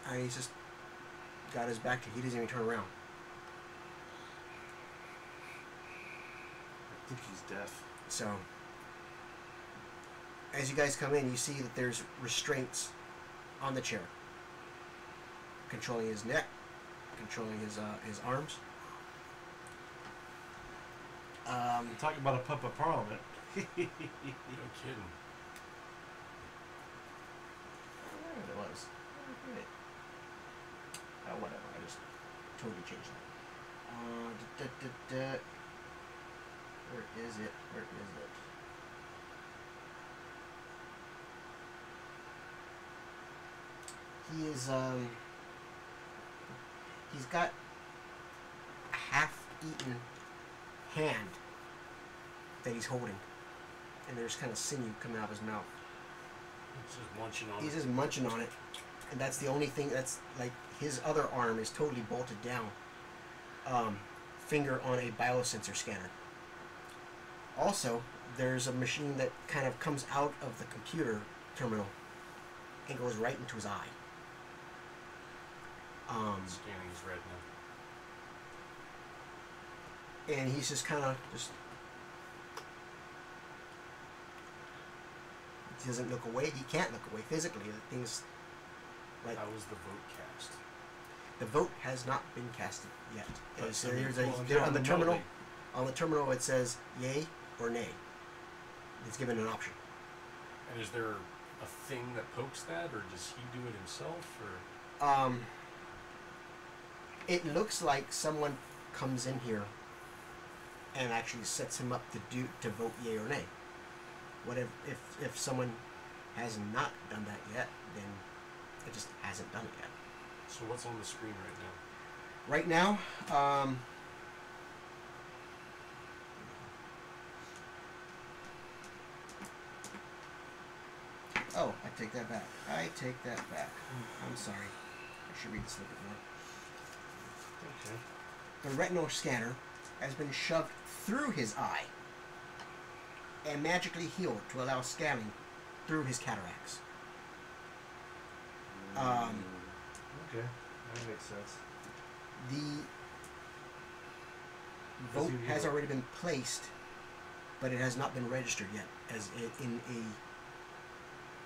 and he's just got his back to you. He doesn't even turn around. I think he's deaf. So as you guys come in, you see that there's restraints on the chair, controlling his neck, controlling his arms. Talk about a puppet parliament. No kidding. There it was. Oh, whatever. I just totally changed that. Where is it? Where is it? He is, he's got a half-eaten hand that he's holding. And there's kind of sinew coming out of his mouth. He's just munching on He's it. just munching on it. And that's the only thing that's, like, his other arm is totally bolted down. Finger on a biosensor scanner. Also, there's a machine that kind of comes out of the computer terminal and goes right into his eye. Scanning his retina. And he's just kind of just... He doesn't look away. He can't look away physically. The thing's like... How was the vote cast? The vote has not been casted yet. But, So I mean, there's well, there on the terminal. remotely. On the terminal, it says yay or nay. It's given an option. And is there a thing that pokes that, or does he do it himself, or? It looks like someone comes in here and actually sets him up to vote yay or nay. What if someone has not done that yet, then it just hasn't done it yet. So what's on the screen right now? Right now, oh, I take that back. I take that back. I'm sorry. I should read this a little bit more. Okay. The retinal scanner has been shoved through his eye and magically healed to allow scanning through his cataracts. Okay, that makes sense. vote has already been placed, but it has not been registered yet as in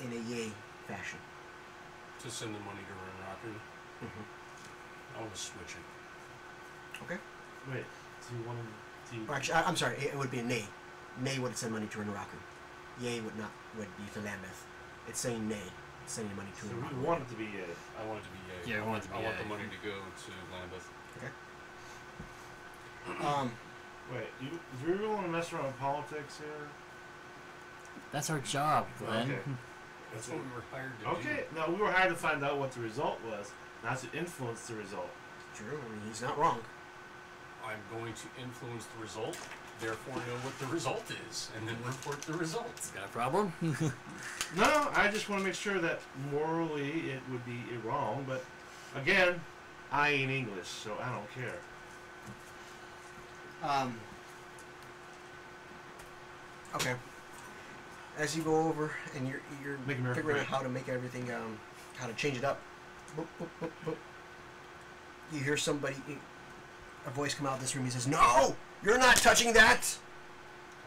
a yay fashion. To send the money to Run Rocker. Mm-hmm. I want to switch it. Okay. Wait, do you want to... Or actually, I'm sorry, it would be a nay. Nay would send money to Run Rocker. Yay would not, would be to Lambeth. It's saying nay. It's sending money to So Run Rocker. we want it to be yay. I want it to be yay. Yeah, we want it to be I want yay. the money to go to Lambeth. Okay. Wait, do we really want to mess around with politics here? That's our job, Glenn. Okay. That's what we were hired to do. Okay, no, we were hired to find out what the result was, not to influence the result. True. I mean, he's not wrong. I'm going to influence the result, therefore know what the result is, and then report the results. Got a problem? No, I just want to make sure that morally it would be wrong, but again, I ain't English, so I don't care. Okay. As you go over and you're Make America figuring out great. how to make everything, how to change it up, boop, boop, boop, boop. You hear somebody, a voice come out of this room. He says, "No, you're not touching that."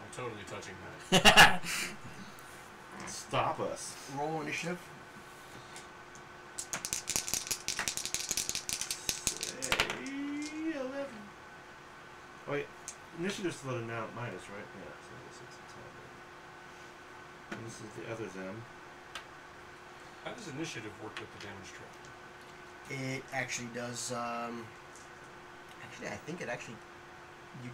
I'm totally touching that. Stop us. Roll initiative. Say 11. Wait, initiative's still at a now minus, right? Yeah, so this is and this is the other them. How does initiative work with the damage track? It actually does. Actually, I think it actually you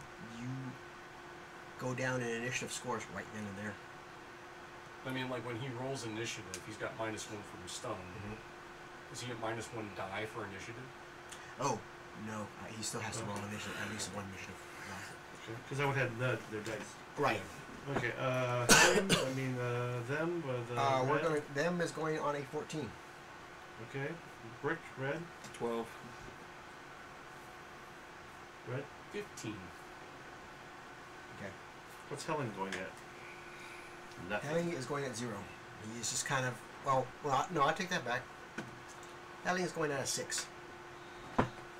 go down in initiative scores right then and there. I mean, like when he rolls initiative, he's got -1 from stun. Mm-hmm. Does he get -1 die for initiative? Oh no, he still has to roll initiative, at least one initiative. Because I would have their dice. Right. Okay, them with We're red. gonna. Them is going on a 14. Okay, brick, red, 12. red. 15. Okay. What's Helen going at? Nothing. Helling is going at 0. He's just kind of. Well, no, I take that back. Helling is going at a 6.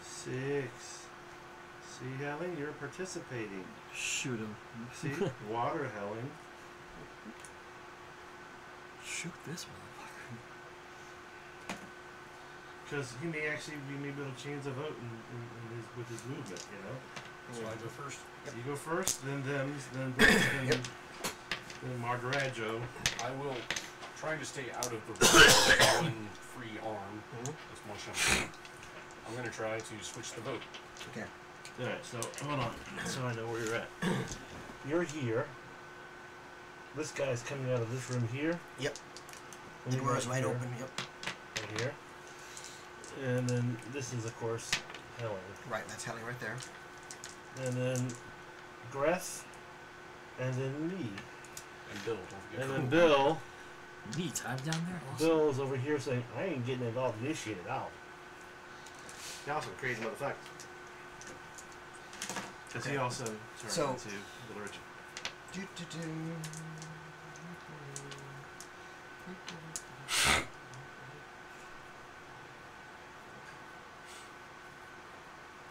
6. See, Helen, you're participating. Shoot him. See, water, Helen. Shoot this motherfucker. Because he may actually be able to change the vote with his movement, you know? So I go first. You go first, then them, then Brooks, then Margarajo. I will try to stay out of the one free arm. That's one shot. I'm going to try to switch the vote. Okay. Alright, so hold on, so I know where you're at. You're here. This guy's coming out of this room here. Yep. And The you're door is right here, open. Yep. Right here. And then this is, of course, Helen. Right. That's Helling right there. And then Greth. And then me. And Bill, don't forget. And then Bill. Me, time down there? Awesome. Bill is over here saying, I ain't getting involved in this shit at all. He also a crazy motherfucker. Because he also turned into Little Richard.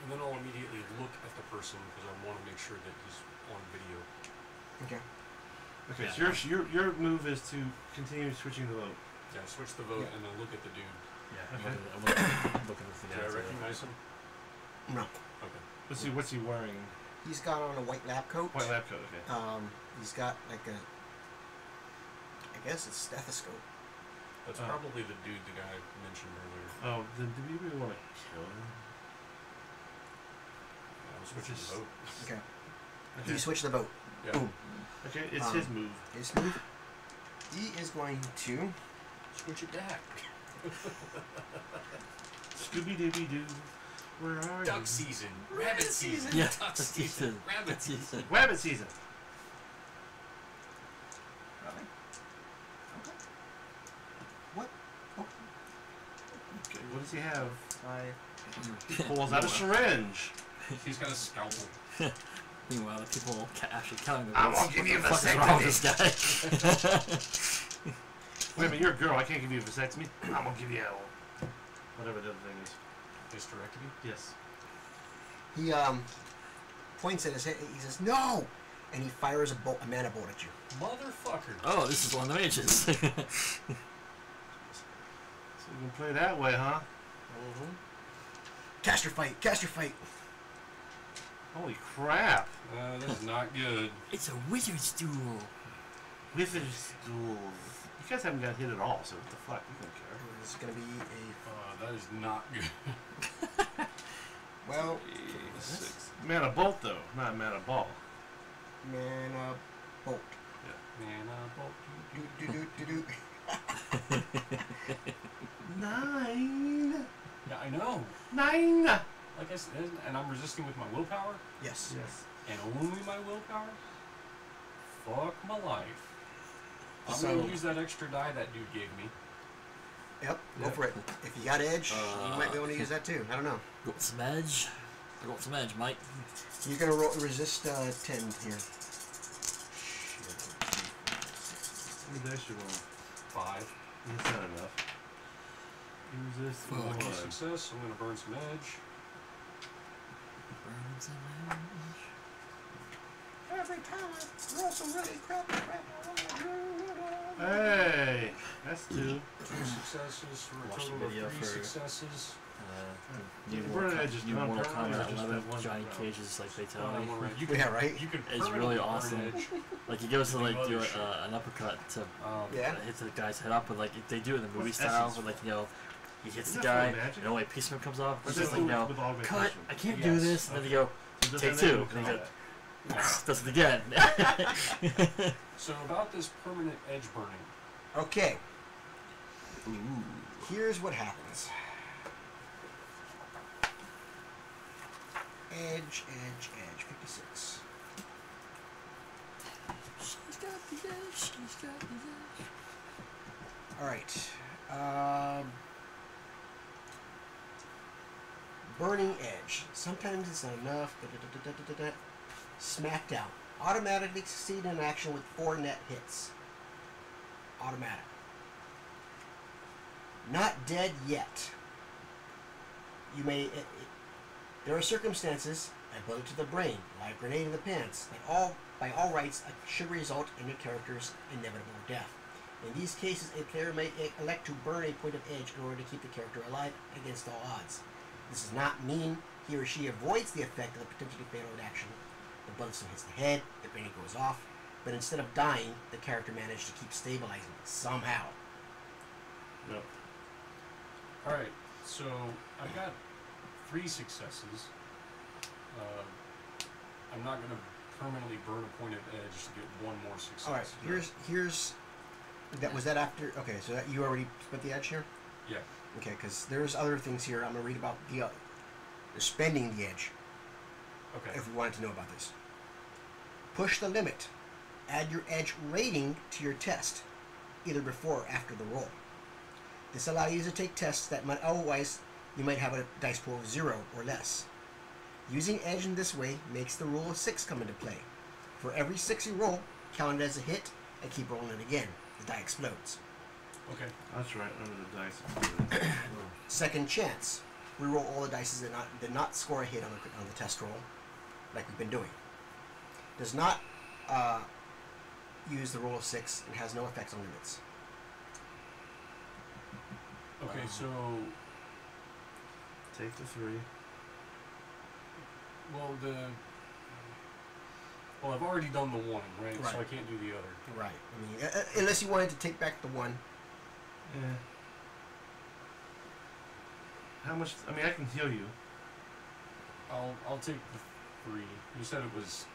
And then I'll immediately look at the person because I want to make sure that he's on video. Okay. Okay, Yeah. so your move is to continue switching the vote. Yeah, switch the vote Yeah. and then look at the dude. Yeah, Okay. I'm looking at the Did I recognize him? No. Okay. What's he wearing? He's got on a white lab coat. White lab coat, okay. He's got like a. I guess it's stethoscope. That's probably the dude the guy mentioned earlier. Oh, then do we really want to kill him? I'm switching the vote. Okay. Okay. You switch the vote. Yeah. Boom. Okay, it's his move. His move. He is going to. Switch it back. Scooby Dooby Doo. Where are you? Duck season. Rabbit season. Yeah, Duck season. Rabbit season. Rabbit season. Really? Okay. What? Oh. Okay, what does he have? He 5. pulls out a syringe. He's got a scalpel. Meanwhile, the people actually counting the I votes. won't give you a What the fuck is wrong with this guy? Wait a minute, you're a girl. I can't give you a vasectomy. I'm gonna give you a whatever the other thing is. Hysterectomy? Yes. He points at his head. He says, "No!" And he fires a mana bolt at you. Motherfucker. Oh, this is one of the mages. So you can play that way, huh? Mm-hmm. Cast your fight. Cast your fight. Holy crap! That is not good. It's a wizard's duel. Wizard's duels. You guys haven't got hit at all, so what the fuck? You don't care. This is gonna be That is not good. well, 6. Mana bolt though, not mana ball. mana bolt. Man, Do. 9. yeah, I know. 9. Like I said, and I'm resisting with my willpower, Yes. Yes. and only my willpower. Fuck my life. I'm So- gonna use that extra die that dude gave me. Yep. Go Yep. for it. If you got edge, you might be able to use that too. I don't know. Got some edge. I got some edge, mate. You're gonna resist 10 here. How many dice you roll? 5. That's not enough. Use this Fuck. Okay, 1. success. I'm gonna burn some edge. Burn some edge. Every time I roll some really crappy crap. Hey, that's 2. 2 successes for a Watch the total of video 3 for- Successes. New Burn Mortal Edge is New not Mortal permanent, Kombat or just 11, that one Johnny round? Cage's like fatality. You can, Yeah, right? you can It's really permanently burn awesome. edge. Like he goes to like Other do shit. an uppercut to Yeah. hit the guy's head up, but like they do it in the movie What's style, essence where like he hits Isn't the that guy, full of magic? and only a piece of him comes off. Or He's is just that like, with cut, augmentation? I can't do Yes. this, and then Okay. you go, So does take that 2, make and he combat? does it again. So about this permanent edge burning. Okay. Ooh. Here's what happens. Edge, 56. She's got the edge, she's got the edge. Alright. Burning Edge. Sometimes it's not enough. Smackdown. Automatically succeed in an action with 4 net hits. Automatic. Not dead yet. You may... there are circumstances, a bullet to the brain, live grenade in the pants, that by all rights should result in your character's inevitable death. In these cases, a player may elect to burn a point of edge in order to keep the character alive against all odds. This does not mean he or she avoids the effect of the potentially fatal action. The bullet still hits the head, the grenade goes off, but instead of dying, the character managed to keep stabilizing somehow. Yep. Alright, so I've got 3 successes. I'm not going to permanently burn a point of edge to get 1 more success. Alright, here's was that after? Okay, so that you already spent the edge here? Yeah. Okay, because there's other things here I'm going to read about the spending the edge, Okay. if we wanted to know about this. Push the limit. Add your edge rating to your test, either before or after the roll. This allows you to take tests that might otherwise you might have a dice pool of 0 or less. Using edge in this way makes the rule of 6 come into play. For every 6 you roll, count it as a hit and keep rolling it again. The die explodes. Okay. That's right, under the dice. Second chance. Reroll all the dice that did not score a hit on the test roll, like we've been doing. Does not use the roll of 6 and has no effects on limits. Okay, so... Take the 3. Well, I've already done the 1, right? Right. So I can't do the other. Right. I mean, unless you wanted to take back the 1. Yeah. How much? I mean, I can heal you. I'll take the 3. You said it was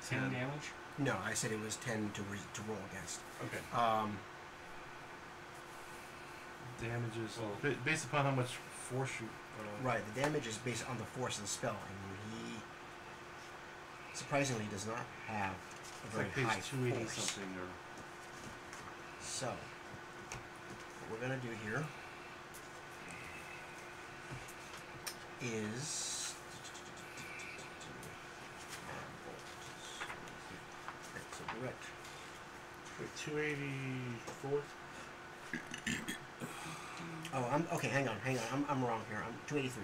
10 10. damage? No, I said it was 10 to roll against. Okay. Damages. Well- Based upon how much force you. Right. The damage is based on the force of the spell, and he surprisingly does not have a It's very like page high 280 force. something or. So, what we're gonna do here is that's a direct. Wait, 284? Oh, hang on. I'm wrong here. I'm 283.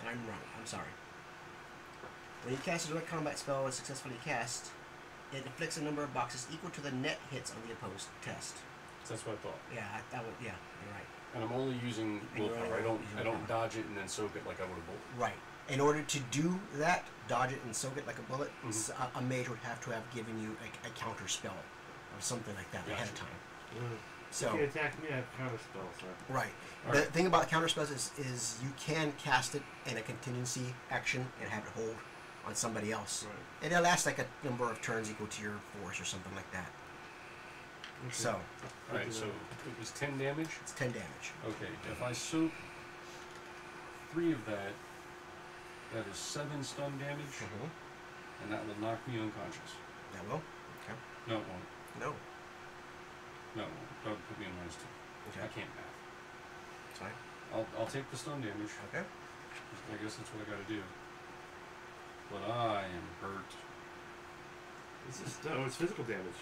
I'm wrong. I'm sorry. When you cast a direct combat spell and successfully cast, it inflicts a number of boxes equal to the net hits on the opposed test. That's what I thought. Yeah, that would. Yeah, you're right. And I'm only using And you're willpower. only I don't using dodge it and then soak it like I would a bullet. Right. In order to do that, dodge it and soak it like a bullet, Mhm. a mage would have to have given you a counter spell or something like that ahead of Gotcha. time. Mm. So, If you attack me, I have counter spell, so. right. All The right. thing about counter spells is you can cast it in a contingency action and have it hold on somebody else. Right. And it'll last like a number of turns equal to your force or something like that. Okay. So, Alright, so it was 10 damage. it's 10 damage. Okay, if I soak 3 of that, that is 7 stun damage, and that will knock me unconscious. That will? Okay. No, it won't. No. No, it won't. That would put me in -2. I Okay. can't math. Sorry. I'll take the stun damage. Okay. I guess that's what I gotta do. But I am hurt. It's just, no, it's physical damage.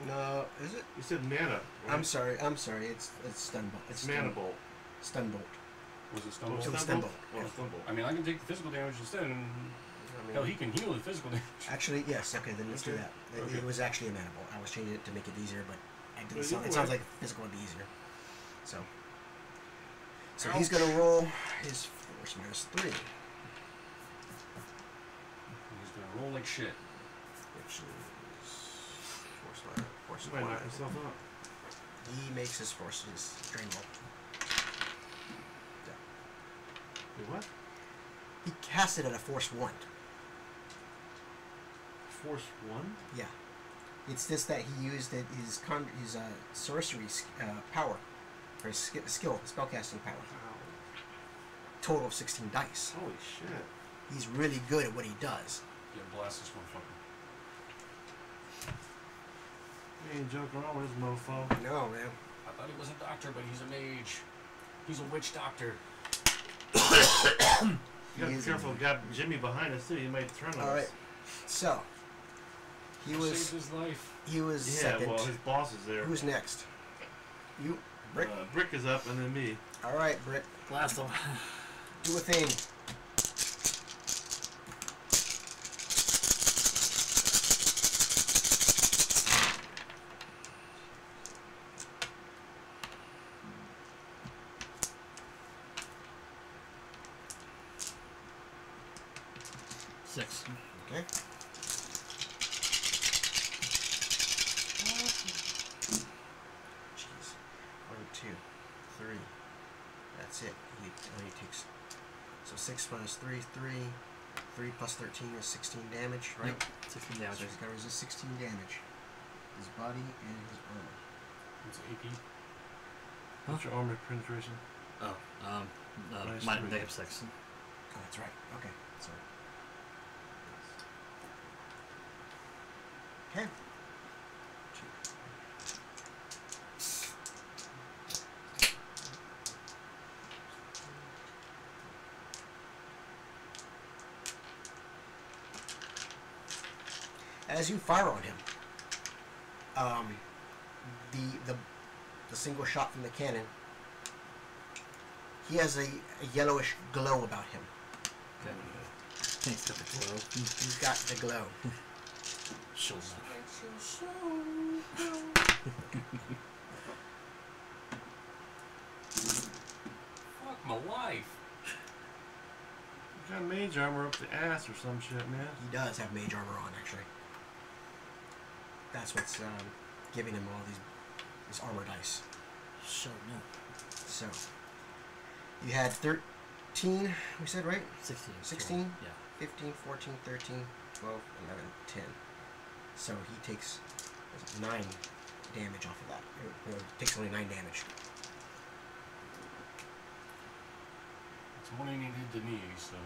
No, is it? You said mana. Right? I'm sorry. It's stun bolt. It's mana bolt. Stun bolt. Was it stun Oh, bolt? Stun stun bolt. bolt? Oh, Yeah. stun bolt. I mean, I can take the physical damage instead, and I mean, hell, he can heal the physical damage. actually, yes. Okay, then let's do Okay. that. Okay. It was actually a mana bolt. I was changing it to make it easier, but I didn't Well, sound, it either sounds way. like physical would be easier. So he's gonna roll his force -3, He's gonna roll like shit. which is force You might knock 1. yourself out. He makes his forces drain roll. Wait, what? He cast it at a force 1. Force 1? Yeah. It's just that he used his sorcery power, or his skill, spellcasting power. Wow. Total of 16 dice. Holy shit. He's really good at what he does. Yeah, blast this motherfucker. You ain't joking around with this mofo. No, man. I thought he was a doctor, but he's a mage. He's a witch doctor. You gotta He be is careful. indeed. Got Jimmy behind us too. He might turn on All us. right. So he was saved his life. Yeah, second. well, his boss is there. Who's next? You, Brick. Brick is up, and then me. All right, Brick. Blast him. Do a thing. Six. Okay. Jeez. 1, 2, 3. That's it. He only takes. So 6 minus 3, 3. 3 plus 13 is 16 damage, right? Yep. 16 damage. So he's got to resist 16 damage. His body and his armor. It's AP. What's your armor penetration? Oh, Minus mine, three. -6. Oh, that's right. Okay. Sorry. Okay. As you fire on him, the single shot from the cannon, he has a yellowish glow about him. Okay. He's got the glow. He's got the glow. Shows up. Fuck my life. You got mage armor up the ass or some shit, man. He does have mage armor on, actually. That's what's giving him all these armor dice. Show no. So, you had 13, we said, right? 16. 16? Yeah. 15, 14, 13, 12, 11, 10. So he takes 9 damage off of that. Or takes only 9 damage. It's more than he did to me, so.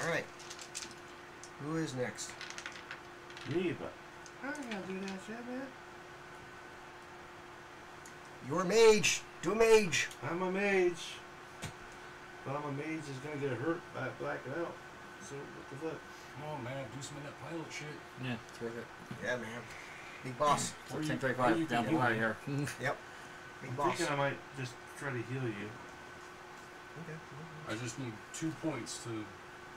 Alright. Who is next? Me, but I ain't gonna do that shit, man. You're a mage! Do a mage! I'm a mage. But I'm a mage is gonna get hurt by blacking out. So what the fuck? Come on, man. Do some of that pilot shit. Yeah, it's worth it. Yeah, man. Big boss. So Or you- 10:35 or you down can below heal here. Yep. Big I'm boss. thinking I might just try to heal you. Okay. I just need 2 points to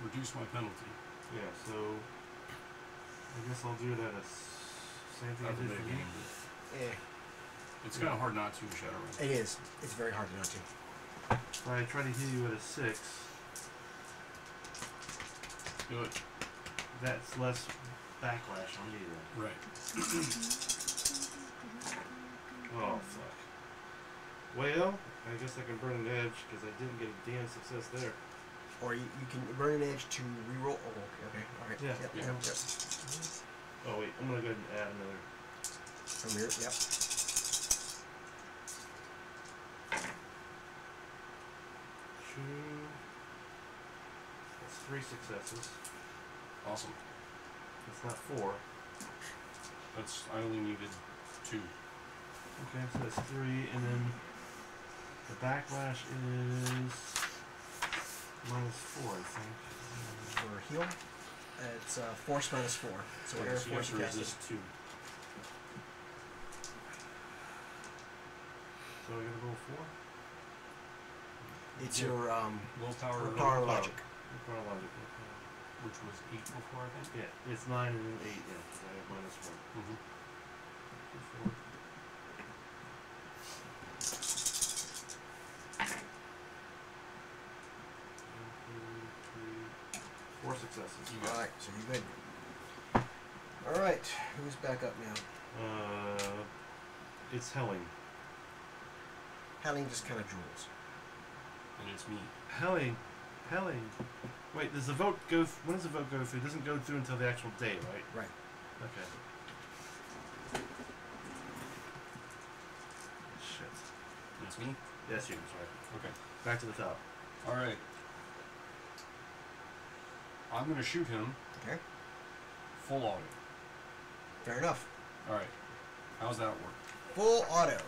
reduce my penalty. Yeah, so I guess I'll do it at a same thing I That's a did big for game. you. It's kind of hard not to, Shadowrun. It is. It's very hard not to. If I try to hit you at a 6, Do it. that's less backlash on me then. Right. Oh, fuck. Well, I guess I can burn an edge because I didn't get a damn success there. Or you can burn an edge to reroll. Oh, okay. All right. Yeah. Yep. Yeah. Yep. Oh, wait, I'm going to go ahead and add another. From here. Yep. 2. That's 3 successes. Awesome. That's not 4. I only needed 2. Okay, so that's 3, and then the backlash is -4, I think. For heal, it's force minus 4. So whatever So you have force to you cast. resist 2. So I gotta roll 4? It's Yeah. your Willpower, willpower willpower, logic. Willpower logic. which was 8 before, I think. Yeah, it's 9 and then 8, yeah, because I have -1. Mm-hmm. 4. Four successes. You got it. Alright, so you're good. Alright, who's back up now? It's Helling. Helling just kind of drools. And it's me. Helling. Wait, does the vote go? When does the vote go through? It doesn't go through until the actual day, right? Right. Okay. Shit. And it's me? Yes, you. Sorry. Okay. Back to the top. Alright. I'm going to shoot him Okay. full auto. Fair enough. Alright. How's that work? Full auto.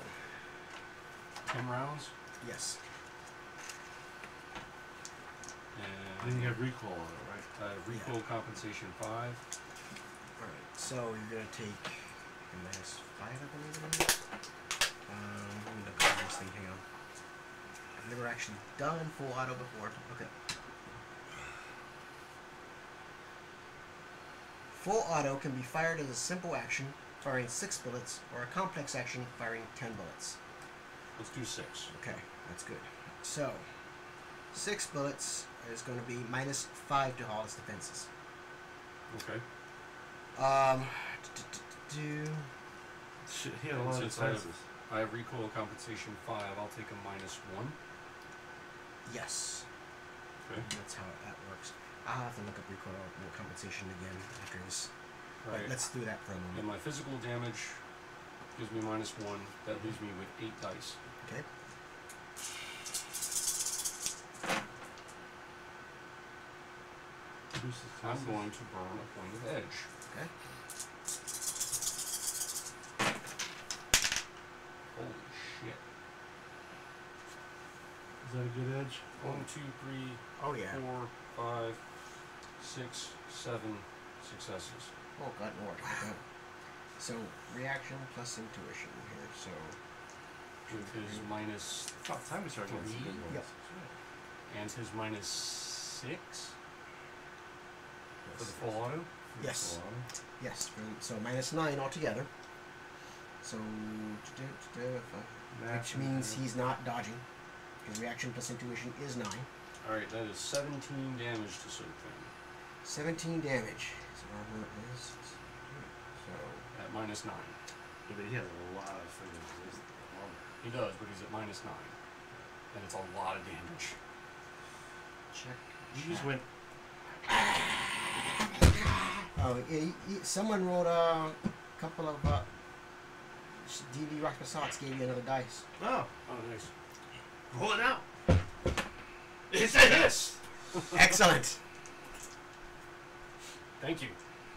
10 rounds? Yes. Then And you have recall on it, right? recoil compensation 5. Alright, so you're going to take a minus 5, I believe it is. Let me look at this thing. Hang on. I've never actually done full auto before. Okay. Full auto can be fired as a simple action, firing 6 bullets, or a complex action, firing 10 bullets. Let's do 6. Okay, that's good. So, 6 bullets is going to be minus 5 to all its defenses. Okay. Shit, he had a And lot of since I have- defenses. I have recoil compensation 5. I'll take a -1. Yes. Okay. That's how that works. I'll have to look up recoil compensation again after this. But Right. let's do that for a moment. And my physical damage gives me -1. That leaves me with 8 dice. Okay. Two I'm successes. going to burn a point of edge. Okay. Holy shit. Is that a good edge? 1, 2, 3, Oh yeah. 4, 5, 6, 7 successes. Oh god, Lord. Okay. So reaction plus intuition here. So With his minus About time we started getting some good ones. Yep. and his -6 for the full auto. yes, Hold on. yes. So -9 altogether. So which means he's not dodging. His reaction plus intuition is 9. Alright, that is 17 damage to Soap Fan 17 damage. His armor is so. at -9. Yeah, but he has a lot of friggin' armor. He does, but he's at -9. And it's a lot of damage. Check. You just went. Oh, someone rolled a couple of DV Rock Basats gave you another dice. Oh, Oh, nice. roll it out. It's a hit. Excellent. Thank you.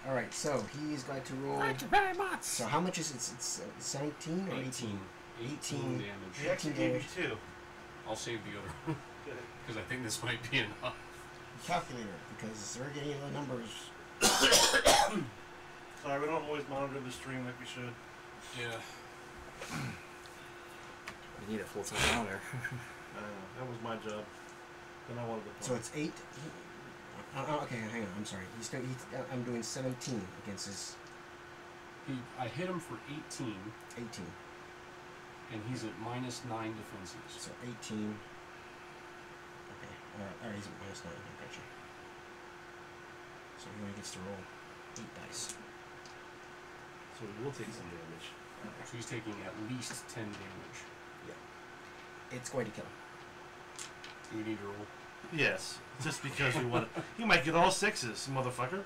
All right, so he's going to roll. Thank you very much. So how much is it? It's 17 or 18? 18 He damage. actually gave you 2. I'll save the other one because I think this might be enough. Calculator, because they're getting the numbers. Sorry, we don't always monitor the stream like we should. Yeah. You need a full-time monitor. That was my job. Then I wanted to. So it's 8. Okay, hang on. I'm sorry. I'm doing 17 against his I hit him for 18, 18. and he's at -9 defenses. So 18. Okay. Alright, he's at -9. I gotcha. So he only gets to roll 8 dice. So we will take some damage. So he's taking at least 10 damage. It's going to kill him. Do we need to roll? Yes, just because we want. He might get all 6s, motherfucker.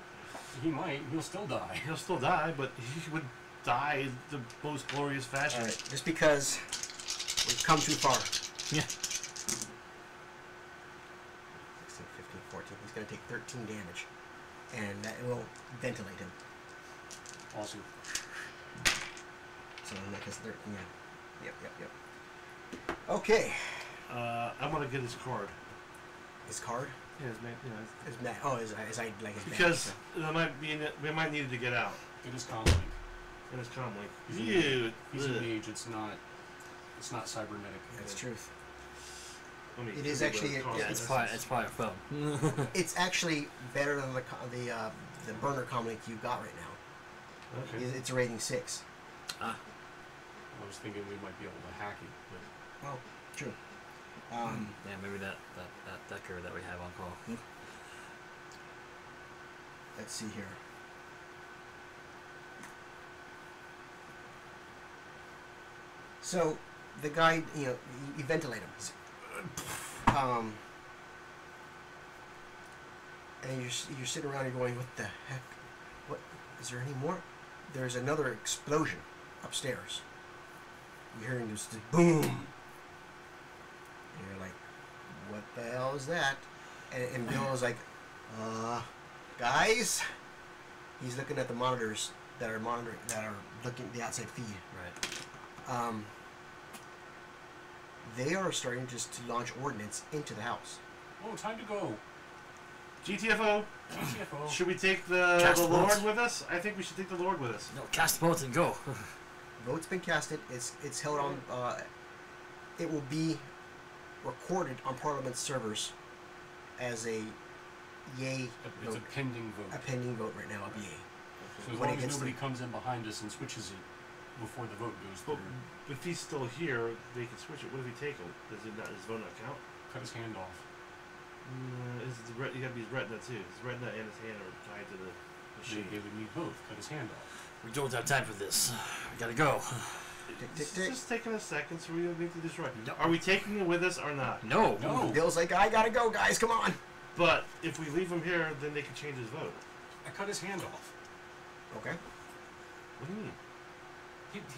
He might. He'll still die. He'll still die, but he would die the most glorious fashion. Alright, just because we've come too far. Yeah. 16, 15, 14. He's going to take 13 damage. And that will ventilate him. Awesome. So that is 13. Yeah. Yep. Okay. I want to get his card. His card? Yeah, his man. His ma- oh, his like his Because badge. we might need it to get out. It is comlink. And his comlink. He's He's a mage. It's not cybernetic. That's truth. Let me It is see what actually- it costs. Yeah, it's probably a phone. It's actually better than the burner comlink you got right now. Okay. It's a rating 6. I was thinking we might be able to hack it, but Well, true. Yeah, maybe that decker that we have on call. Let's see here. So the guy, you ventilate him. And you're sitting around, you're going, what the heck? What is there any more? There's another explosion upstairs. You're hearing this boom. And you're like, what the hell is that? And Bill is like, guys. He's looking at the monitors that are looking at the outside feed. Right. They are starting just to launch ordnance into the house. oh, time to go. GTFO. GTFO. Should we take the Cast Lord boats. with us? I think we should take the Lord with us. No, cast the boats and go. Vote's been casted. It's held on. It will be recorded on Parliament servers as a yay It's vote. a pending vote. A pending vote right now of yay. So as when long it as gets nobody to- comes in behind us and switches it before the vote goes But through, if he's still here, they can switch it. What if we take him? Does his vote not count? cut his hand off. You gotta be his retina too. His retina and his hand are tied to the machine. They would need both. Cut his hand off. We don't have time for this. We gotta go. Tick, tick, It's tick. just taking a second, so we don't need to destroy. No. Are we taking it with us or not? No. No. Bill's like, I gotta go, guys. Come on. But if we leave him here, then they can change his vote. I cut his hand off. Okay. What do you mean?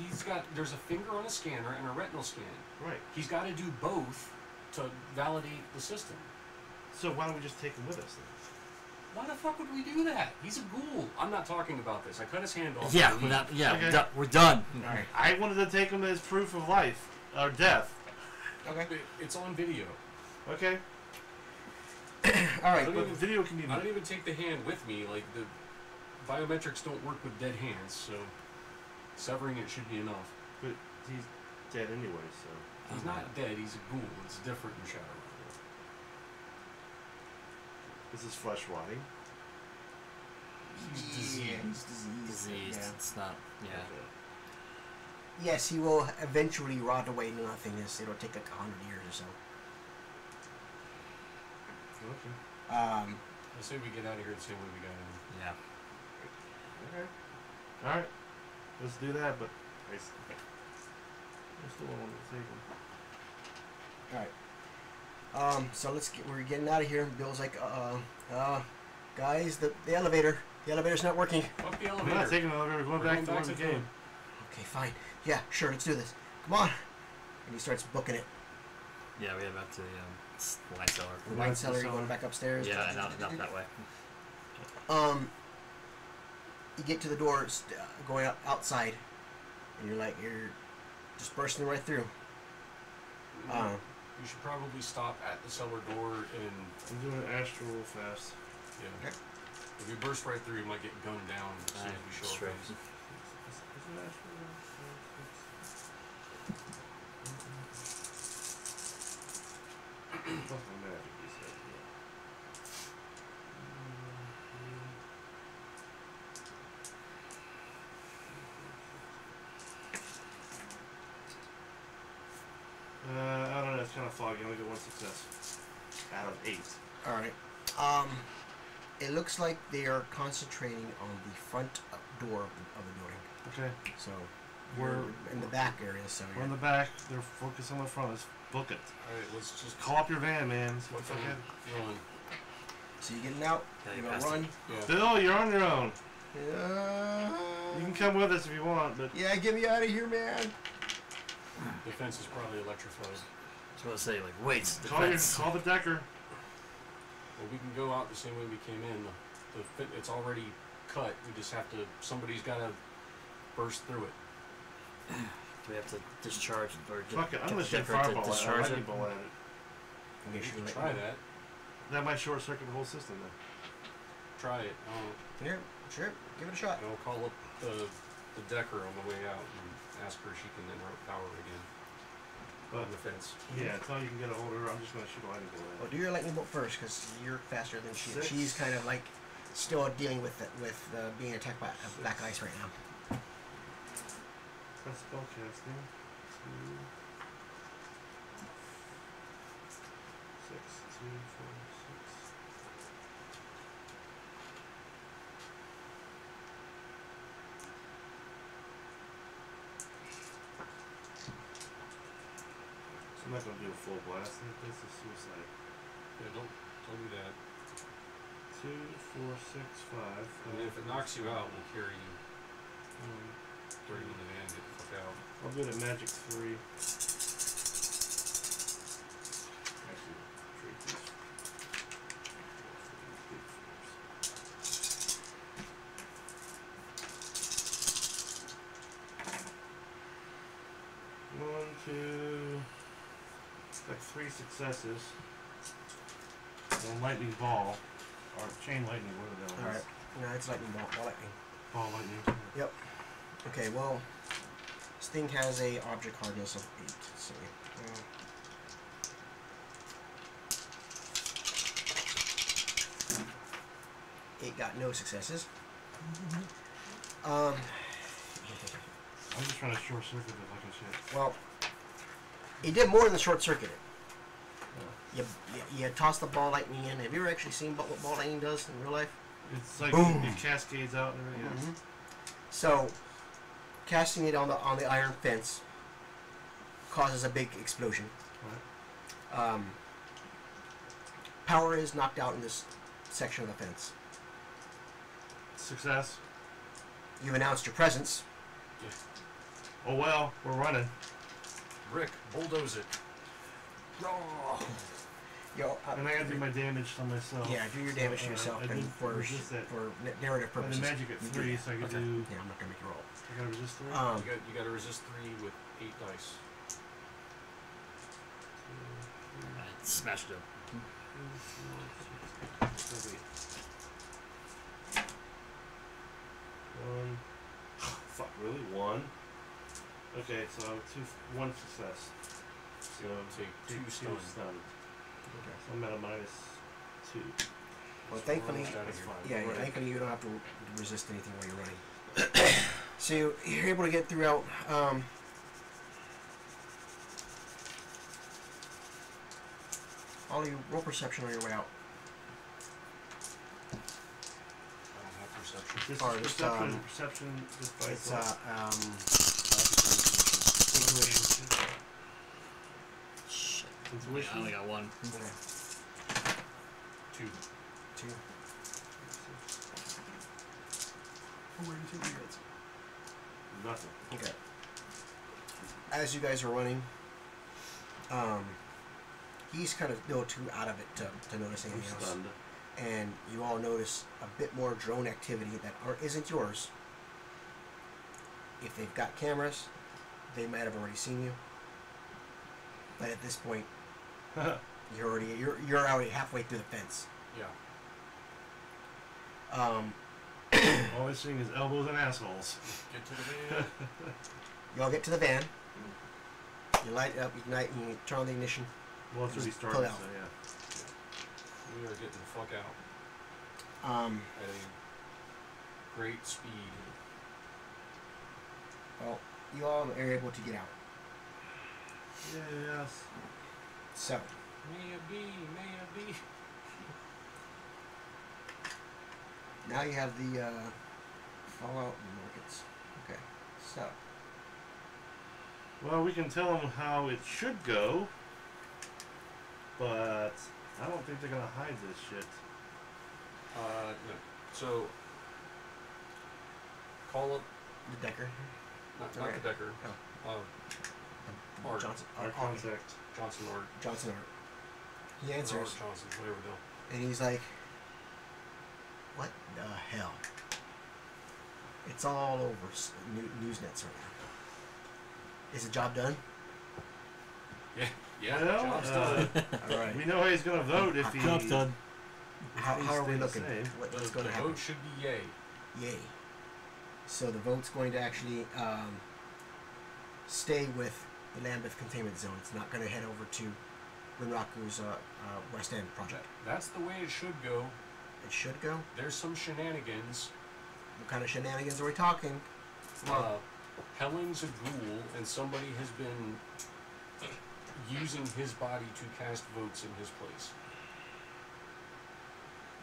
He's got. There's a finger on a scanner and a retinal scan. Right. He's got to do both to validate the system. So why don't we just take him with us then? Why the fuck would we do that? He's a ghoul. I'm not talking about this. I cut his hand off. Yeah, and we're leave. not, yeah, Okay. we're done. Alright. I wanted to take him as proof of life or death. Okay. It's on video. Okay. All right. don't But even- video can be. I don't even take the hand with me. Like the biometrics don't work with dead hands, so severing it should be enough. But he's dead anyway, so. He's not dead. He's a ghoul. It's different in Shadowrun. Is his flesh rotting? He's Yeah, diseased. he's diseased. Diseased. Yeah. It's not. Yeah. Okay. Yes, he will eventually rot away to nothingness. It'll take like 100 years or so. Okay. I say we get out of here the same way we got in. Yeah. Okay. Alright. Let's do that, but I still want to take him. All right. So we're getting out of here. Bill's like, guys, the elevator's not working. Fuck the I'm elevator. not taking the elevator. We're going back to where we the came. Okay, fine. Yeah, sure, let's do this. Come on. And he starts booking it. Yeah, we have up to the wine cellar. The wine cellar, you're going back upstairs. Yeah, not that way. You get to the door, going outside, and you're just bursting right through. You should probably stop at the cellar door and I'm doing an astral fast. yeah. Okay. If you burst right through, you might get gunned down as soon as we show Straight. up. Is it astral? Plus my magic, he said, yeah. fog. You only get 1 success out of 8. All right. It looks like they are concentrating on the front door of the building. Okay. So We're in the back area. So we're in the back. They're focused on the front. Let's book it. Alright, let's just Call up your van, man. let's Okay. run. So you're getting out. Yeah, You're you gonna passed run. Yeah. Bill, you're on your own. Yeah. You can come with us if you want, but Yeah, get me out of here, man. The fence is probably electrified. I was going to say, like, wait, the call fence. the decker. Well, we can go out the same way we came in. It's already cut. We just have to. Somebody's got to burst through it. Do we have to discharge or Fuck it, I'm gonna get shoot the Decker to fireball at discharge lightning it? bolt at it. Okay, We should can we try that. That might short circuit the whole system then. Try it. Here, sure. Give it a shot. I'll call up the decker on the way out and ask her if she can interrupt power again But on the fence. yeah, until you can get a hold of her, I'm just gonna shoot a lightning bolt at Well, it. do your lightning bolt first, because you're faster than she is. 6. She's kind of like still dealing with being attacked by black ice right now. That's spell casting. 2, 6, 2, 4, 6. So I'm not gonna do a full blast. I think this is suicide. Yeah, don't do that. 2, 4, 6, 5. I mean, if it knocks you out, we'll carry you. Throw you in the van, get the fuck out. I'll do the magic 3. Actually, trade these. 1, 2, like 3 successes. One lightning ball, or chain lightning, whatever that was. All right. No, it's lightning bolt. Ball lightning. Ball lightning. Yep. Okay. Well, this thing has a object hardness of 8. So. 8 got no successes. I'm just trying to short circuit it like I said. Well, it did more than short circuit it. You toss the ball lightning in. Have you ever actually seen what ball lightning does in real life? It's like Boom. it cascades out and everything. Mhm. So, casting it on the iron fence causes a big explosion. Power is knocked out in this section of the fence. Success. You've announced your presence. Oh well, we're running. Rick, bulldoze it. Yo, And I gotta do my damage to myself. yeah, do your damage to yourself I and did for resist that. narrative I purposes. had magic at you 3, do so I could that. do. Yeah, I'm not gonna make you roll. I gotta resist 3. You got to resist 3 with 8 dice. I smashed it. 1. Fuck, really? 1? Okay, so 1 success. So take 2 stun. stun. Okay. So I'm at a minus 2. Well, thankfully, That's fine. yeah, Right. thankfully you don't have to resist anything while you're running. So you're able to get throughout. All you roll perception on your way out. I don't have perception. This Or is just, perception just by It's itself. intuition. Shit. I Intuition. only got 1. Okay. 2. 2. Nothing. Okay. As you guys are running, he's kind of still too out of it to notice I'm anything else. stunned. And you all notice a bit more drone activity that isn't yours. If they've got cameras, they might have already seen you. But at this point, you're already halfway through the fence. Yeah. All I'm seeing is elbows and assholes. Get to the van. You all get to the van. You light it up, ignite, and you turn on the ignition. Well, it's already Just pull started, it out. so yeah. We are getting the fuck out at a great speed. Well, you all are able to get out. Yes. So, Maybe. now you have the Fallout markets. Okay, so. Well, we can tell them how it should go, but I don't think they're gonna hide this shit. No. So, call up, The Decker. not Okay. the Decker. Art. Johnson. Our contact. Johnson Art. Johnson Art. He Art answers, Johnson, whatever the hell. and he's like, "What the hell?" It's all over Newsnets right now. Is the job done? Yeah, Well, job's done. All right. We know how he's gonna vote if he. Job's done. How are we stays the looking? same. What's The going to happen? vote should be yay. Yay. So the vote's going to actually stay with the Lambeth Containment Zone. It's not going to head over to Rinraku's West End project. That's the way it should go. It should go. There's some shenanigans. What kind of shenanigans are we talking? Helling's a ghoul, and somebody has been using his body to cast votes in his place.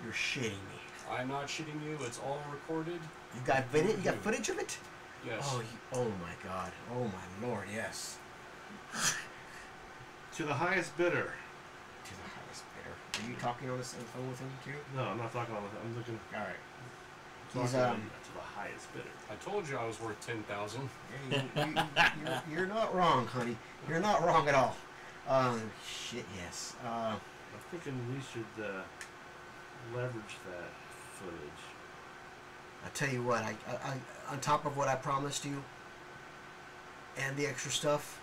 You're shitting me. I'm not shitting you. It's all recorded. You got video? You got footage of it? Yes. Oh my God. Oh my Lord. Yes. To the highest bidder. To the highest bidder. Are you talking on the phone with him too? No, I'm not talking on the. I'm looking. All right. Talking He's to the highest bidder. I told you I was worth 10,000. You're not wrong, honey. You're not wrong at all. Shit. Yes. I'm thinking we should leverage that footage. I tell you what. I on top of what I promised you, and the extra stuff,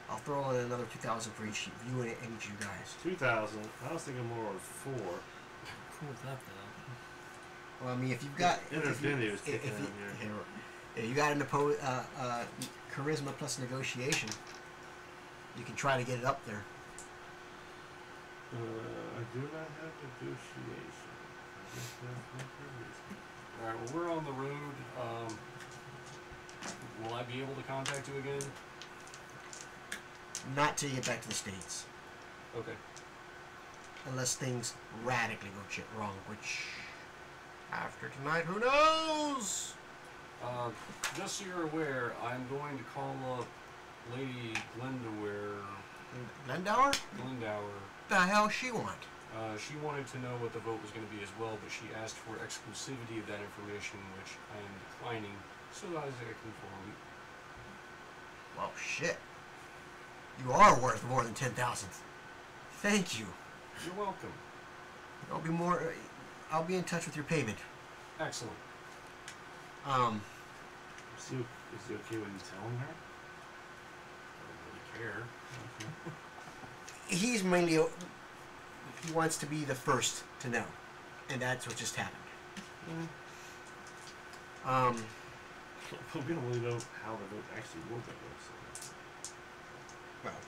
I'll throw in another 2,000 for each you and each of you guys. 2,000. I was thinking more of 4. Cool with that though. Well, I mean, if you've got Infinity was if kicking you, in here. yeah, you got an charisma plus negotiation, you can try to get it up there. I do not have negotiation. I guess that's not charisma. Alright, well, we're on the road. Will I be able to contact you again? Not till you get back to the States, Okay. unless things radically go wrong, which after tonight, who knows? Just so you're aware, I'm going to call up Lady Glendauer. Glendower? Glendauer. The hell she want? She wanted to know what the vote was going to be as well, but she asked for exclusivity of that information, which I am declining, so as I can forward. Well, shit. You are worth more than 10,000. Thank you. You're welcome. I'll be in touch with your payment. Excellent. Is he okay with you telling her? I don't really care. Okay. He's mainly he wants to be the first to know, and that's what just happened. We don't really know how the vote actually will go. So. Well,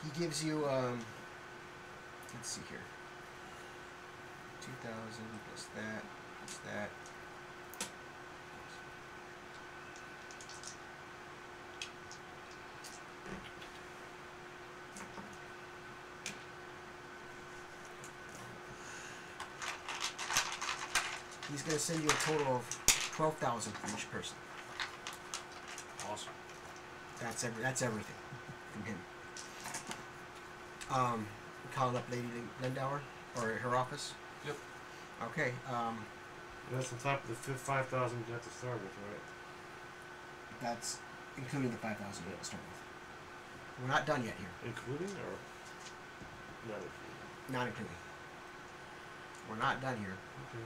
he gives you let's see here, 2,000 plus that plus that. He's going to send you a total of 12,000 for each person. Awesome. That's everything from him. Calling up Lady Lindauer or her office. Yep. Okay. That's on top of the 5,000 you got to start with, right? That's including the 5,000 you got to start with. We're not done yet here. Including or not including? Not including. We're not done here Okay.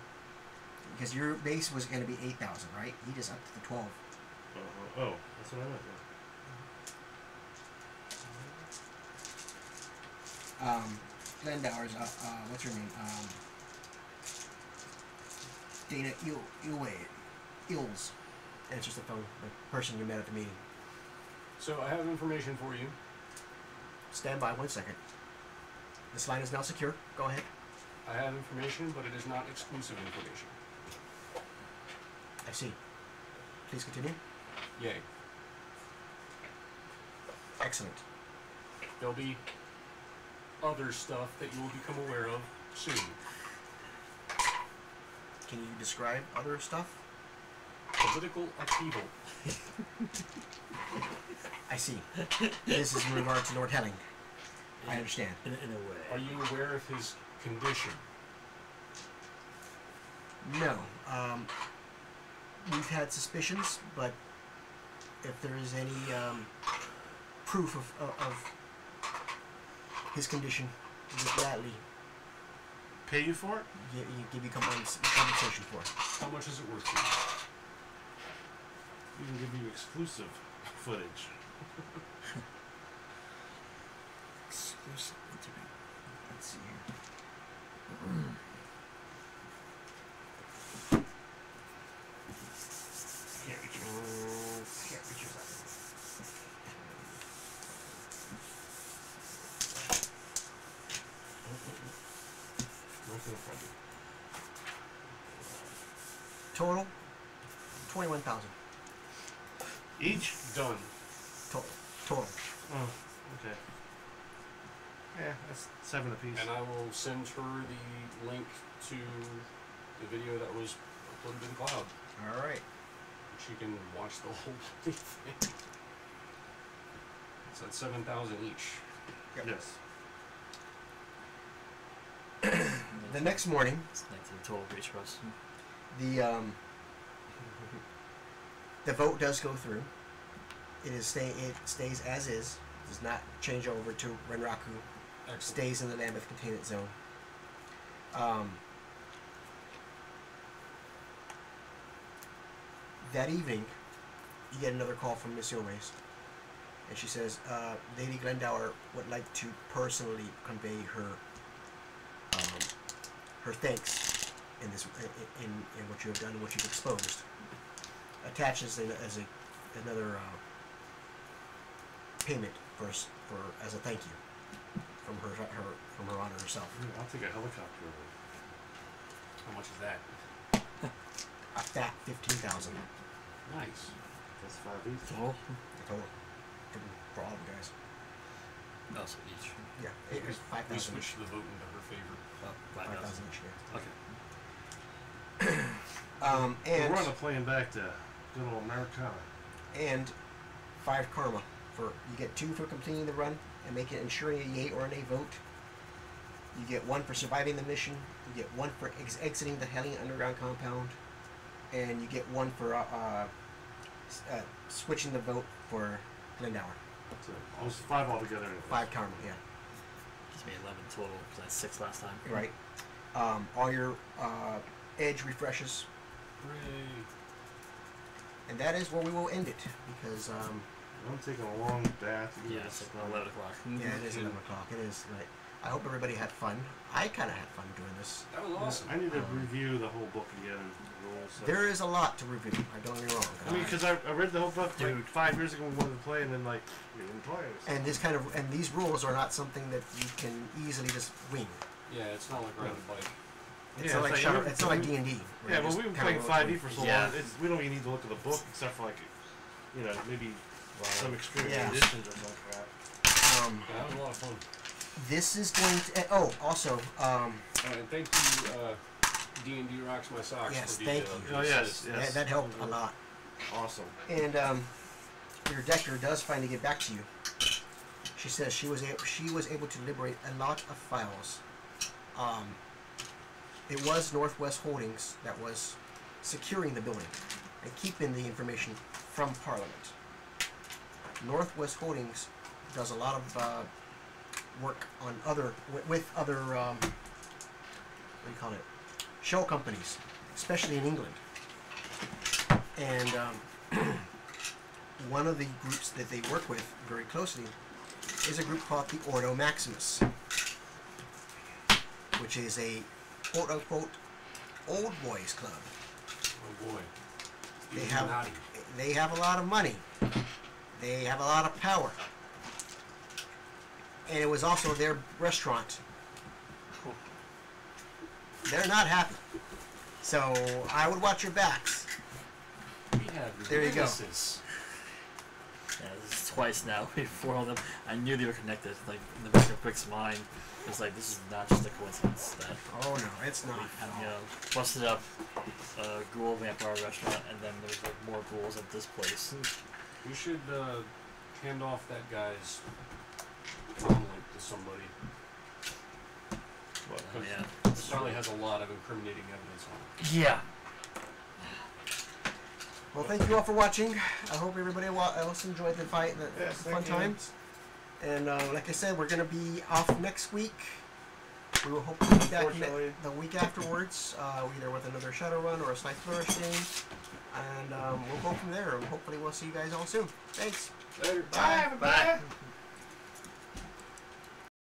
because your base was going to be 8,000, right? He just upped to the 12. Oh, that's what I meant. Lindauer's what's her name? Dana Eels answers the phone. The person you met at the meeting. So I have information for you. Stand by 1 second. This line is now secure. Go ahead. I have information, but it is not exclusive information. I see. Please continue. Yay. Excellent. There'll be other stuff that you will become aware of soon. Can you describe other stuff? Political upheaval. I see. This is in regard to Lord Helling. I understand. In a way. Are you aware of his condition? No. We've had suspicions, but if there is any proof of his condition, we would gladly Pay you for it? give you compensation for it. How much is it worth to you? We can give you exclusive footage. Exclusive interview. Let's see here. Total, 21,000. Each? Done. Total. Oh, okay. Yeah, that's 7 apiece. And I will send her the link to the video that was uploaded to the cloud. All right. She can watch the whole thing. So that's 7,000 each. Yep. Yes. The next morning, It's 19 total breach for us. the vote does go through. It stays as is. Does not change over to Renraku. Excellent. Stays in the Lambeth Containment Zone. That evening, you get another call from Miss Yoways, and she says, Lady Glendower would like to personally convey her her thanks in this in what you have done and what you've exposed. Attaches another payment as a thank you from her honor herself. I'll take a helicopter over. How much is that? A fat 15,000 Nice. That's 5 each. Total? total for all of you guys. Oh, so each. Yeah, it was We 5,000 each. switched the vote into her favor. Oh, 5,000 5,000. each. Okay. Yeah. We're on a plane back to good old Americana. And 5 karma for you get 2 for completing the run and make it ensuring a yay or a nay vote. You get 1 for surviving the mission. You get 1 for exiting the Helling underground compound, and you get 1 for switching the vote for Glendower. So almost 5 altogether. Anyways. 5 karma, yeah, Gives me 11 total because I had 6 last time. right. All your edge refreshes, Hooray. and that is where we will end it because I'm taking a long bath. Yeah, it's like 11 o'clock. yeah, it is 11 o'clock. It is right. I hope everybody had fun. I kind of had fun doing this. That was awesome. I need to review the whole book again. Rules. There is a lot to review. Don't get me wrong. I mean, because I read the whole book like Dude. 5 years ago when we wanted to play, and then like we didn't play. And these rules are not something that you can easily just wing. Yeah, it's not like riding a bike. It's Yeah, not like it's like- it's not like D&D. Yeah, but we've been playing 5e for so Yeah. long. We don't even need to look at the book except for like, maybe some extreme Yeah. conditions or some crap. Um, Yeah, that was a lot of fun. this is going to. Also, And thank you, D&D Rocks My Socks. Yes, for thank detailing you. Oh this. yes, yes. that helped a lot. Awesome. And your decker does finally get back to you. She says she was able to liberate a lot of files. It was Northwest Holdings that was securing the building and keeping the information from Parliament. Northwest Holdings does a lot of work on with other what do you call it, shell companies, especially in England. And one of the groups that they work with very closely is a group called the Ordo Maximus, which is a quote-unquote old boys club. Oh boy. They have a lot of money. They have a lot of power. And it was also their restaurant. They're not happy. So I would watch your backs. We have There you go. witnesses. Yeah, this is twice now. Before all of them, I knew they were connected. Like in the back of Brick's mind, it was like, this is not just a coincidence that Oh no, it's not. we, busted up a ghoul vampire restaurant, and then there's like more ghouls at this place. We should hand off that guy's link to somebody. What? Oh, yeah. This probably has a lot of incriminating evidence on it. Yeah. Well, thank you all for watching. I hope everybody else enjoyed the fight, the fun times. And like I said, we're going to be off next week. We will hopefully be back the week afterwards, either with another Shadowrun or a Slice Flourish game. And we'll go from there. And hopefully we'll see you guys all soon. Thanks. Later. Bye. Bye.